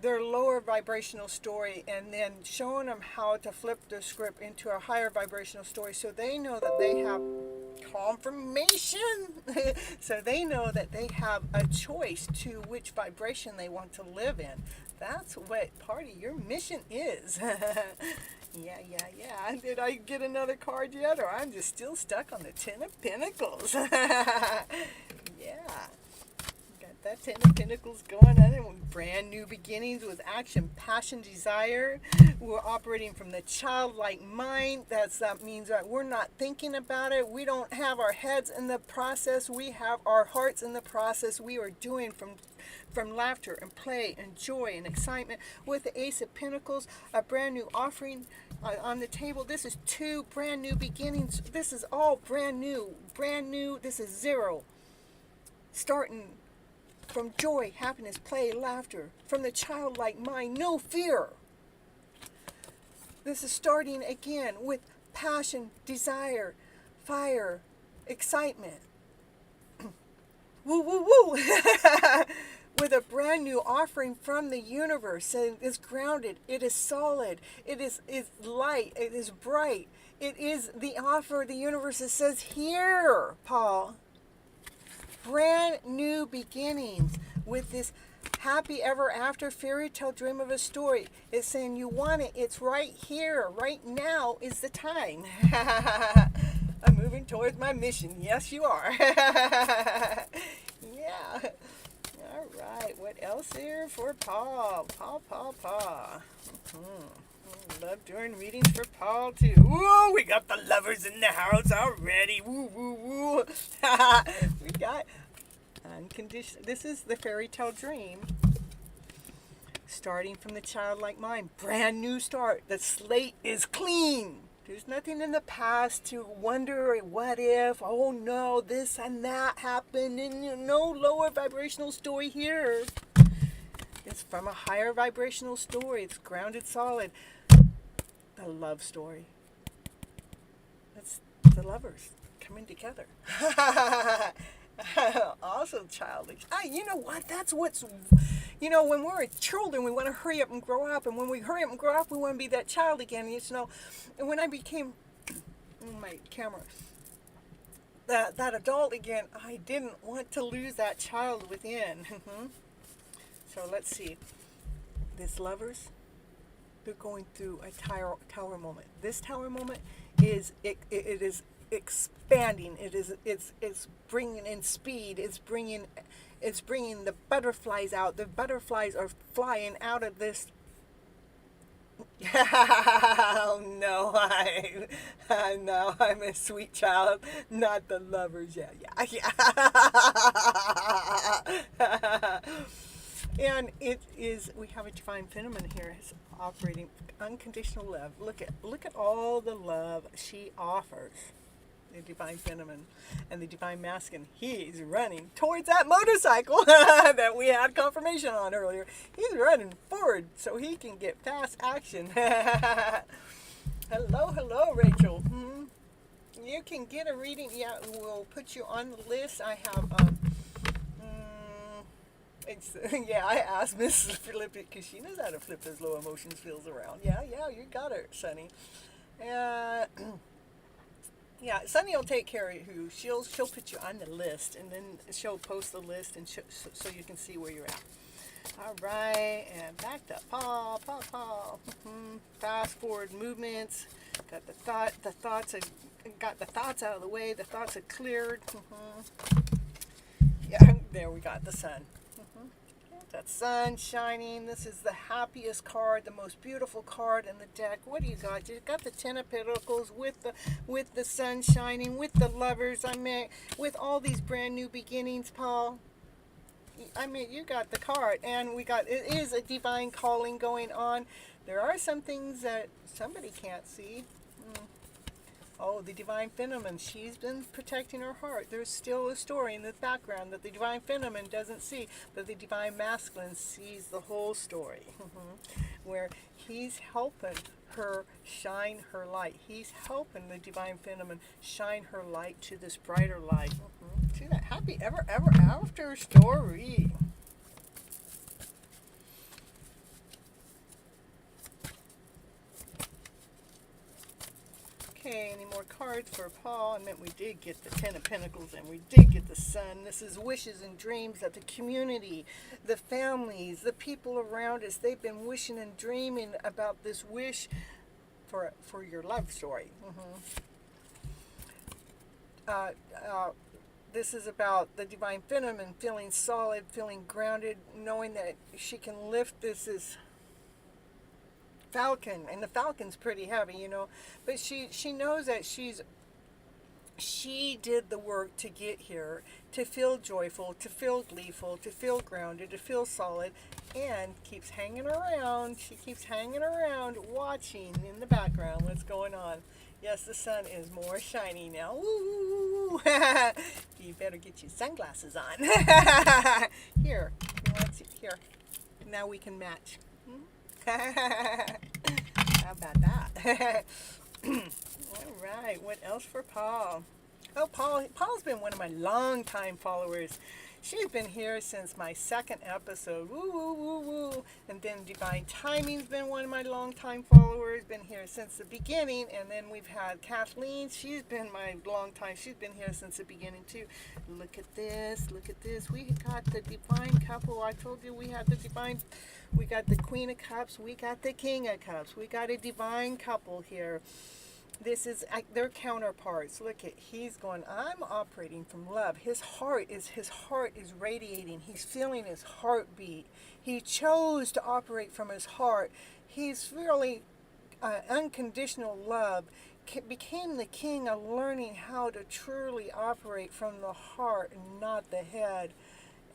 their lower vibrational story and then showing them how to flip the script into a higher vibrational story, so they know that they have confirmation. So they know that they have a choice to which vibration they want to live in. That's what part of your mission is. Yeah. Did I get another card yet, or I'm just still stuck on the Ten of Pentacles? Yeah. Got that Ten of Pentacles going on, and brand new beginnings with action, passion, desire. We're operating from the childlike mind. That means that we're not thinking about it. We don't have our heads in the process. We have our hearts in the process. We are doing from laughter and play and joy and excitement. With the Ace of Pentacles, a brand new offering on the table. This is 2 brand new beginnings. This is all brand new. This is 0. Starting from joy, happiness, play, laughter. From the childlike mind, no fear. This is starting again with passion, desire, fire, excitement. Woo, woo, woo. With a brand new offering from the universe. It is grounded. It is solid. It is light. It is bright. It is the offer of the universe that says, here, Paul. Brand new beginnings with this happy ever after fairy tale dream of a story. It's saying you want it. It's right here. Right now is the time. I'm moving towards my mission. Yes, you are. Yeah. All right. What else here for Paul? Paul. Love doing readings for Paul too. Whoa, we got the lovers in the house already. Woo, woo, woo. We got unconditional. This is the fairy tale dream. Starting from the childlike mind. Brand new start. The slate is clean. There's nothing in the past to wonder, what if, oh no, this and that happened, and no lower vibrational story here. It's from a higher vibrational story. It's grounded, solid. The love story. That's the lovers coming together. Also childish. You know what? That's what's... when we're children, we want to hurry up and grow up. And when we hurry up and grow up, we want to be that child again. And when I became, my camera, that adult again, I didn't want to lose that child within. So let's see. These lovers, they're going through a tower moment. This tower moment is, it is expanding. It's bringing in speed. It's bringing the butterflies out. The butterflies are flying out of this. Oh no, no, I'm a sweet child, not the lovers. Yeah. And it is, we have a divine phenomenon here. It's operating unconditional love. Look at all the love she offers. the divine feminine, and the divine masculine. He's running towards that motorcycle that we had confirmation on earlier. He's running forward so he can get fast action. Hello, Rachel. You can get a reading. Yeah, we'll put you on the list. I have yeah, I asked Mrs. Flip it because she knows how to flip those low emotions feels around. Yeah, you got her, Sunny. Yeah, Sunny will take care of you. She'll put you on the list, and then she'll post the list, and so you can see where you're at. All right, and back to Paul. Fast forward movements. Got the thoughts out of the way. The thoughts are cleared. Yeah, there we got the sun. That sun shining. This is the happiest card, the most beautiful card in the deck. What do you got? You got the Ten of Pentacles with the sun shining, with the lovers. With all these brand new beginnings, Paul. You got the card, and it is a divine calling going on. There are some things that somebody can't see. Oh, the divine feminine, she's been protecting her heart. There's still a story in the background that the divine feminine doesn't see, but the divine masculine sees the whole story. Where he's helping her shine her light. He's helping the divine feminine shine her light to this brighter light. See that happy ever after story. Okay, any more cards for Paul? I meant we did get the Ten of Pentacles and we did get the Sun. This is wishes and dreams that the community, the families, the people around us, they've been wishing and dreaming about this wish for your love story. This is about the divine feminine feeling solid, feeling grounded, knowing that she can lift this falcon, and the falcon's pretty heavy, but she knows that she did the work to get here, to feel joyful, to feel gleeful, to feel grounded, to feel solid, and keeps hanging around. She keeps hanging around, watching in the background what's going on. Yes, the sun is more shiny now. Woo! You better get your sunglasses on. Here, here. Now we can match. How about that? All right, what else for Paul? Oh, Paul's been one of my longtime followers. She's been here since my second episode. Woo, woo, woo, woo. And then Divine Timing's been one of my longtime followers. Been here since the beginning. And then we've had Kathleen. She's been my longtime. She's been here since the beginning too. Look at this. Look at this. We got the Divine couple. I told you we had the Divine. We got the Queen of Cups. We got the King of Cups. We got a Divine couple here. This is their counterparts. Look at, he's going, I'm operating from love. His heart is radiating. He's feeling his heartbeat. He chose to operate from his heart. He's really unconditional love. Became the king of learning how to truly operate from the heart and not the head.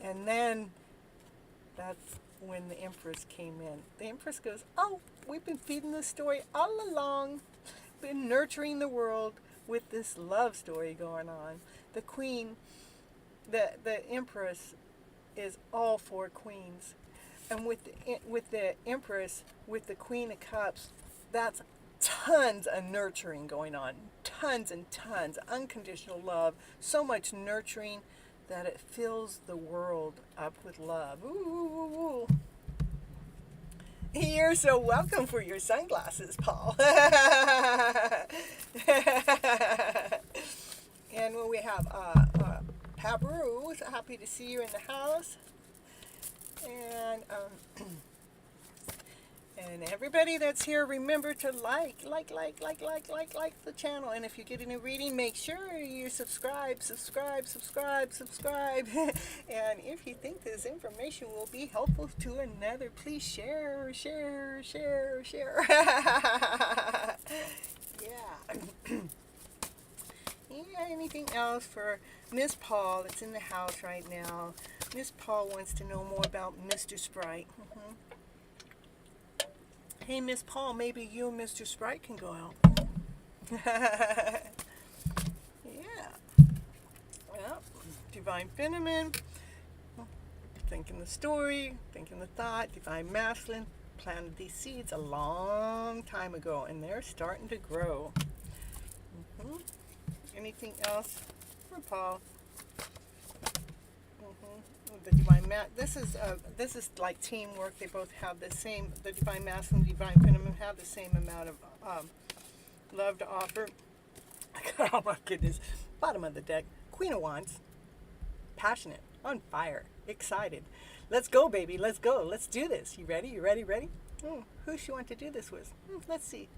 And then that's when the Empress came in. The Empress goes, oh, we've been feeding this story all along. Been nurturing the world with this love story going on. The Queen, the Empress is all for queens. And with the Empress, with the Queen of Cups, that's tons of nurturing going on. Tons and tons. Unconditional love. So much nurturing that it fills the world up with love. Ooh, ooh, ooh. You're so welcome for your sunglasses, Paul. And when we have Pabru, happy to see you in the house. And everybody that's here, remember to like the channel. And if you get any reading, make sure you subscribe. And if you think this information will be helpful to another, please share. Yeah. Anything else for Miss Paul that's in the house right now? Miss Paul wants to know more about Mr. Sprite. Hey, Miss Paul, maybe you and Mr. Sprite can go out. divine feminine, thinking the story, thinking the thought, divine masculine, planted these seeds a long time ago, and they're starting to grow. Anything else for Paul? The divine this is like teamwork. They both have the same. The divine masculine, divine feminine have the same amount of love to offer. Oh my goodness! Bottom of the deck, Queen of Wands, passionate, on fire, excited. Let's go, baby. Let's go. Let's do this. You ready? You ready? Ready? Who she want to do this with? Let's see.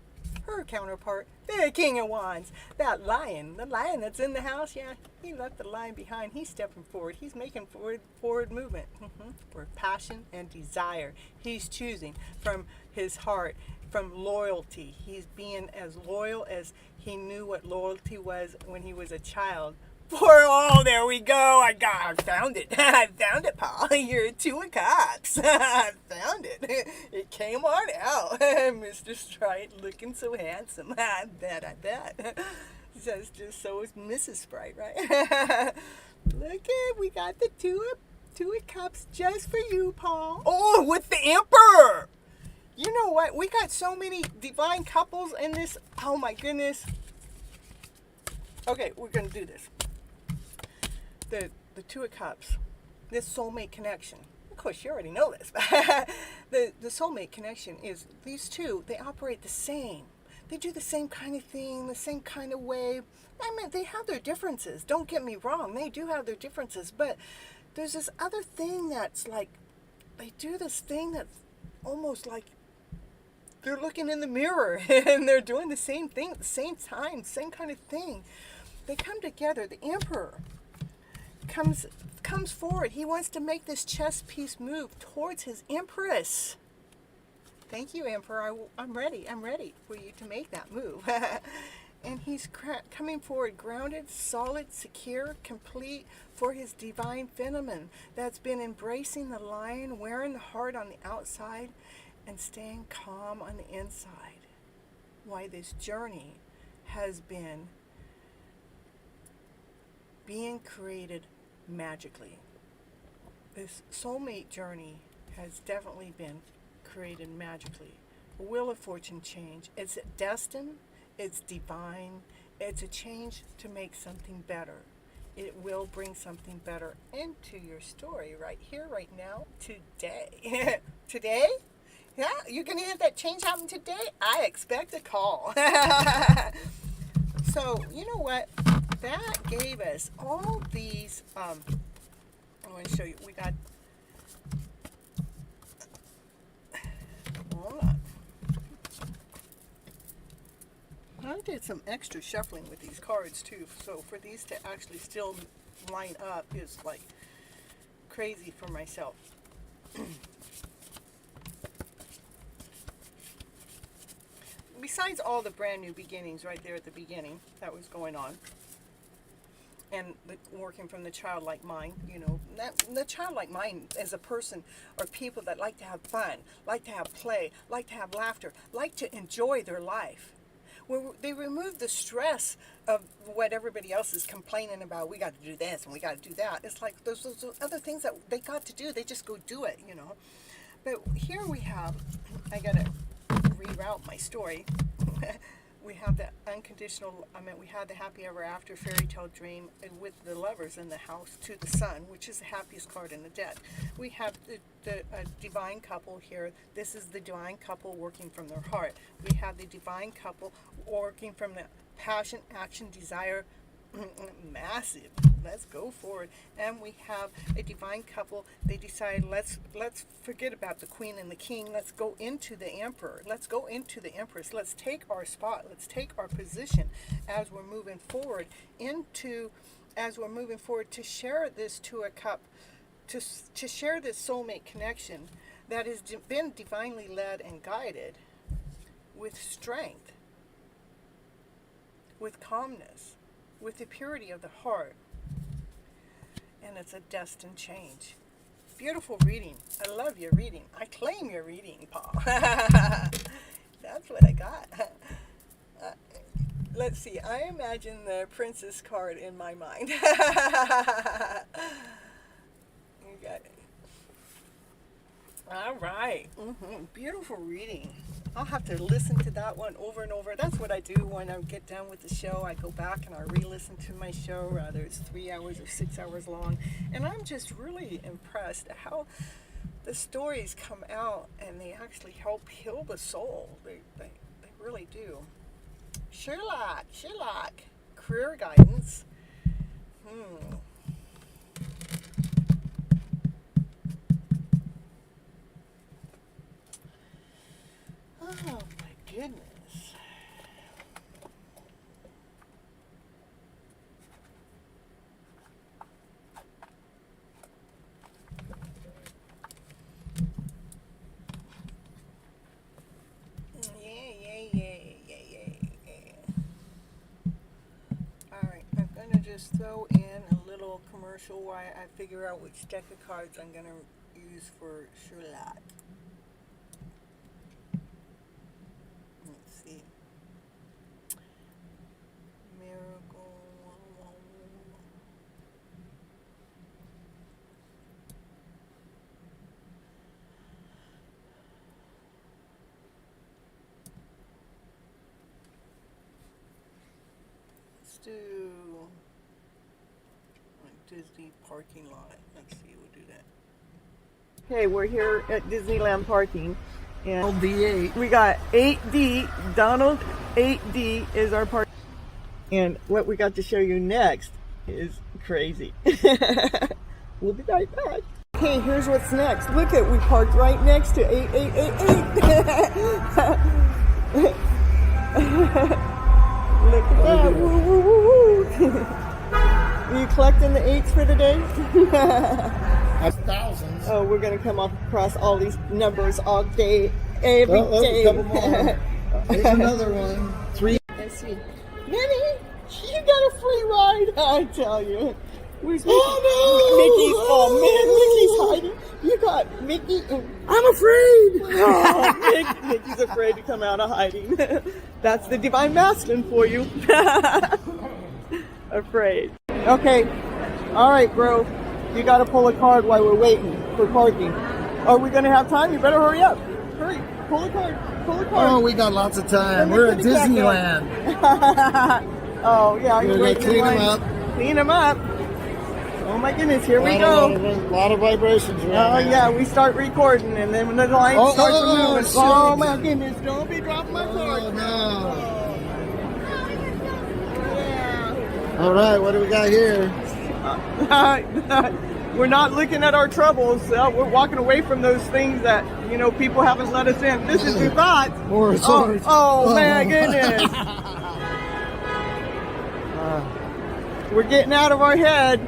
Her counterpart, the King of Wands, that lion, the lion that's in the house. Yeah, he left the lion behind. He's stepping forward. He's making forward movement for passion and desire. He's choosing from his heart, from loyalty. He's being as loyal as he knew what loyalty was when he was a child. There we go. I found it. I found it, Paul. You're 2 of Cups. I found it. It came on out. Mr. Sprite looking so handsome. I bet. Says just so is Mrs. Sprite, right? Look at, we got the 2 of Cups just for you, Paul. Oh, with the Emperor. You know what? We got so many divine couples in this. Oh my goodness. Okay, we're going to do this. The 2 of Cups, this soulmate connection. Of course, you already know this. the soulmate connection is these two, they operate the same. They do the same kind of thing, the same kind of way. I mean, they have their differences. Don't get me wrong. They do have their differences. But there's this other thing that's like, they do this thing that's almost like they're looking in the mirror and they're doing the same thing at the same time, same kind of thing. They come together. The Emperor comes forward. He wants to make this chess piece move towards his Empress. Thank you, Emperor. I'm ready. I'm ready for you to make that move. And he's coming forward grounded, solid, secure, complete for his divine feminine that's been embracing the lion, wearing the heart on the outside, and staying calm on the inside. Why this journey has been being created magically. This soulmate journey has definitely been created magically. A wheel of fortune change. It's destined, it's divine, it's a change to make something better. It will bring something better into your story right here, right now, today. Today? Yeah, you're going to have that change happen today? I expect a call. So, you know what? That gave us all these, I'm going to show you, we got, hold on. I did some extra shuffling with these cards too, so for these to actually still line up is like crazy for myself. Besides all the brand new beginnings right there at the beginning that was going on, and working from the childlike mind, you know, the childlike mind as a person are people that like to have fun, like to have play, like to have laughter, like to enjoy their life. Where they remove the stress of what everybody else is complaining about. We got to do this and we got to do that. It's like those other things that they got to do. They just go do it, you know. But here we have, I got to reroute my story. We have the unconditional, we had the happy ever after fairy tale dream with the lovers in the house to the sun, which is the happiest card in the deck. We have the divine couple here. This is the divine couple working from their heart. We have the divine couple working from the passion, action, desire, massive. Let's go forward. And we have a divine couple. They decide let's forget about the queen and the king. Let's go into the emperor. Let's go into the empress. Let's take our spot. Let's take our position as we're moving forward to share this to a cup, to share this soulmate connection that has been divinely led and guided with strength, with calmness, with the purity of the heart. And it's a destined change. Beautiful reading. I love your reading. I claim your reading, Paul. That's what I got. let's see. I imagine the princess card in my mind. You got it. All right. Beautiful reading. I'll have to listen to that one over and over. That's what I do when I get done with the show. I go back and I re-listen to my show, whether it's 3 hours or 6 hours long. And I'm just really impressed at how the stories come out and they actually help heal the soul. They really do. Sherlock, career guidance. Oh my goodness. Alright, I'm going to just throw in a little commercial while I figure out which deck of cards I'm going to use for Sherlock. Let's see. Miracle. Let's do Disney parking lot. Let's see, we'll do that. Okay, we're here at Disneyland parking. And D8. we got 8D, Donald 8D is our park. And what we got to show you next is crazy. We'll be right back. Okay, here's what's next. Look at, we parked right next to 8888. Look at that. Woo, woo, woo, woo. Are you collecting the 8s for the day? That's thousands. Oh, we're going to come across all these numbers all day, every day. A couple more. There's another one. 3. Let's see. Minnie, you got a free ride, I tell you. Where's Mickey? Oh, Mickey's, no! Mickey's hiding. You got Mickey. I'm afraid. Oh, Mickey's afraid to come out of hiding. That's the divine masculine for you. Afraid. Okay. All right, bro. You got to pull a card while we're waiting for parking. Are we going to have time? You better hurry up. Hurry. Pull a card. Pull a card. Oh, we got lots of time. We're at Disneyland. Oh, yeah. We're going to clean them up. Clean them up. Oh, my goodness. Here we go. A lot of vibrations. Oh, yeah. We start recording, and then when the line starts moving. Oh, my goodness. Don't be dropping my card. Oh, no. All right, what do we got here? We're not looking at our troubles. We're walking away from those things that, people haven't let us in. This is your thoughts. More swords. Oh, my goodness. We're getting out of our head.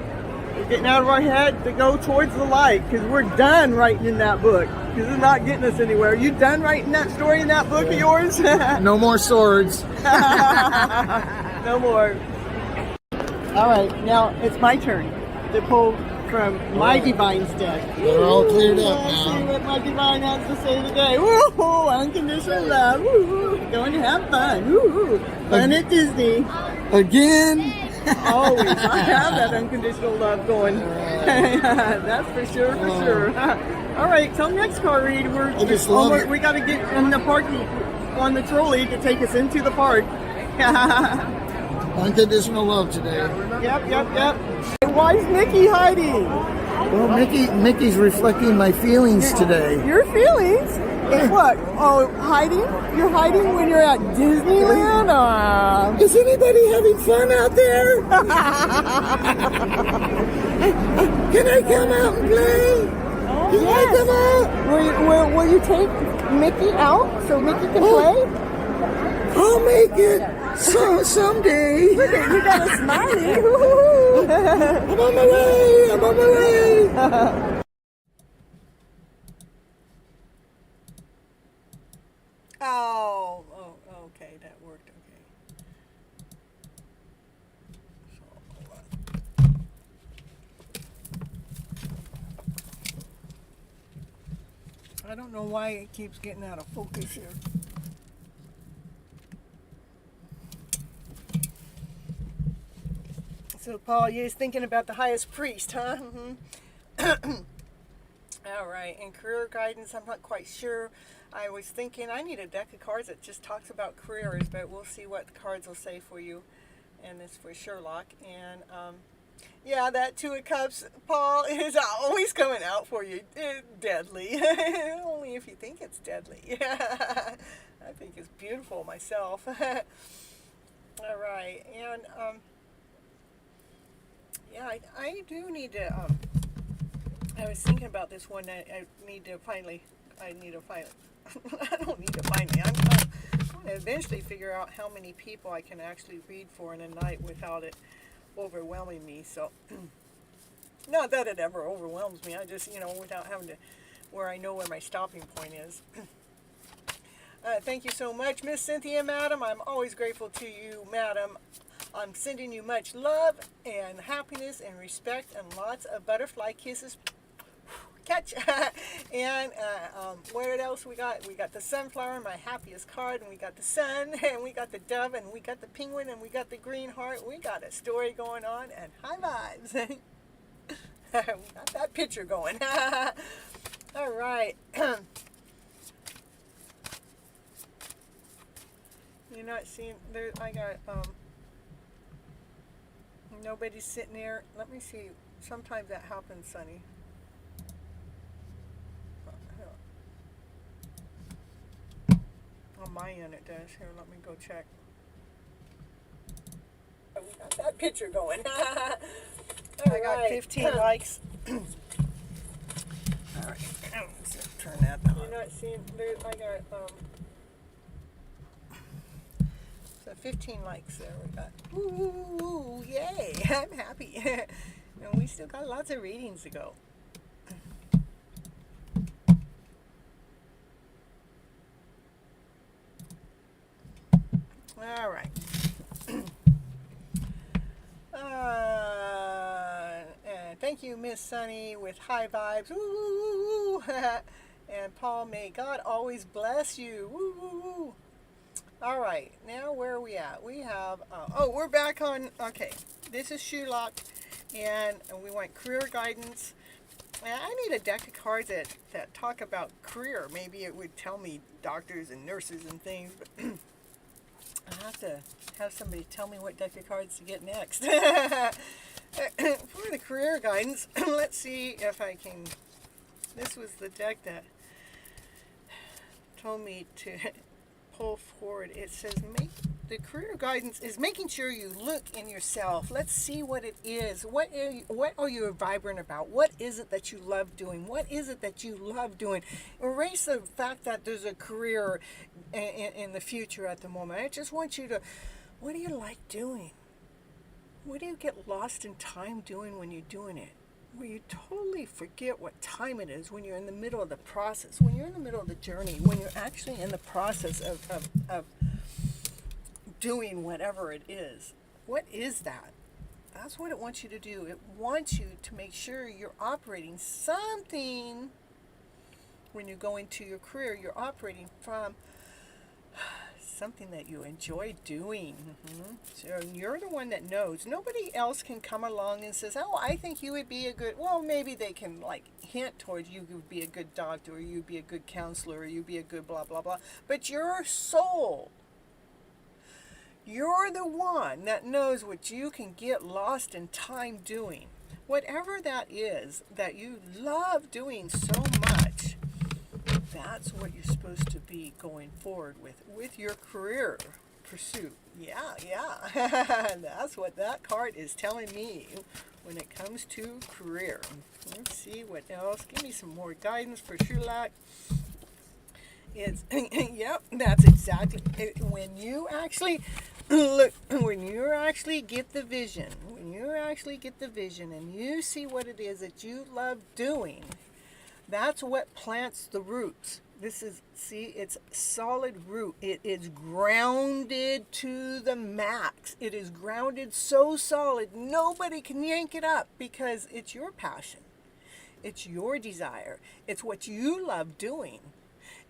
We're getting out of our head to go towards the light because we're done writing in that book. Because it's not getting us anywhere. Are you done writing that story in that book of yours? No more swords. No more. All right, now it's my turn to pull from my divine's deck. They're all cleared up Let's see now. what my divine has to say today. Woo-hoo, unconditional love. Woo-hoo, going to have fun. Woo-hoo, fun at Disney. Again? Always, I have that unconditional love going. That's for sure, for sure. All right, till next car read. I just love it. We got to get in the parking on the trolley to take us into the park. Unconditional love today. Yep. Why is Mickey hiding? Well, Mickey's reflecting my feelings today. Your feelings? What? Oh, hiding? You're hiding when you're at Disneyland? Is anybody having fun out there? Can I come out and play? Can I come out? Will you take Mickey out so Mickey can play? I'll make it someday. Look at you, got a smiley. I'm on my way. Oh, okay, that worked. Okay. I don't know why it keeps getting out of focus here. So Paul, you're thinking about the highest priest, huh? All right, and career guidance, I'm not quite sure. I was thinking I need a deck of cards that just talks about careers, but we'll see what the cards will say for you. And it's for Sherlock. And yeah, that Two of Cups, Paul, is always coming out for you. Deadly. Only if you think it's deadly. I think it's beautiful myself. All right, and yeah, I do need to. I was thinking about this one. I need to finally. I don't need to finally. I'm going to eventually figure out how many people I can actually read for in a night without it overwhelming me. So, not that it ever overwhelms me. I just, without having to, where I know where my stopping point is. Thank you so much, Miss Cynthia, madam. I'm always grateful to you, madam. I'm sending you much love and happiness and respect and lots of butterfly kisses. Catch. And what else we got? We got the sunflower, my happiest card, and we got the sun, and we got the dove, and we got the penguin, and we got the green heart. We got a story going on, and high vibes. We got that picture going. All right. You're not seeing there. I got nobody's sitting there. Let me see. Sometimes that happens, Sonny. On my end it does. Here, let me go check. We got that picture going. I got 15 likes. All right. Let's just turn that on. You're not seeing there. I got so 15 likes there. We got. Ooh, yay! I'm happy. And we still got lots of readings to go. All right. Thank you, Miss Sunny, with high vibes. Woo! And Paul, may God always bless you. Woo! All right. Now, where are we at? We have. We're back on. Okay. This is Sherlock, and we want career guidance. And I need a deck of cards that talk about career. Maybe it would tell me doctors and nurses and things, but. I have to have somebody tell me what deck of cards to get next. For the career guidance, let's see if I can. This was the deck that told me to pull forward. It says the career guidance is making sure you look in yourself. Let's see what it is. What are you vibrant about? What is it that you love doing? What is it that you love doing? Erase the fact that there's a career in the future at the moment. I just want you to, what do you like doing? What do you get lost in time doing when you're doing it? Where you totally forget what time it is when you're in the middle of the process, when you're in the middle of the journey, when you're actually in the process of doing whatever it is. What is that? That's what it wants you to do. It wants you to make sure you're operating something when you go into your career. You're operating from something that you enjoy doing. So you're the one that knows. Nobody else can come along and says, oh, I think you would be a good, well, maybe they can like hint towards you would be a good doctor, or you'd be a good counselor, or you'd be a good blah, blah, blah. But your soul, you're the one that knows what you can get lost in time doing. Whatever that is that you love doing so much, that's what you're supposed to be going forward with your career pursuit. Yeah. That's what that card is telling me when it comes to career. Let's see what else. Give me some more guidance for Sherlock. It's, yep, that's exactly it. When you actually look, when you actually get the vision, and you see what it is that you love doing, that's what plants the roots. This is, see, it's solid root. It is grounded to the max. It is grounded so solid, nobody can yank it up because it's your passion. It's your desire. It's what you love doing.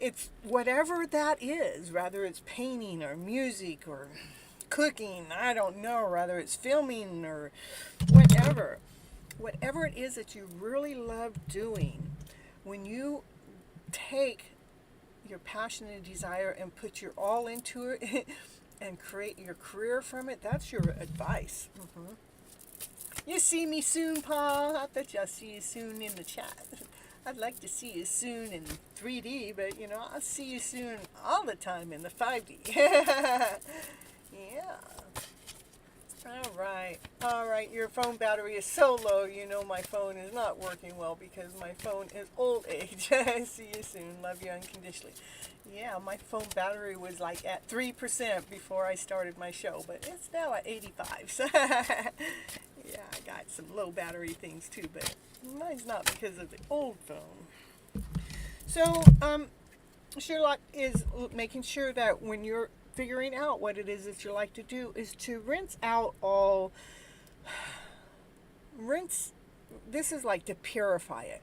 It's whatever that is, whether it's painting or music or cooking, I don't know, rather it's filming or whatever. Whatever it is that you really love doing, when you take your passion and desire and put your all into it and create your career from it, that's your advice. You see me soon, Paul? I bet I'll see you soon in the chat. I'd like to see you soon in 3D, but I'll see you soon all the time in the 5D. Yeah. All right, your phone battery is so low, my phone is not working well because my phone is old age. See you soon, love you unconditionally. Yeah, my phone battery was like at 3% before I started my show, but it's now at 85. So yeah, I got some low battery things too, but mine's not because of the old phone. So, Sherlock is making sure that when you're figuring out what it is that you like to do is to rinse out all, this is like to purify it,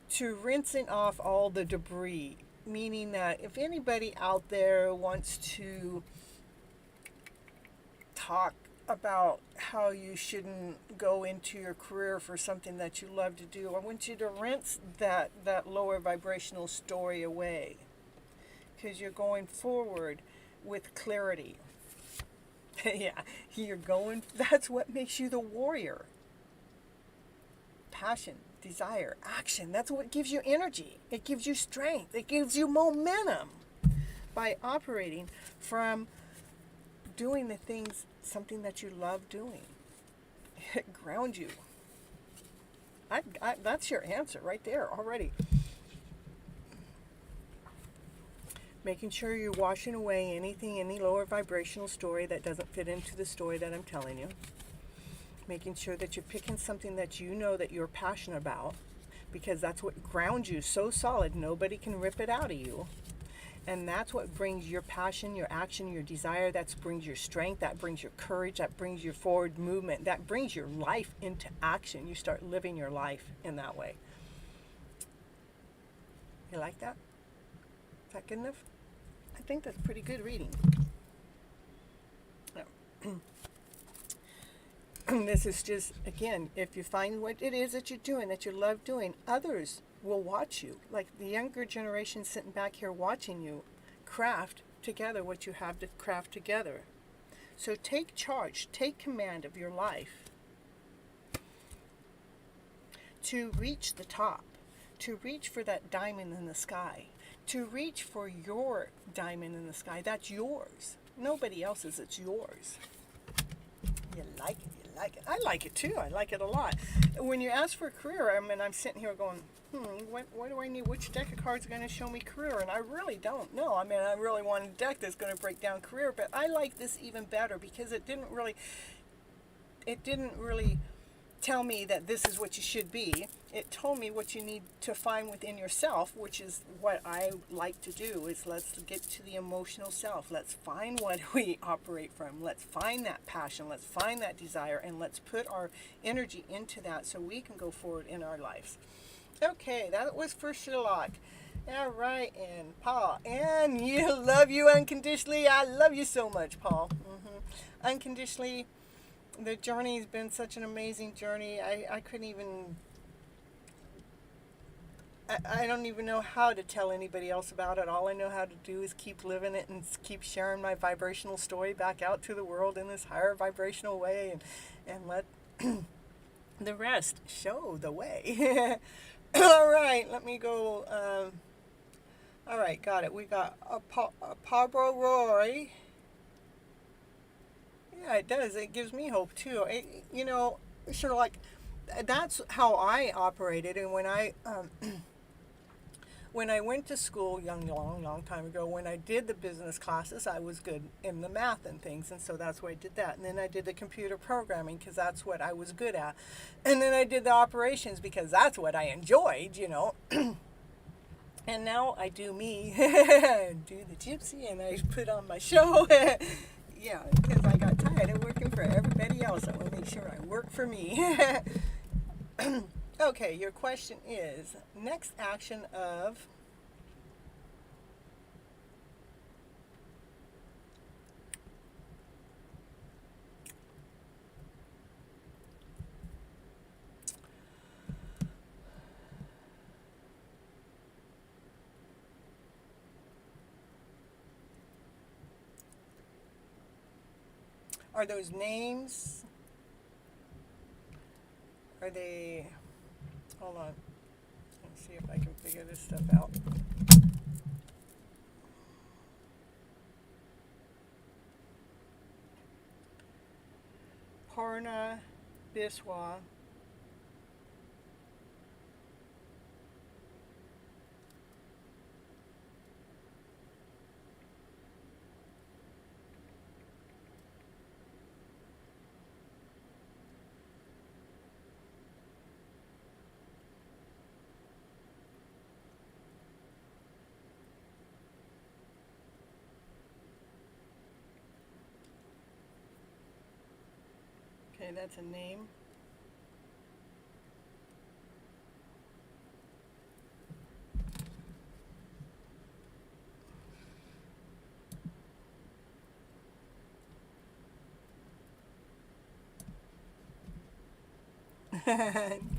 to rinsing off all the debris, meaning that if anybody out there wants to talk about how you shouldn't go into your career for something that you love to do, I want you to rinse that lower vibrational story away, because you're going forward with clarity. Yeah, that's what makes you the warrior. Passion, desire, action, that's what gives you energy. It gives you strength. It gives you momentum by operating from doing the things, something that you love doing. It grounds you. That's your answer right there already. Making sure you're washing away any lower vibrational story that doesn't fit into the story that I'm telling you. Making sure that you're picking something that you know that you're passionate about, because that's what grounds you so solid, nobody can rip it out of you. And that's what brings your passion, your action, your desire, that brings your strength, that brings your courage, that brings your forward movement, that brings your life into action. You start living your life in that way. You like that? Is that good enough? I think that's pretty good reading. This is just, again, if you find what it is that you're doing, that you love doing, others will watch you. Like the younger generation sitting back here watching you craft together what you have to craft together. So take charge, take command of your life to reach the top, to reach for that diamond in the sky, to reach for your diamond in the sky. That's yours. Nobody else's, it's yours. You like it, you like it. I like it too. I like it a lot. When you ask for a career, I'm sitting here going, what do I need? Which deck of cards are going to show me career? And I really don't know. I really want a deck that's going to break down career, but I like this even better because it didn't really tell me that this is what you should be. It told me what you need to find within yourself, which is what I like to do, is let's get to the emotional self. Let's find what we operate from. Let's find that passion. Let's find that desire, and let's put our energy into that so we can go forward in our lives. Okay, that was for Sherlock. All right, and Paul. And love you unconditionally. I love you so much, Paul. Unconditionally. The journey has been such an amazing journey. I couldn't even... I don't even know how to tell anybody else about it. All I know how to do is keep living it and keep sharing my vibrational story back out to the world in this higher vibrational way, and let the rest show the way. All right, let me go. All right, got it. We got Pablo Roy. Yeah, it does. It gives me hope too. Sort of like that's how I operated, and when I went to school long time ago, when I did the business classes, I was good in the math and things, and so that's why I did that. And then I did the computer programming because that's what I was good at. And then I did the operations because that's what I enjoyed, And now I do me, do the Gypsy, and I put on my show. Yeah, because I got tired of working for everybody else. I want to make sure I work for me. Okay, your question is, next action of Are those names? Are they... Hold on. Let's see if I can figure this stuff out. Parna Biswa. Okay, that's a name.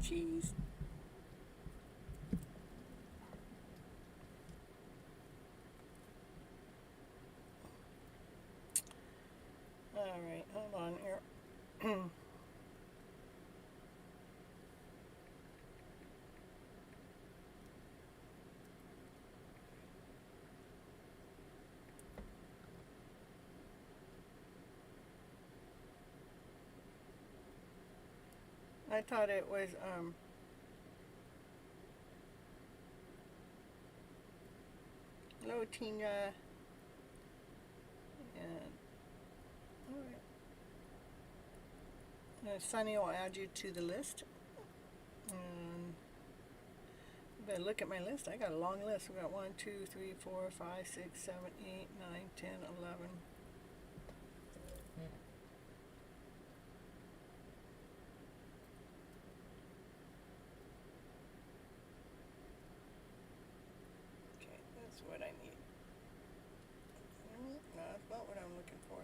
Jeez. All right, hold on here. I thought it was hello Tina, and all right. Sunny will add you to the list. Better look at my list. I got a long list. We got 1, 2, 3, 4, 5, 6, 7, 8, 9, 10, 11. Okay, that's what I need. No, that's not what I'm looking for.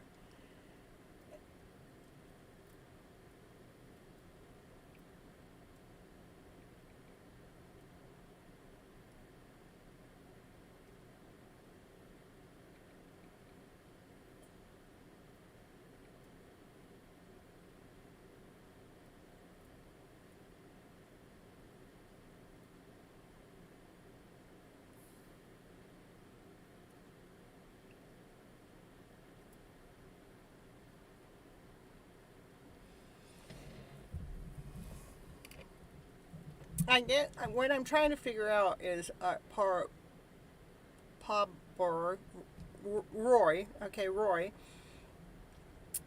What I'm trying to figure out is Roy. Okay, Roy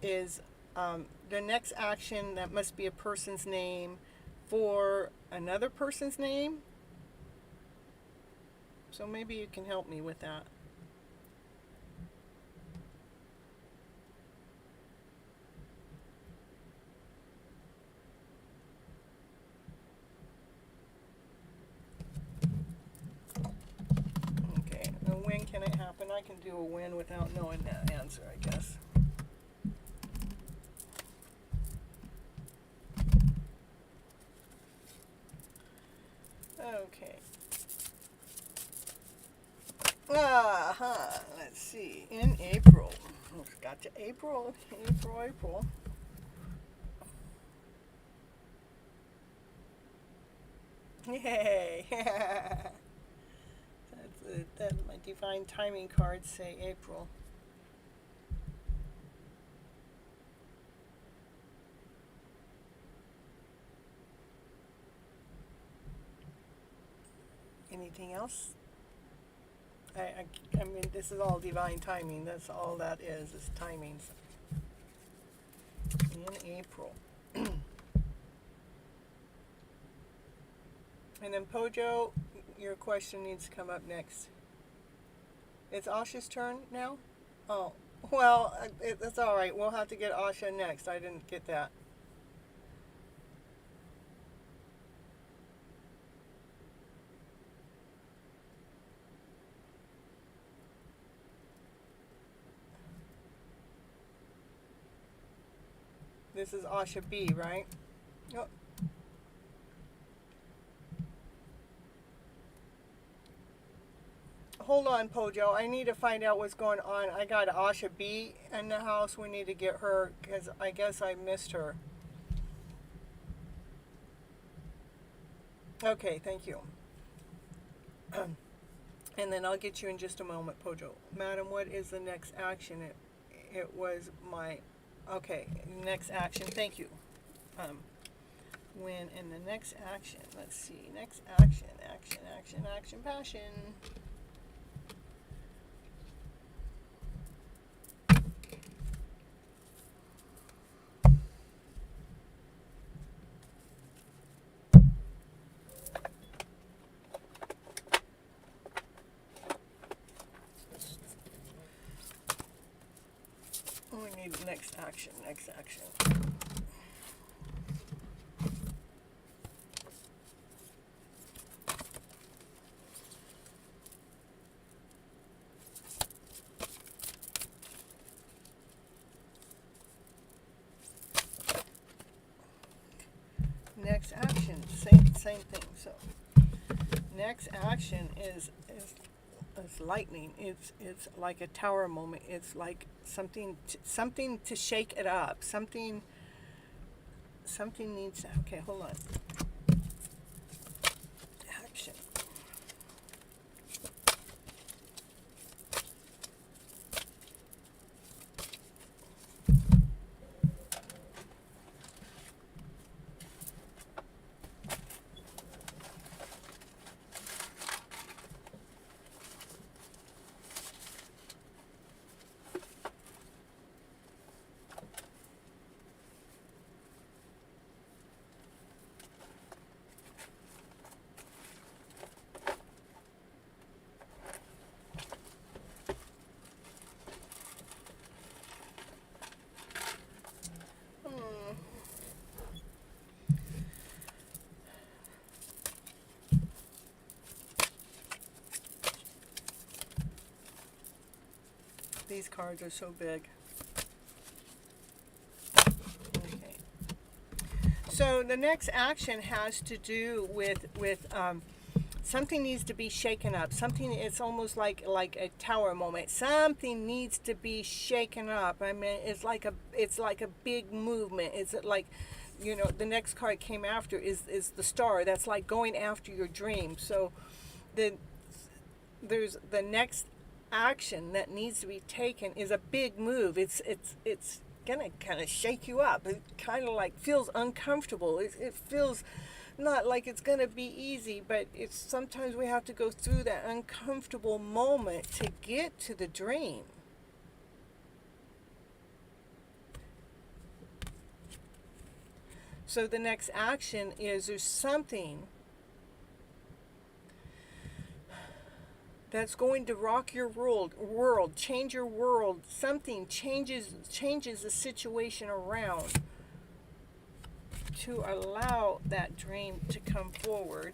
is the next action that must be a person's name for another person's name. So maybe you can help me with that. When can it happen? I can do a when without knowing that answer, I guess. Okay. Let's see. In April. Got to April. April. Yay. That my divine timing cards say April. Anything else? I mean, this is all divine timing. That's all that is timings. In April. And then Pojo, your question needs to come up next. It's Asha's turn now? Oh, well, that's all right. We'll have to get Asha next. I didn't get that. This is Asha B, right? Oh. hold on, Pojo. I need to find out what's going on. I got Asha B in the house. We need to get her because I guess I missed her. Okay, thank you. And then I'll get you in just a moment, Pojo. Madam, what is the next action? It was my, okay, next action. Thank you. When in the next action, let's see, next action, passion. We need next action. Next action, same thing. So next action is lightning. It's like a tower moment. It's like something to shake it up. Something needs to, okay, hold on. Action. These cards are so big. Okay. So the next action has to do with something needs to be shaken up. Something, it's almost like a tower moment. Something needs to be shaken up. I mean, it's like a big movement. It's like, you know, the next card came after is the star. That's like going after your dream. So there's the next action that needs to be taken is a big move. It's gonna kind of shake you up. It kind of like feels uncomfortable. It feels not like it's gonna be easy, but it's sometimes we have to go through that uncomfortable moment to get to the dream. So the next action is there's something that's going to rock your world, change your world. Something changes the situation around to allow that dream to come forward,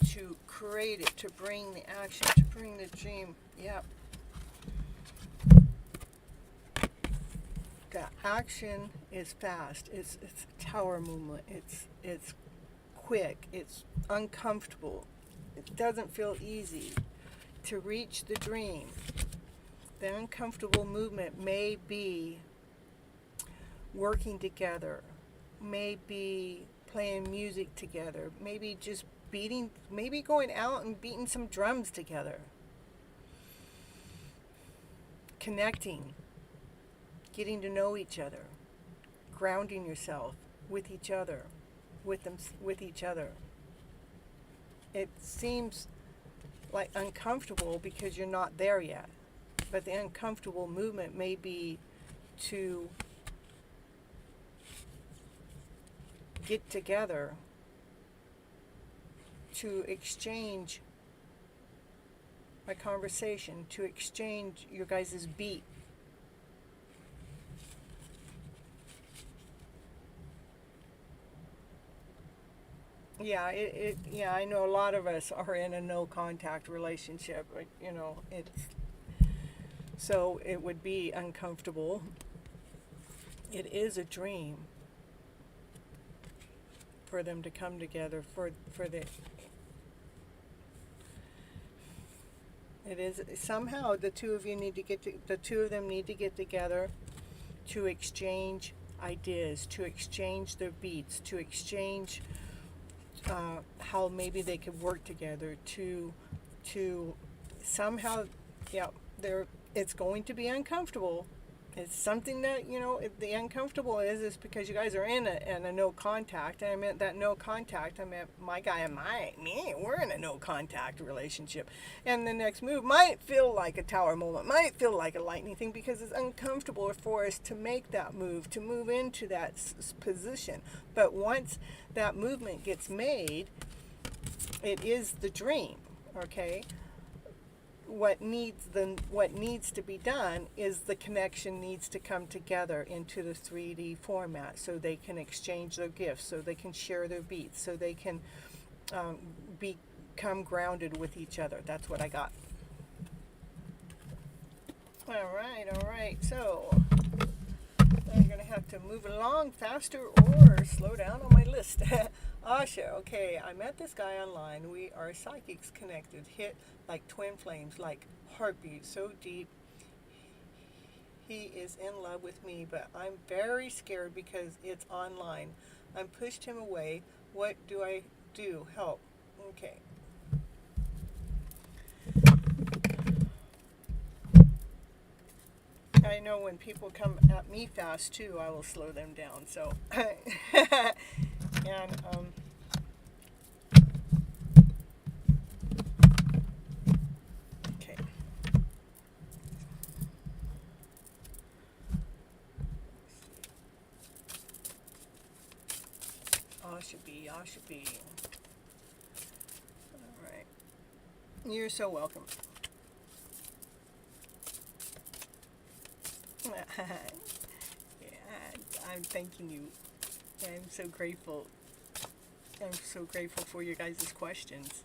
to create it, to bring the action, to bring the dream. Yep. The action is fast. It's a tower movement. It's quick. It's uncomfortable. It doesn't feel easy to reach the dream. The uncomfortable movement may be working together, may be playing music together, maybe just maybe going out and beating some drums together. Connecting, getting to know each other, grounding yourself with each other, with each other. It seems like uncomfortable because you're not there yet, but the uncomfortable movement may be to get together, to exchange a conversation, to exchange your guys' beat. Yeah, yeah, I know a lot of us are in a no contact relationship, but, you know, so it would be uncomfortable. It is a dream for them to come together, for the It is somehow the two of them need to get together to exchange ideas, to exchange their beats, to exchange how maybe they could work together to somehow, yeah, it's going to be uncomfortable. It's something that, the uncomfortable is because you guys are in a no contact. And I meant that no contact, I meant my guy and me, we're in a no contact relationship. And the next move might feel like a tower moment, might feel like a lightning thing, because it's uncomfortable for us to make that move, to move into that position. But once that movement gets made, it is the dream, okay? What needs to be done is the connection needs to come together into the 3D format, so they can exchange their gifts, so they can share their beats, so they can become grounded with each other. That's what I got. All right. So I'm going to have to move along faster or slow down on my list. Asha, okay, I met this guy online. We are psychics connected, hit like twin flames, like heartbeat so deep. He is in love with me, but I'm very scared because it's online. I pushed him away. What do I do? Help. Okay. I know when people come at me fast too, I will slow them down. So, and okay. I should be. All right. You're so welcome. Yeah, I'm thanking you. I'm so grateful. I'm so grateful for your guys' questions.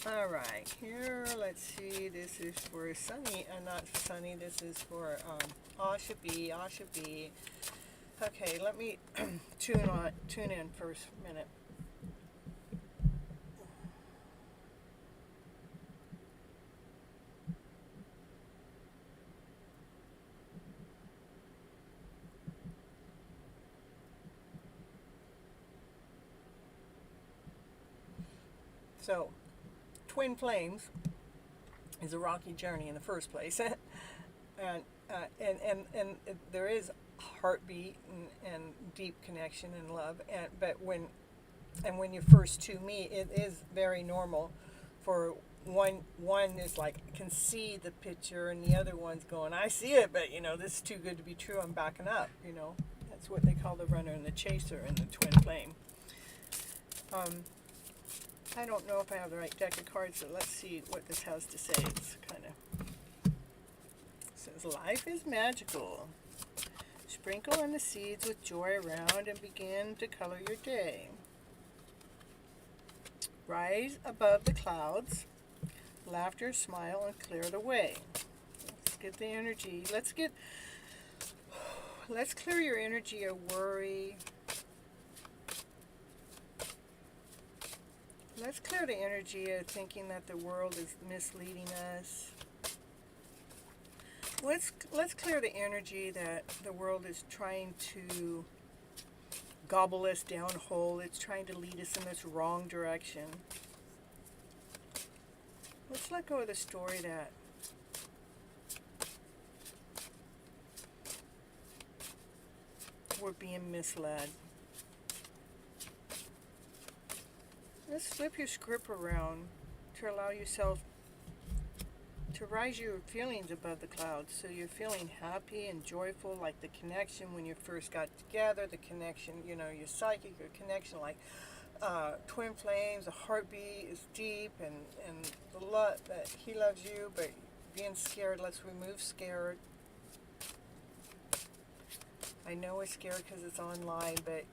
All right, here, let's see. This is for Sunny, not Sunny. This is for Asha B. Okay, let me tune in for a minute. So, twin flames is a rocky journey in the first place, and there is heartbeat and deep connection and love. But when you first two meet, it is very normal for one is like can see the picture, and the other one's going, I see it, but this is too good to be true. I'm backing up. That's what they call the runner and the chaser in the twin flame. I don't know if I have the right deck of cards, so let's see what this has to say. It's kind of says, life is magical. Sprinkle in the seeds with joy around and begin to color your day. Rise above the clouds. Laughter, smile, and clear the way. Let's get the energy. Let's clear your energy of worry. Let's clear the energy of thinking that the world is misleading us. Let's clear the energy that the world is trying to gobble us down whole. It's trying to lead us in this wrong direction. Let's let go of the story that we're being misled. Let's flip your script around to allow yourself to rise your feelings above the clouds, so you're feeling happy and joyful, like the connection when you first got together, the connection, your psychic, your connection, like twin flames, a heartbeat is deep, and the love that he loves you, but being scared, let's remove scared. I know it's scared because it's online, but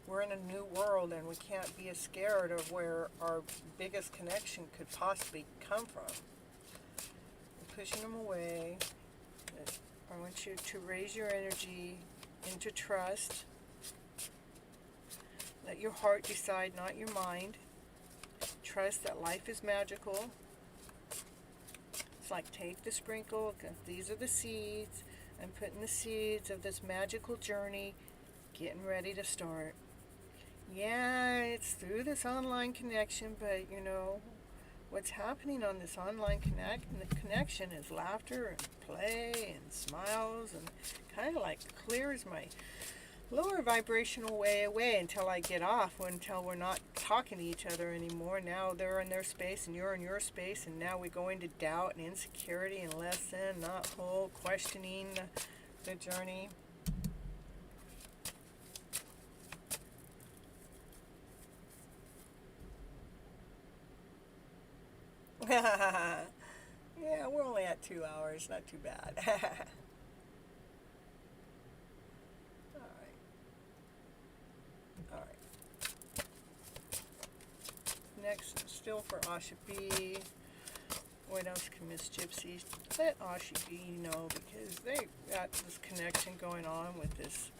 we're in a new world, and we can't be as scared of where our biggest connection could possibly come from. I'm pushing them away. I want you to raise your energy into trust. Let your heart decide, not your mind. trust that life is magical. It's like take the sprinkle, 'cause these are the seeds. I'm putting the seeds of this magical journey, getting ready to start. Yeah, it's through this online connection, but you know, what's happening on this online connection is laughter and play and smiles, and kind of like clears my lower vibrational way away until I get off, until we're not talking to each other anymore. Now they're in their space and you're in your space, and now we go into doubt and insecurity and lesson, not whole, questioning the journey. Yeah, we're only at 2 hours, not too bad. All right. Next, still for Asha B. What else can Miss Gypsy let Asha B know, because they got this connection going on with this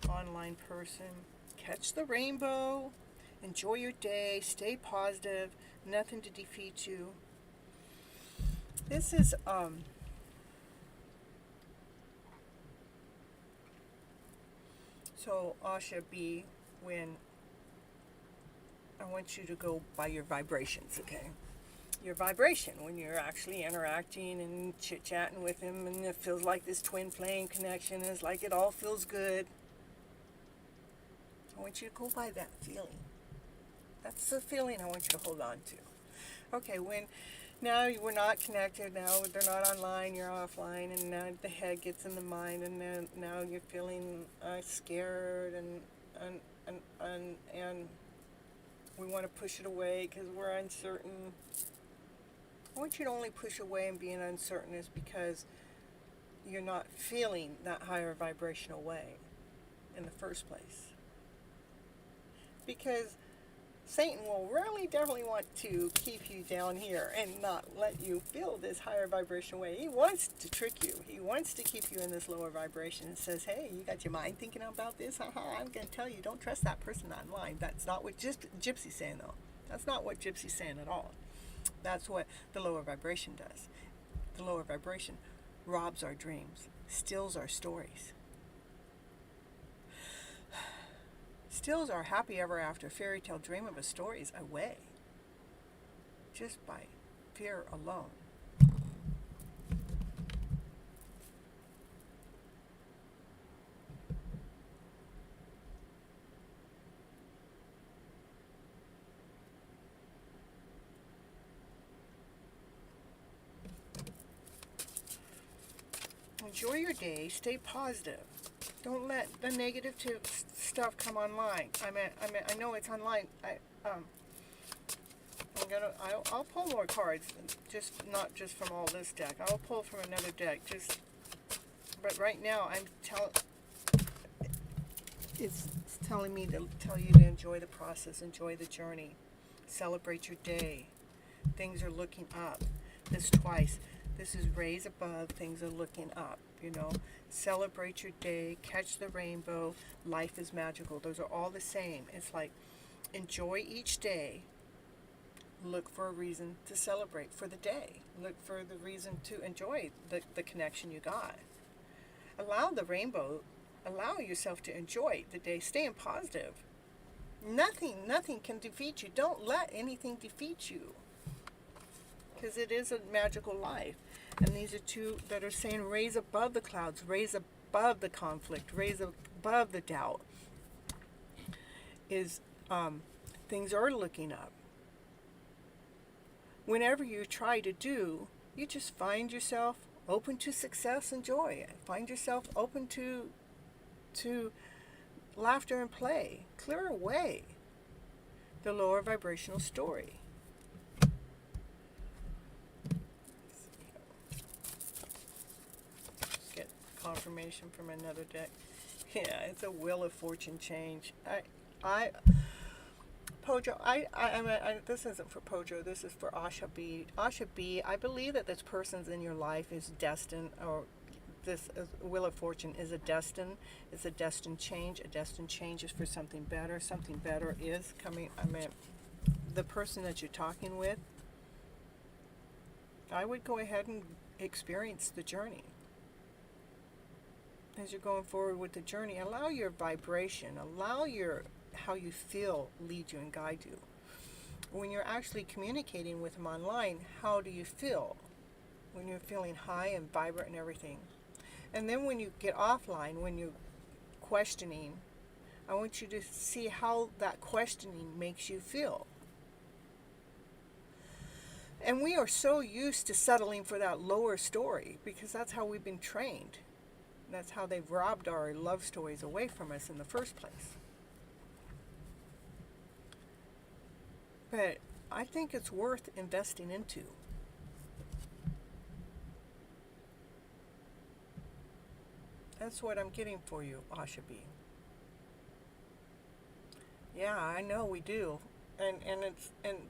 online person. Catch the rainbow. Enjoy your day. Stay positive. Nothing to defeat you. This is so Asha B, when I want you to go by your vibrations, okay? Your vibration when you're actually interacting and chit-chatting with him, and it feels like this twin flame connection is like it all feels good. I want you to go by that feeling. That's the feeling I want you to hold on to. Okay, when now we're not connected, now they're not online, you're offline, and now the head gets in the mind, and then now you're feeling scared and we want to push it away because we're uncertain. I want you to only push away and being uncertain is because you're not feeling that higher vibrational way in the first place. Because Satan will really definitely want to keep you down here and not let you feel this higher vibration way. He wants to trick you. He wants to keep you in this lower vibration and says, hey, you got your mind thinking about this? I'm going to tell you, don't trust that person online. That's not what Gypsy's saying, though. That's not what Gypsy's saying at all. That's what the lower vibration does. The lower vibration robs our dreams, steals our stories. Steals our happy ever after fairy tale dream of a stories away just by fear alone. Enjoy your day, stay positive. Don't let the negative stuff come online. I know it's online. I'll pull more cards, not just from all this deck. I'll pull from another deck. But right now it's telling me to tell you to enjoy the process, enjoy the journey, celebrate your day. Things are looking up. This twice. This is raise above, things are looking up, you know. Celebrate your day, catch the rainbow, life is magical. Those are all the same. It's like enjoy each day. Look for a reason to celebrate for the day. Look for the reason to enjoy the connection you got. Allow the rainbow, allow yourself to enjoy the day, staying positive. Nothing can defeat you. Don't let anything defeat you. Because it is a magical life. And these are two that are saying raise above the clouds, raise above the conflict, raise above the doubt. Things are looking up. Whenever you try to do, you just find yourself open to success and joy. Find yourself open to laughter and play. Clear away the lower vibrational story. Confirmation from another deck. Yeah, it's a Wheel of Fortune change. Pojo, this isn't for Pojo, this is for Asha B. Asha B, I believe that this person's in your life is destined, or this Wheel of Fortune is it's a destined change. A destined change is for something better. Something better is coming. the person that you're talking with, I would go ahead and experience the journey. As you're going forward with the journey, allow your vibration, allow your how you feel lead you and guide you. When you're actually communicating with them online, how do you feel? When you're feeling high and vibrant and everything. And then when you get offline, when you're questioning, I want you to see how that questioning makes you feel. And we are so used to settling for that lower story because that's how we've been trained. That's how they've robbed our love stories away from us in the first place. But I think it's worth investing into. That's what I'm getting for you, Asha B. Yeah, I know we do. And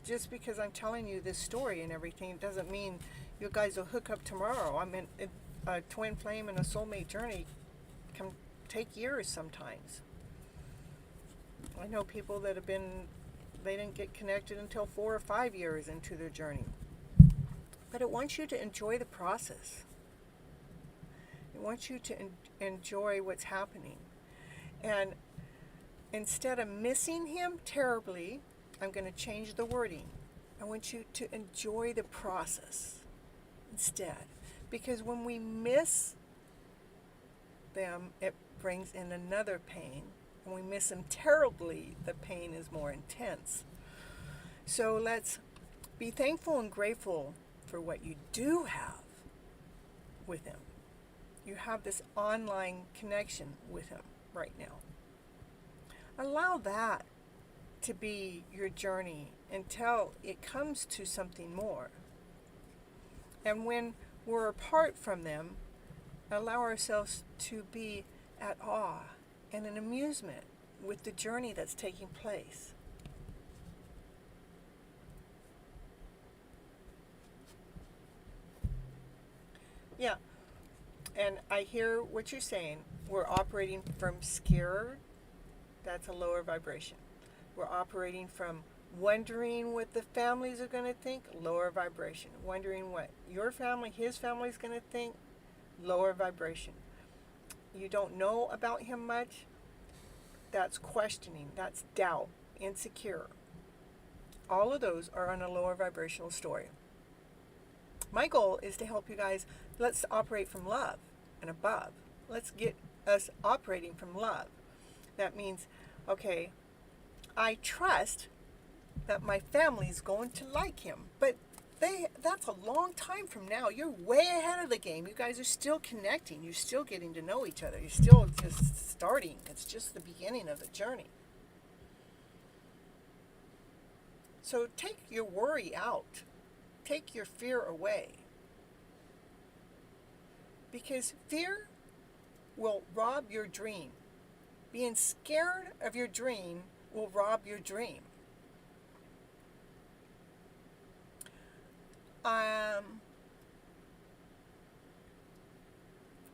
just because I'm telling you this story and everything, it doesn't mean you guys will hook up tomorrow. I mean, a twin flame and a soulmate journey can take years sometimes. I know people that have been, they didn't get connected until 4 or 5 years into their journey. But it wants you to enjoy the process. It wants you to enjoy what's happening. And instead of missing him terribly, I'm going to change the wording. I want you to enjoy the process instead. Because when we miss them, it brings in another pain. When we miss them terribly, the pain is more intense. So let's be thankful and grateful for what you do have with him. You have this online connection with him right now. Allow that to be your journey until it comes to something more. And when we're apart from them, allow ourselves to be at awe and in amusement with the journey that's taking place. Yeah, and I hear what you're saying. We're operating from scared. That's a lower vibration. We're operating from wondering what the families are going to think, lower vibration. Wondering what your family, his family is going to think, lower vibration. You don't know about him much, that's questioning, that's doubt, insecure. All of those are on a lower vibrational story. My goal is to help you guys, let's operate from love and above. Let's get us operating from love. That means, okay, I trust that my family's going to like him, but that's a long time from now. You're way ahead of the game. You guys are still connecting. You're still getting to know each other. You're still just starting. It's just the beginning of the journey. So take your worry out. Take your fear away. Because fear will rob your dream. Being scared of your dream will rob your dream.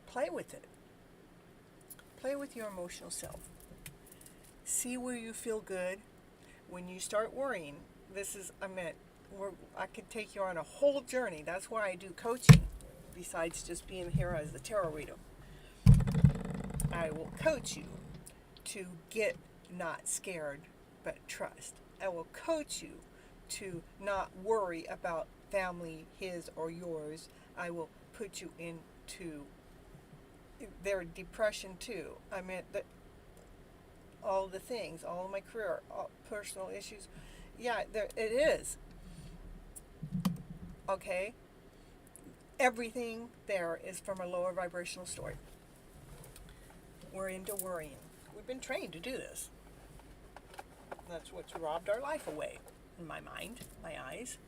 Play with it. Play with your emotional self. See where you feel good. When you start worrying, I could take you on a whole journey. That's why I do coaching, besides just being here as the tarot reader. I will coach you to get not scared, but trust. I will coach you to not worry about family, his or yours. I will put you into their depression too. I meant that all the things, all of my career, all personal issues. Yeah, it is. Okay? Everything there is from a lower vibrational story. We're into worrying. We've been trained to do this. That's what's robbed our life away, in my mind, my eyes.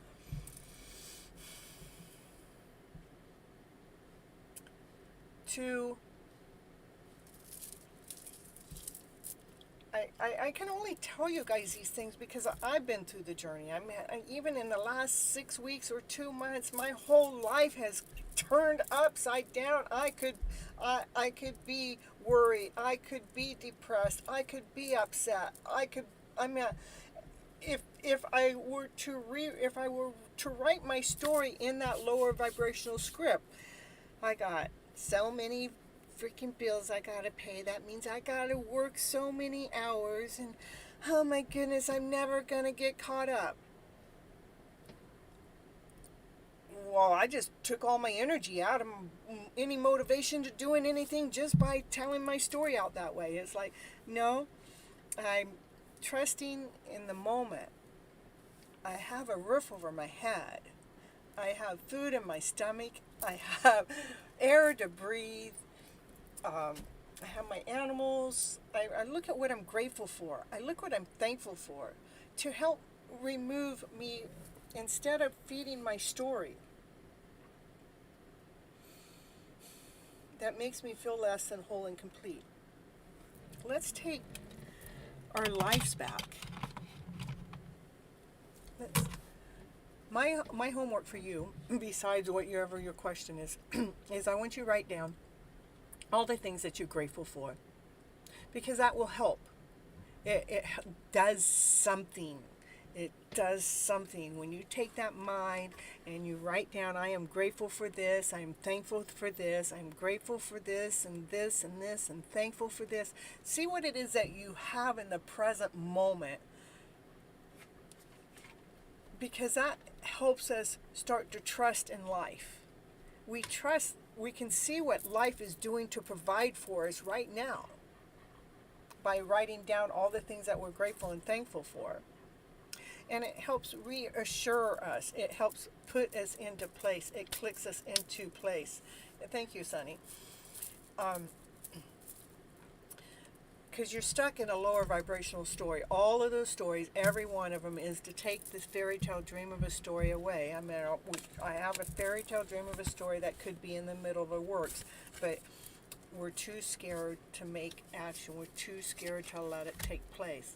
I can only tell you guys these things because I've been through the journey. Even in the last 6 weeks or 2 months, my whole life has turned upside down. I could be worried. I could be depressed. I could be upset. if I were to write my story in that lower vibrational script, I got so many freaking bills I gotta pay. That means I gotta work so many hours, and oh my goodness, I'm never gonna get caught up. Well, I just took all my energy out of any motivation to doing anything just by telling my story out that way. It's like, no, I'm trusting in the moment. I have a roof over my head. I have food in my stomach. I have air to breathe. I have my animals. I look at what I'm grateful for. I look what I'm thankful for to help remove me instead of feeding my story. That makes me feel less than whole and complete. Let's take our lives back. My homework for you, besides whatever your question is, is I want you to write down all the things that you're grateful for, because that will help. It does something. It does something. When you take that mind and you write down, I am grateful for this, I am thankful for this, I'm grateful for this and this and this and thankful for this. See what it is that you have in the present moment, because that helps us start to trust in life. We trust, we can see what life is doing to provide for us right now by writing down all the things that we're grateful and thankful for. And it helps reassure us. It helps put us into place. It clicks us into place. Thank you, Sonny. Because you're stuck in a lower vibrational story. All of those stories, every one of them, is to take this fairy tale dream of a story away. I mean, I have a fairy tale dream of a story that could be in the middle of the works, but we're too scared to make action. We're too scared to let it take place.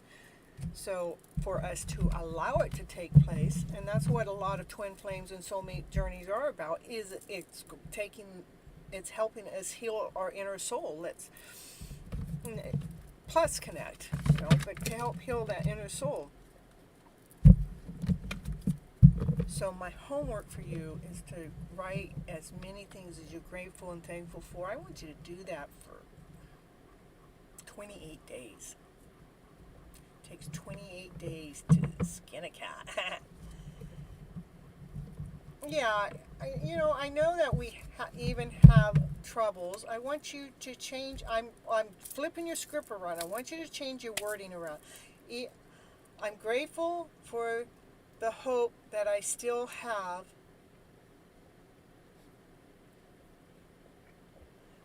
So for us to allow it to take place, and that's what a lot of twin flames and soulmate journeys are about, is it's helping us heal our inner soul. Let's plus connect, but to help heal that inner soul. So my homework for you is to write as many things as you're grateful and thankful for. I want you to do that for 28 days. Takes 28 days to skin a cat. Yeah, I know that we even have troubles. I want you to change. I'm flipping your script around. I want you to change your wording around. I'm grateful for the hope that I still have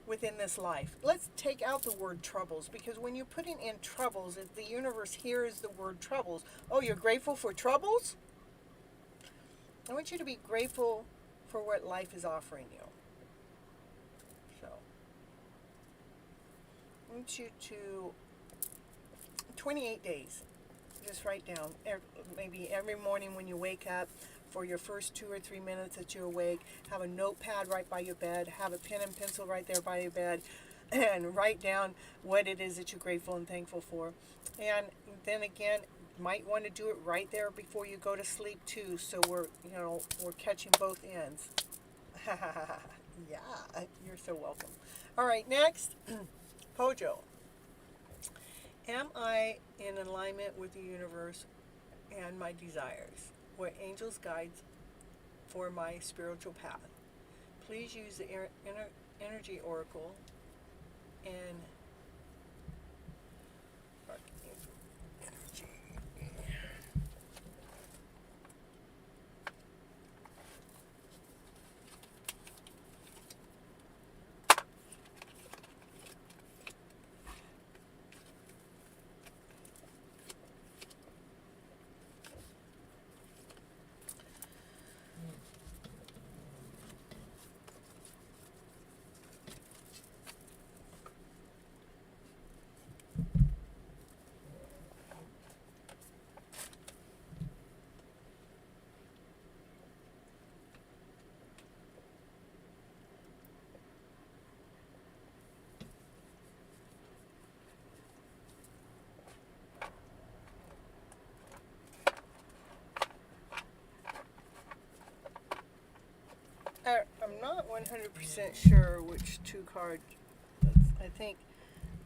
within this life. Let's take out the word troubles, because when you're putting in troubles, the universe hears the word troubles. Oh, you're grateful for troubles? I want you to be grateful for what life is offering you. So, I want you to, 28 days, just write down, maybe every morning when you wake up, for your first 2 or 3 minutes that you're awake, have a notepad right by your bed, have a pen and pencil right there by your bed, and write down what it is that you're grateful and thankful for. And then again, might want to do it right there before you go to sleep too, so we're catching both ends. Yeah, you're so welcome. All right, next, Pojo. Am I in alignment with the universe and my desires? What angels guides for my spiritual path? Please use the energy oracle and energy. 100% sure which two cards. I think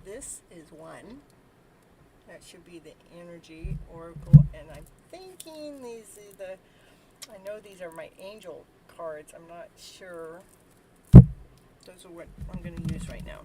this is one. That should be the energy oracle, and I'm thinking these are the. I know these are my angel cards. I'm not sure. Those are what I'm going to use right now.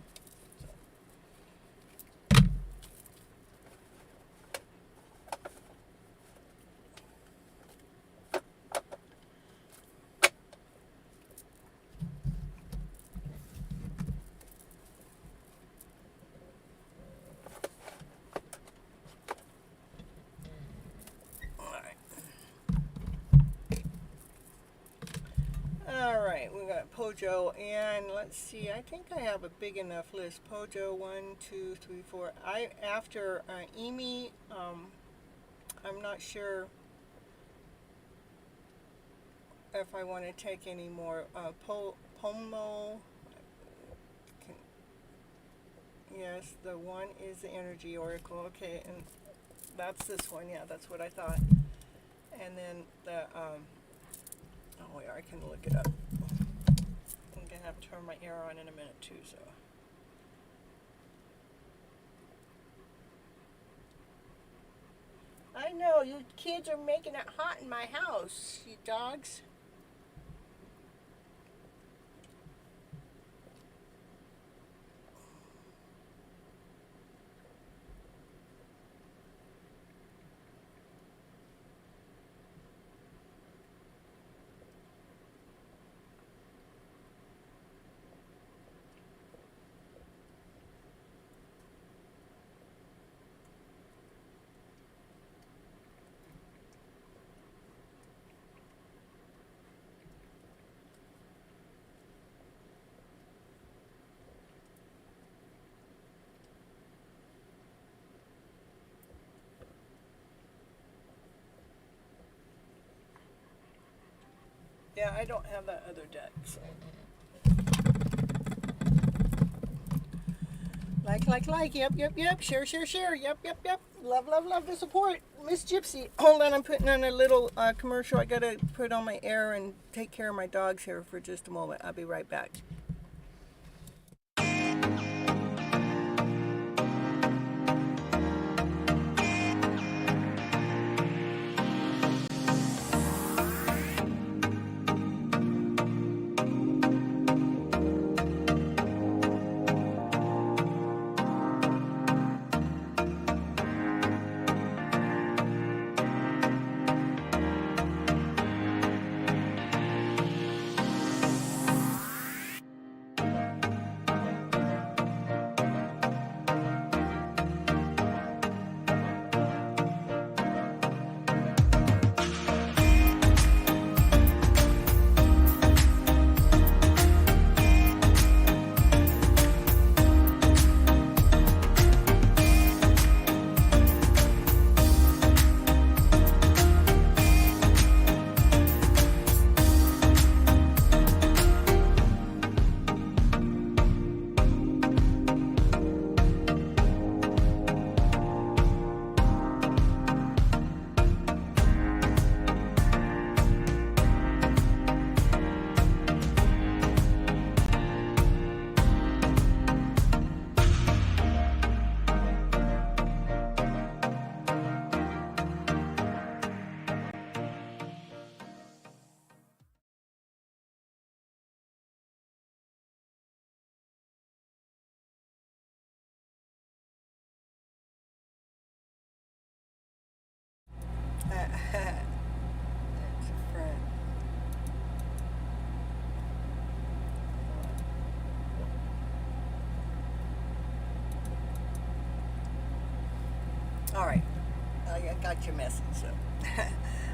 Alright, we got Pojo, and let's see, I think I have a big enough list. Pojo, 1, 2, 3, 4. After Emi, I'm not sure if I want to take any more. Pomo, yes, the one is the energy oracle. Okay, and that's this one. Yeah, that's what I thought. And then the, oh yeah, I can look it up. I'm gonna have to turn my air on in a minute too, so. I know, you kids are making it hot in my house, you dogs. Yeah, I don't have that other deck, so. Like, yep, share, yep. Love the support, Miss Gypsy. Hold on, I'm putting on a little commercial. I gotta put on my air and take care of my dogs here for just a moment. I'll be right back. That's a friend. All right, I got your message. So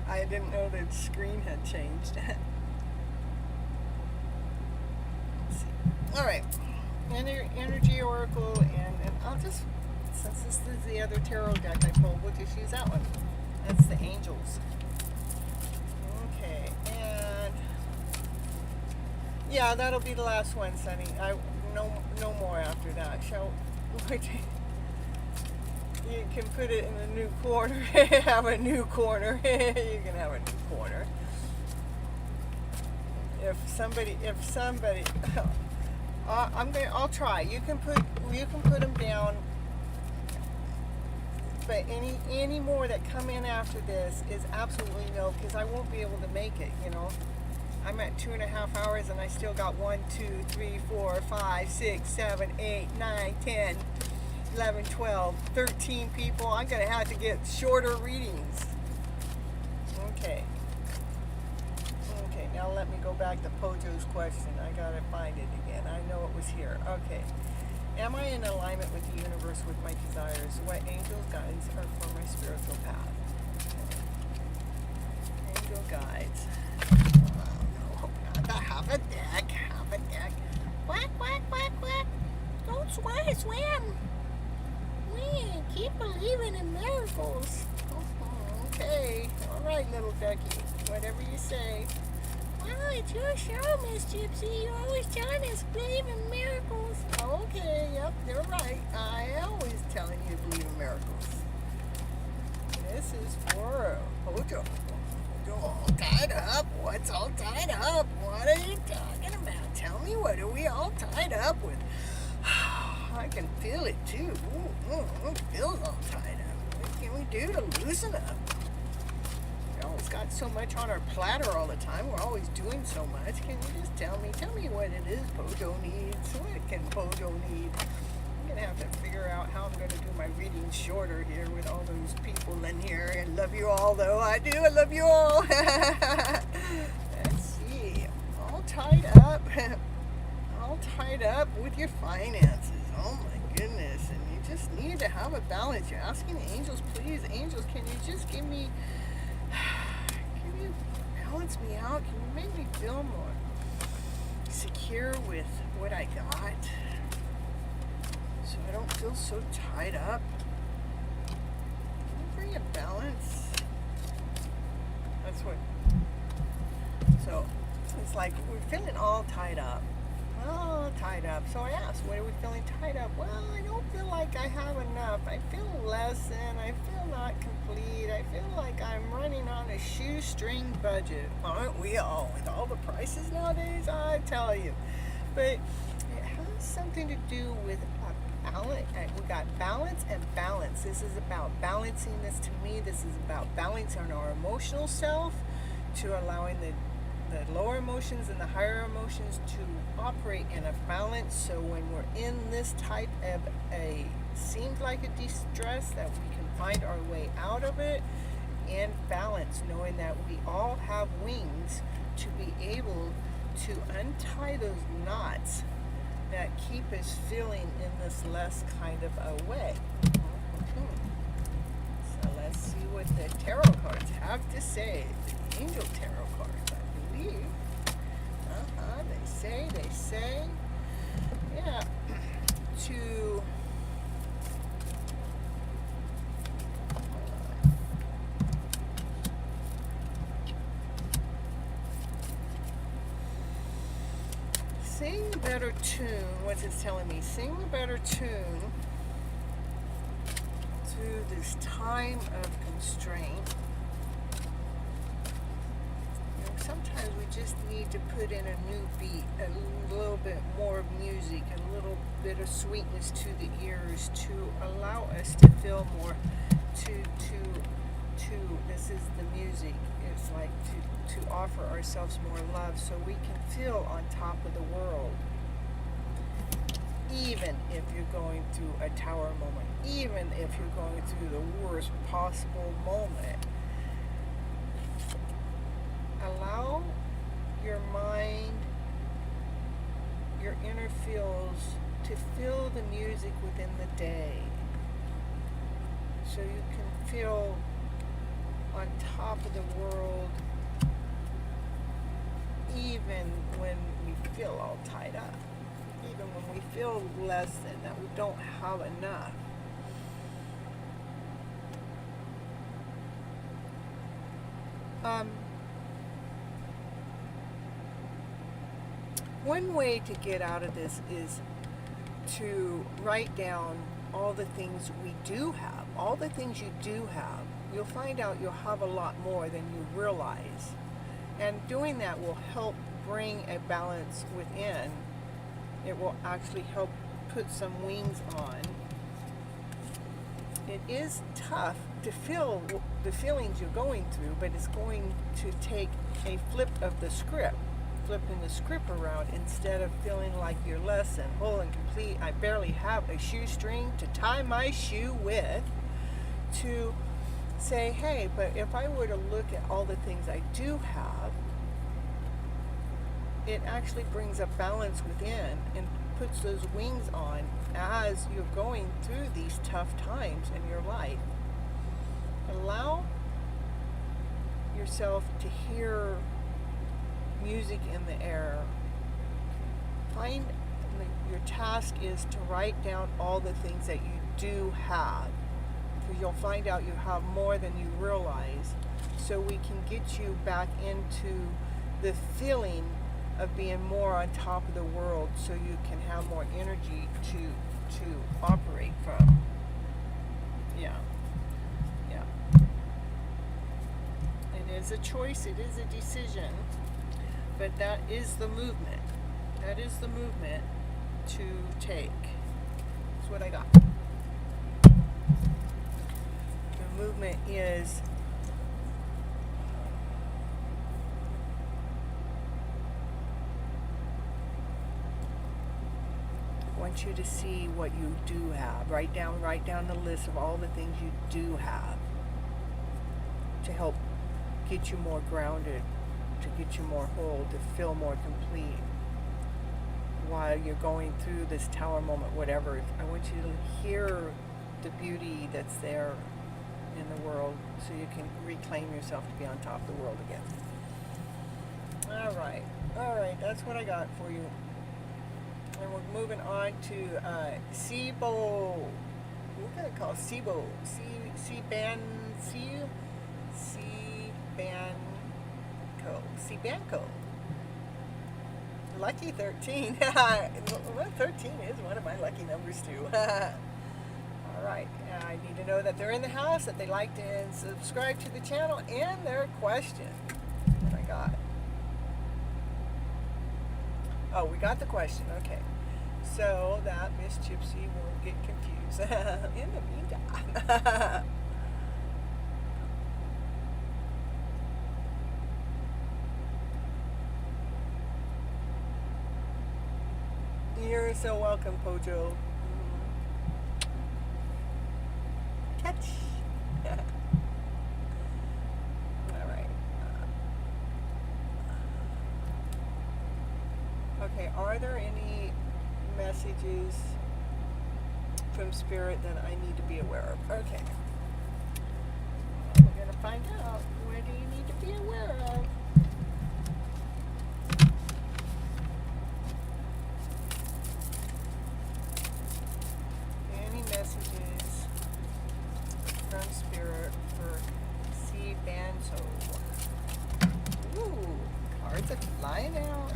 I didn't know the screen had changed. Let's see. All right, energy oracle, and I'll just, since this is the other tarot deck I pulled, we'll just use that one. That's the angels. Okay, and yeah, that'll be the last one, Sonny. No more after that. You can put it in a new corner. Have a new corner. You can have a new corner. if somebody, I'll try. You can put them down, but any more that come in after this is absolutely no, because I won't be able to make it. I'm at 2.5 hours, and I still got 1, 2, 3, 4, 5, 6, 7, 8, 9, 10, 11, 12, 13 people. I'm gonna have to get shorter readings. Okay, now let me go back to Pojo's question. I gotta find it again. I know it was here. Okay. Am I in alignment with the universe, with my desires? What angels' guides are for my spiritual path? Okay. Angel guides. Oh, no. Have a deck. Quack, quack, quack, quack. Don't swim. We keep believing in miracles. Okay. All right, little ducky. Whatever you say. Well, it's your show, Miss Gypsy. You're always telling us to believe in miracles. Okay, yep, you're right. I always telling you to believe in miracles. This is for Pojo. Pojo all tied up. What's all tied up? What are you talking about? Tell me, what are we all tied up with? I can feel it too. It feels all tied up. What can we do to loosen up? We always got so much on our platter all the time. We're always doing so much. Can you just tell me what it is Pojo needs? What can Pojo need? I'm going to have to figure out how I'm going to do my reading shorter here with all those people in here. I love you all, though. I do. I love you all. Let's see. All tied up. All tied up with your finances. Oh, my goodness. And you just need to have a balance. You're asking angels, please. Angels, can you just give me... Can you balance me out? Can you make me feel more secure with what I got, so I don't feel so tied up? Can you bring a balance? That's what. So it's like we're feeling all tied up. All tied up. So I asked, what are we feeling tied up? Well, I don't feel like I have enough. I feel less than. I feel not complete. I feel like I'm running on a shoestring budget. Aren't we all? With all the prices nowadays, I tell you. But it has something to do with a balance. We got balance and balance. This is about balancing this to me. This is about balancing our emotional self to allowing the lower emotions and the higher emotions to operate in a balance, so when we're in this type of a seems like a distress, that we can find our way out of it in balance, knowing that we all have wings to be able to untie those knots that keep us feeling in this less kind of a way. So let's see what the tarot cards have to say. The angel tarot cards. They say, yeah, to sing a better tune. What's it telling me? Sing a better tune to this time of constraint. Sometimes we just need to put in a new beat, a little bit more music, a little bit of sweetness to the ears to allow us to feel more, this is the music. It's like to offer ourselves more love so we can feel on top of the world. Even if you're going through a tower moment, even if you're going through the worst possible moment, allow your mind, your inner feels to feel the music within the day, so you can feel on top of the world even when we feel all tied up, even when we feel less than, that we don't have enough. One way to get out of this is to write down all the things we do have, all the things you do have. You'll find out you'll have a lot more than you realize. And doing that will help bring a balance within. It will actually help put some wings on. It is tough to feel the feelings you're going through, but it's going to take a flip of the script, flipping the script around, instead of feeling like you're less than whole and complete. I barely have a shoestring to tie my shoe with, to say, hey, but if I were to look at all the things I do have, it actually brings a balance within and puts those wings on as you're going through these tough times in your life. Allow yourself to hear music in the air. Your task is to write down all the things that you do have, because you'll find out you have more than you realize, so we can get you back into the feeling of being more on top of the world, so you can have more energy to operate from. Yeah. It is a choice, it is a decision, but that is the movement. That is the movement to take. That's what I got. The movement is I want you to see what you do have. Write down the list of all the things you do have, to help get you more grounded, to get you more whole, to feel more complete while you're going through this tower moment, whatever. I want you to hear the beauty that's there in the world, so you can reclaim yourself to be on top of the world again. All right, that's what I got for you. And we're moving on to SIBO. What can I call SIBO? C-Banco. Lucky 13. Well, 13 is one of my lucky numbers too. All right. I need to know that they're in the house, that they liked and subscribe to the channel, and their question. What I got? Oh, we got the question. Okay. So that Miss Gypsy won't get confused. In the meantime. You're so welcome, Pojo. Catch. All right. Okay, are there any messages from Spirit that I need to be aware of? Okay. We're going to find out. What do you need to be aware of? Any messages from Spirit for C-Banco? Ooh, cards are flying out.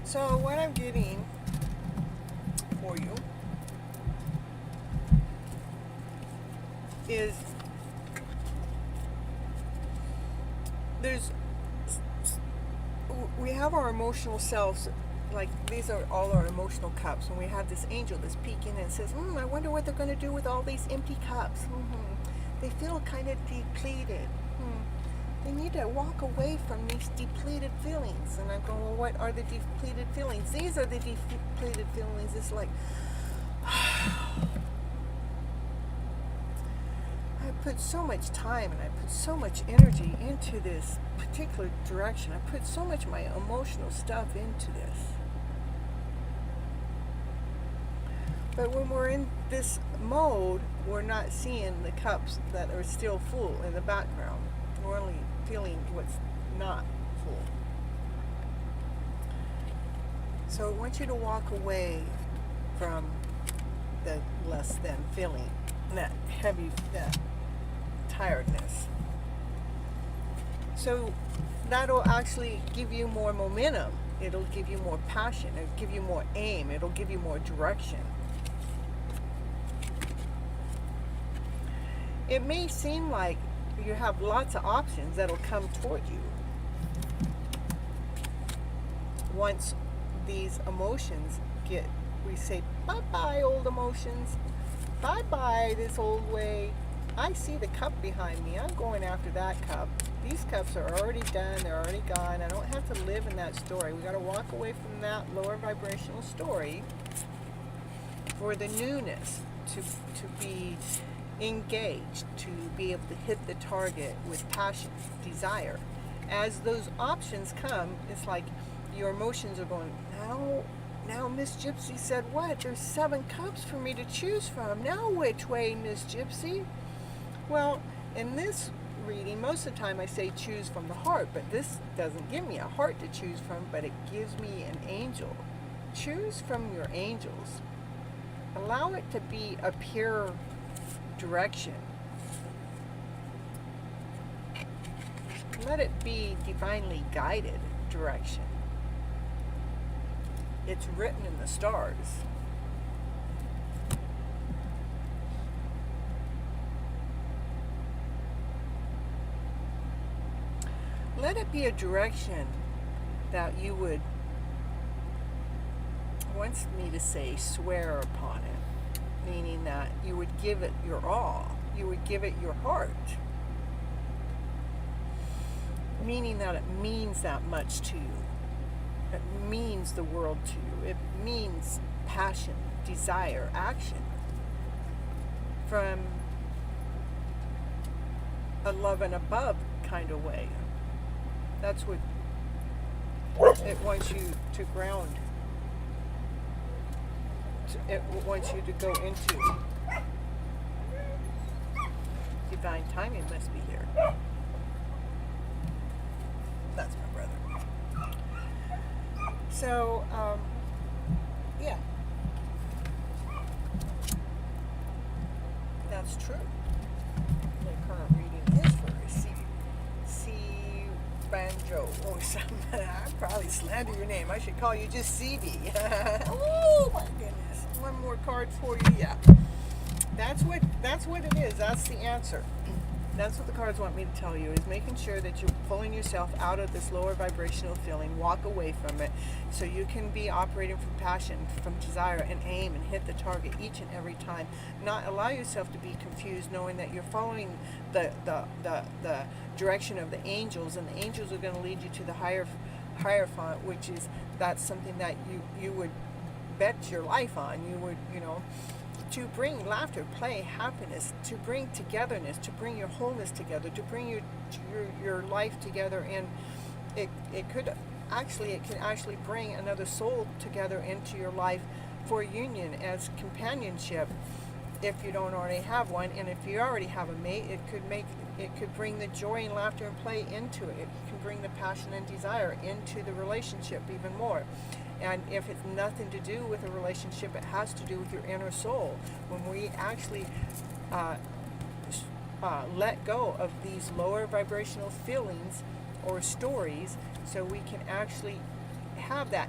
So what I'm getting for you is we have our emotional selves, like these are all our emotional cups, and we have this angel that's peeking and says, I wonder what they're going to do with all these empty cups. they feel kind of depleted. They need to walk away from these depleted feelings. And I'm going, well, what are the depleted feelings? These are the depleted feelings. It's like, I put so much time and I put so much energy into this particular direction. I put so much of my emotional stuff into this. But when we're in this mode, we're not seeing the cups that are still full in the background. We're only feeling what's not full. So I want you to walk away from the less than feeling, that heavy, that tiredness. So that'll actually give you more momentum. It'll give you more passion. It'll give you more aim. It'll give you more direction. It may seem like you have lots of options that'll come toward you once these emotions get, we say, bye-bye old emotions, bye-bye this old way. I see the cup behind me. I'm going after that cup. These cups are already done. They're already gone. I don't have to live in that story. We got to walk away from that lower vibrational story for the newness, to be engaged, to be able to hit the target with passion, desire. As those options come, it's like your emotions are going, now Miss Gypsy said what? There's 7 cups for me to choose from. Now which way, Miss Gypsy? Well, in this reading, most of the time I say choose from the heart, but this doesn't give me a heart to choose from, but it gives me an angel. Choose from your angels. Allow it to be a pure direction. Let it be divinely guided direction. It's written in the stars. Let it be a direction that you would, wants me to say, swear upon it. Meaning that you would give it your all. You would give it your heart. Meaning that it means that much to you. It means the world to you. It means passion, desire, action. From a love and above kind of way. That's what it wants you to ground. It wants you to go into. Divine timing must be here. That's my brother. So, yeah. That's true. The current reading is for C. Banjo or something. I probably slander your name. I should call you just CB. Oh my goodness. One more card for you. Yeah. That's what it is. That's the answer. That's what the cards want me to tell you, is making sure that you're pulling yourself out of this lower vibrational feeling, walk away from it, so you can be operating from passion, from desire, and aim and hit the target each and every time. Not allow yourself to be confused, knowing that you're following the direction of the angels, and the angels are going to lead you to the hierophant, which is, that's something that you would bet your life on. You would, to bring laughter, play, happiness, to bring togetherness, to bring your wholeness together, to bring your life together, and it can actually bring another soul together into your life for union as companionship, if you don't already have one. And if you already have a mate, it could bring the joy and laughter and play into it. It can bring the passion and desire into the relationship even more. And if it's nothing to do with a relationship, it has to do with your inner soul. When we actually let go of these lower vibrational feelings or stories, so we can actually have that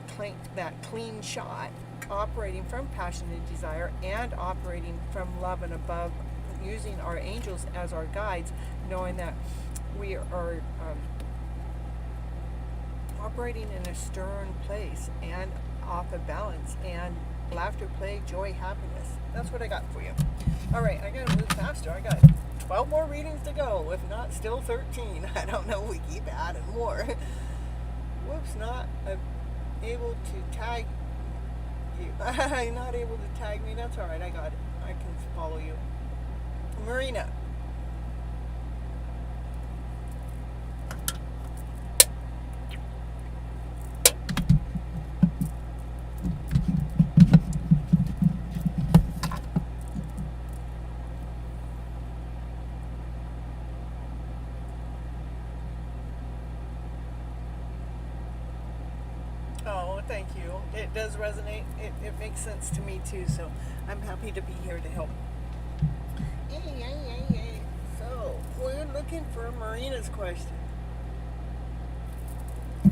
clean shot, operating from passion and desire, and operating from love and above, using our angels as our guides, knowing that we are operating in a stern place and off of balance, and laughter, play, joy, happiness. That's what I got for you. All right, I gotta move faster. I got 12 more readings to go. If not, still 13. I don't know. We keep adding more. Whoops, not able to tag you. I'm not able to tag me. That's all right. I got it. I can follow you. Marina. Oh, thank you. It does resonate. It makes sense to me too, so I'm happy to be here to help. Yay. So, we're looking for Marina's question. It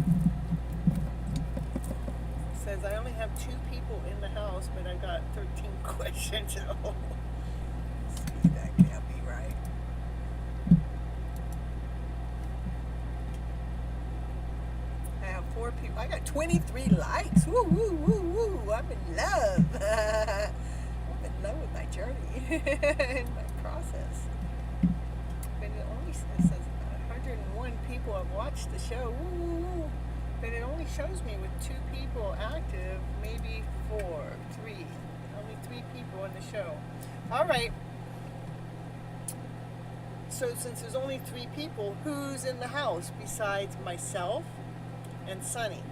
says, I only have 2 people in the house, but I got 13 questions. Oh, see, that can't be right. I have 4 people. I got 23 likes. Woo, woo, woo, woo. I'm in love. I'm in love with my journey and my process. But it only says 101 people have watched the show. Woo, woo, woo. But it only shows me with 2 people active, maybe 4, 3. Only 3 people in the show. All right. So since there's only 3 people, who's in the house besides myself and Sunny?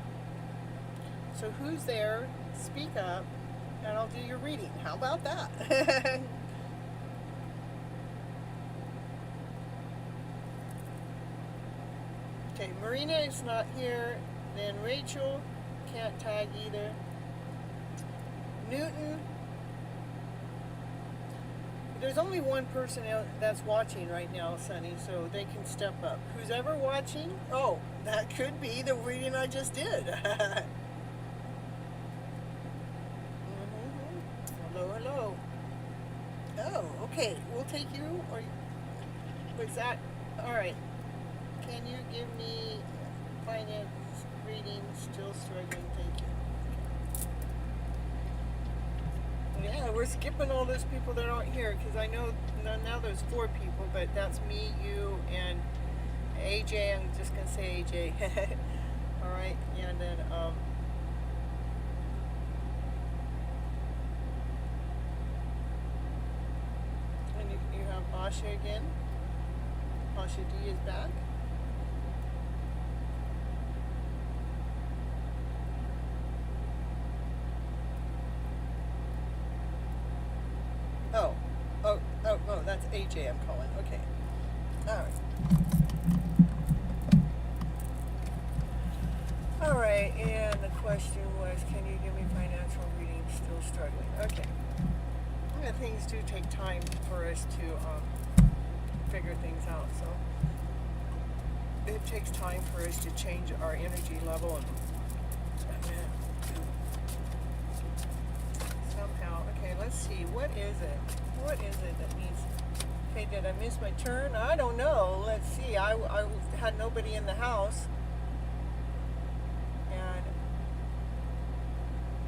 So who's there? Speak up, and I'll do your reading. How about that? Okay, Marina is not here. Then Rachel can't tag either. Newton. There's only one person that's watching right now, Sunny, so they can step up. Who's ever watching? Oh, that could be the reading I just did. Hello. Oh, okay. We'll take you. Or was that all right? Can you give me finance reading? Still struggling. Thank you. Yeah, we're skipping all those people that aren't here because I know now there's 4 people, but that's me, you, and AJ. I'm just gonna say AJ. All right, and then and you have Asha again. Asha D is back. Oh, that's AJ I'm calling. Okay. All right, and the question was, can you give me financial reading? Still struggling. Okay. Yeah, things do take time for us to figure things out, so it takes time for us to change our energy level and somehow. Okay, let's see. What is it? What is it that needs? Okay, did I miss my turn? I don't know. Let's see. I had nobody in the house, and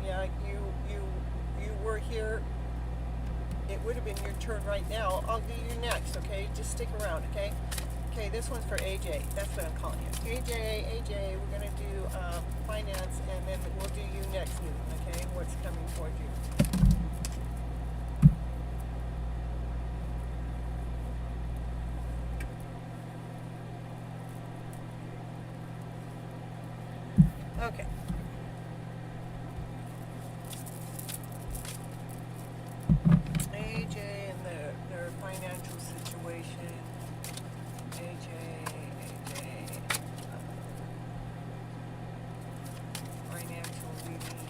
yeah, you were here. It would have been your turn right now. I'll do you next. Okay, just stick around. Okay. Okay, this one's for AJ. That's what I'm calling you. AJ, we're gonna do finance, and then we'll do you next, Newton. Okay, what's coming toward you? Okay. AJ and their financial situation. AJ. Financial reading.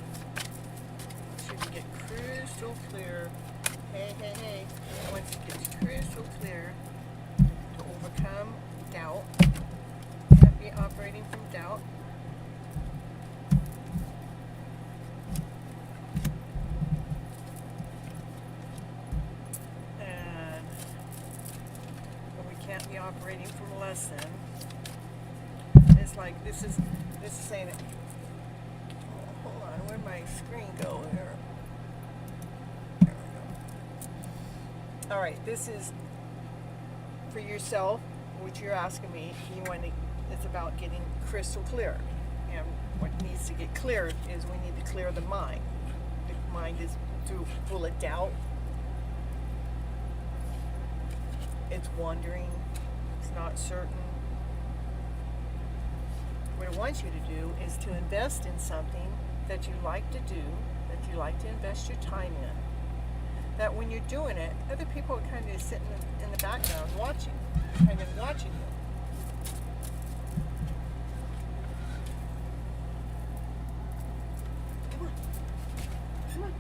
Should get crystal clear. Hey. Once it gets crystal clear, to overcome doubt. Can't be operating from doubt. Operating from less than. It's like this is saying it. Oh, hold on, where'd my screen go here? There we go. All right, this is for yourself, which you're asking me, it's about getting crystal clear. And what needs to get cleared is we need to clear the mind. The mind is full of doubt. It's wandering. It's not certain. What it wants you to do is to invest in something that you like to do, that you like to invest your time in. That when you're doing it, other people are kind of sitting in the background watching, kind of watching you. Come on. Come on.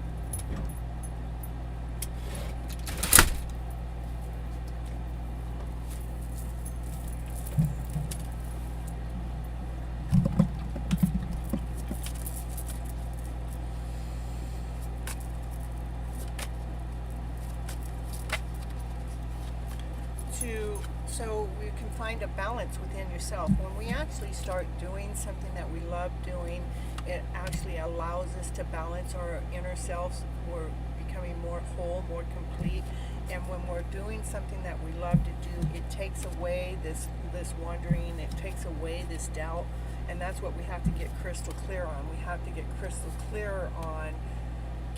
So we can find a balance within yourself. When we actually start doing something that we love doing, it actually allows us to balance our inner selves. We're becoming more whole, more complete. And when we're doing something that we love to do, it takes away this wandering, it takes away this doubt. And that's what we have to get crystal clear on. We have to get crystal clear on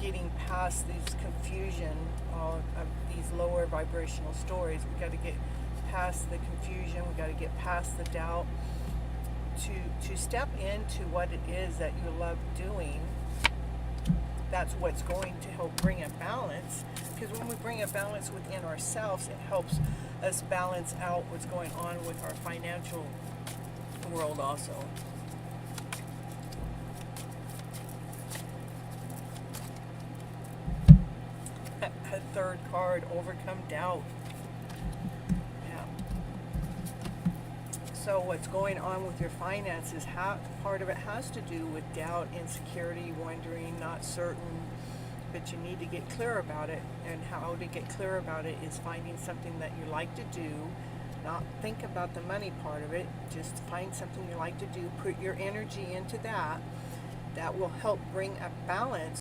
getting past this confusion of these lower vibrational stories. We got to get past the confusion. We got to get past the doubt to step into what it is that you love doing. That's what's going to help bring a balance, because when we bring a balance within ourselves, it helps us balance out what's going on with our financial world also. A third card, overcome doubt. Yeah. So what's going on with your finances, part of it has to do with doubt, insecurity, wondering, not certain, but you need to get clear about it. And how to get clear about it is finding something that you like to do. Not think about the money part of it, just find something you like to do, put your energy into that. That will help bring a balance